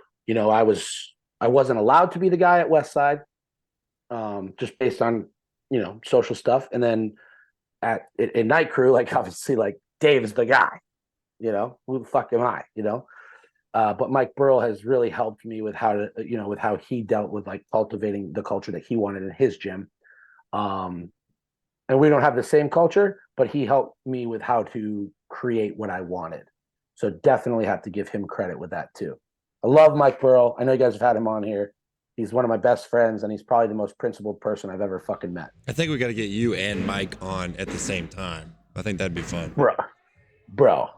I wasn't allowed to be the guy at Westside. just based on, social stuff. And then in Night Crew, like obviously like Dave is the guy, who the fuck am I, but Mike Burrell has really helped me with how to, with how he dealt with like cultivating the culture that he wanted in his gym. And we don't have the same culture, but he helped me with how to create what I wanted. So definitely have to give him credit with that too. I love Mike Burrell. I know you guys have had him on here. He's one of my best friends, and he's probably the most principled person I've ever fucking met. I think we got to get you and Mike on at the same time. I think that'd be fun. Bro.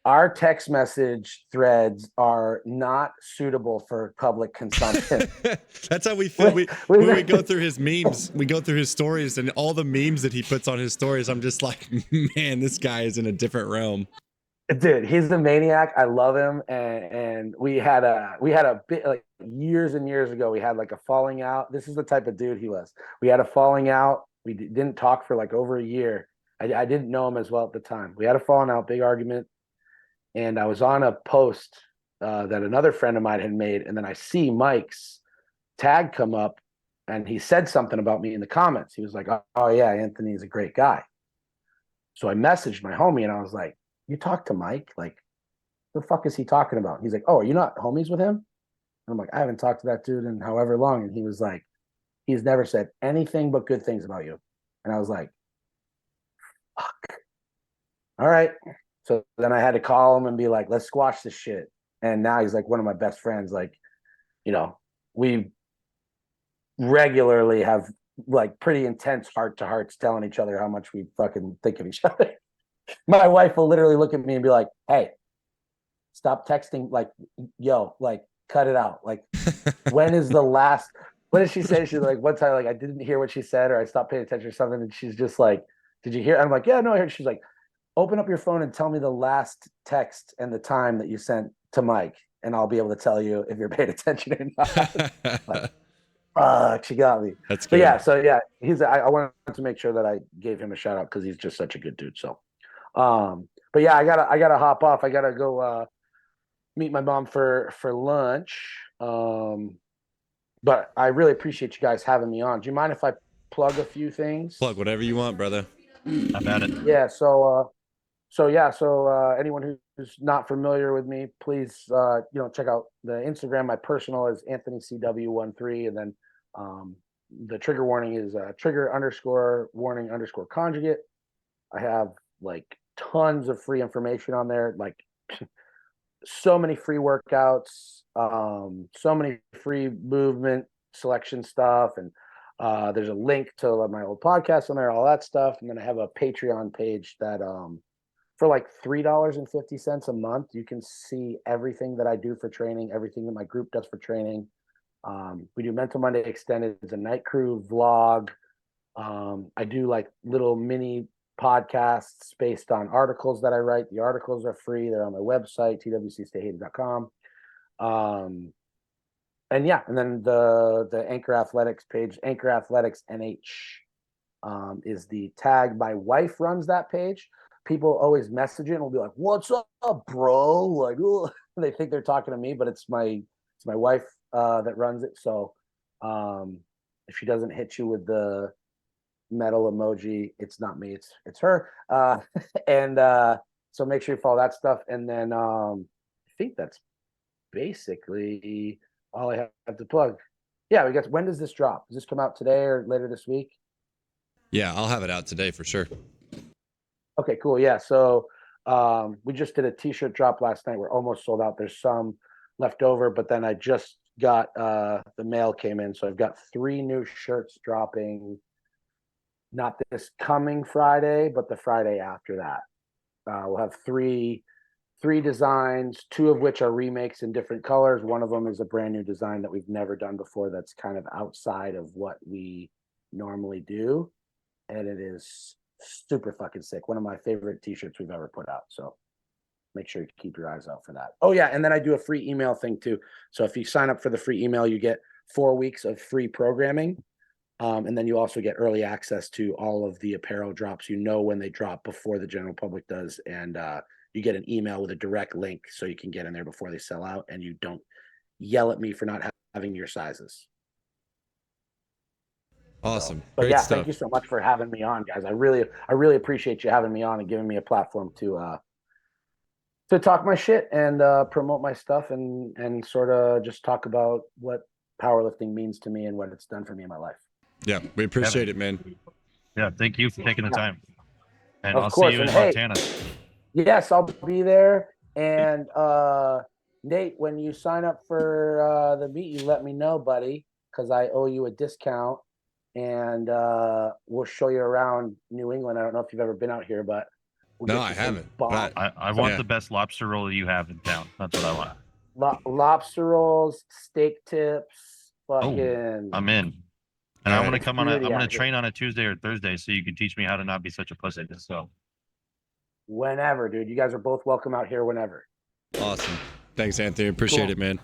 Our text message threads are not suitable for public consumption. That's how we feel. When we go through his memes, we go through his stories, and all the memes that he puts on his stories, I'm just like, man, this guy is in a different realm. Dude, he's the maniac. I love him. And we had a bit like years and years ago, we had like a falling out. This is the type of dude he was. We had a falling out. We didn't talk for like over a year. I didn't know him as well at the time. We had a falling out, big argument. And I was on a post that another friend of mine had made. And then I see Mike's tag come up, and he said something about me in the comments. He was like, oh yeah, Anthony's a great guy. So I messaged my homie, and I was like, you talk to Mike? Like, the fuck is he talking about? He's like, oh, are you not homies with him? And I'm like, I haven't talked to that dude in however long. And he was like, he's never said anything but good things about you. And I was like, fuck. All right. So then I had to call him and be like, let's squash this shit. And now he's like one of my best friends. Like, we regularly have like pretty intense heart to hearts telling each other how much we fucking think of each other. My wife will literally look at me and be like, hey, stop texting. Like, yo, like, cut it out. Like, when is the last, what did she say? She's like, one time, like, I didn't hear what she said, or I stopped paying attention or something. And she's just like, did you hear? I'm like, yeah, no, I heard. She's like, open up your phone and tell me the last text and the time that you sent to Mike, and I'll be able to tell you if you're paying attention or not. Like, fuck, she got me. That's good. So yeah, I wanted to make sure that I gave him a shout out because he's just such a good dude. So, but yeah, I gotta hop off. I gotta go meet my mom for lunch. But I really appreciate you guys having me on. Do you mind if I plug a few things? Plug whatever you want, brother. I've had it. Yeah. So anyone who's not familiar with me, please, check out the Instagram. My personal is AnthonyCW13, and then the trigger warning is trigger_warning_conjugate. I have like tons of free information on there, like so many free workouts, so many free movement selection stuff, and there's a link to my old podcast on there, all that stuff. And then I have a Patreon page that for like $3.50 a month, you can see everything that I do for training, everything that my group does for training. We do Mental Monday Extended, it's a Night Crew vlog. I do like little mini podcasts based on articles that I write. The articles are free. They're on my website, twcstayhated.com. And yeah, and then the Anchor Athletics page, Anchor Athletics NH, is the tag. My wife runs that page. People always message it and will be like, "What's up, bro?" Like, ugh. They think they're talking to me, but it's my wife that runs it. So if she doesn't hit you with the metal emoji, it's not me, it's her. And so make sure you follow that stuff. And then I think that's basically all I have to plug. Yeah, we got. When does this drop? Does this come out today or later this week? Yeah, I'll have it out today for sure. Okay, cool. Yeah, so we just did a t-shirt drop last night. We're almost sold out. There's some left over, but then I just got the mail came in, so I've got 3 new shirts dropping. Not this coming Friday, but the Friday after that. We'll have three designs, 2 of which are remakes in different colors. One of them is a brand new design that we've never done before, that's kind of outside of what we normally do, and it is super fucking sick. One of my favorite t-shirts we've ever put out. So make sure you keep your eyes out for that. Oh yeah, and then I do a free email thing too. So if you sign up for the free email, you get 4 weeks of free programming. And then you also get early access to all of the apparel drops, when they drop before the general public does. And you get an email with a direct link so you can get in there before they sell out, and you don't yell at me for not having your sizes. Awesome. But Great yeah, stuff. thank you so much for having me on, guys. I really appreciate you having me on and giving me a platform to talk my shit and promote my stuff and sort of just talk about what powerlifting means to me and what it's done for me in my life. Yeah, we appreciate it, man. Yeah, thank you for taking the time. And Of I'll course. see you in And hey, Montana. Yes, I'll be there. And Nate, when you sign up for the meet, you let me know, buddy, because I owe you a discount. And we'll show you around New England. I don't know if you've ever been out here, but we'll No, get I you some haven't. bomb- I want Yeah. the best lobster roll you have in town. That's what I want. lobster rolls, steak tips, fucking. I'm in. And All I want right. to come on. I'm Beauty going to out here. train on a Tuesday or Thursday, so you can teach me how to not be such a pussy. So Whenever, dude. You guys are both welcome out here whenever. Awesome. Thanks, Anthony. Appreciate Cool. it, man.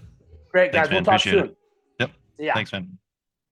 Great, Thanks, guys. man. We'll talk Appreciate soon. it. Yep. Yeah. Thanks, man.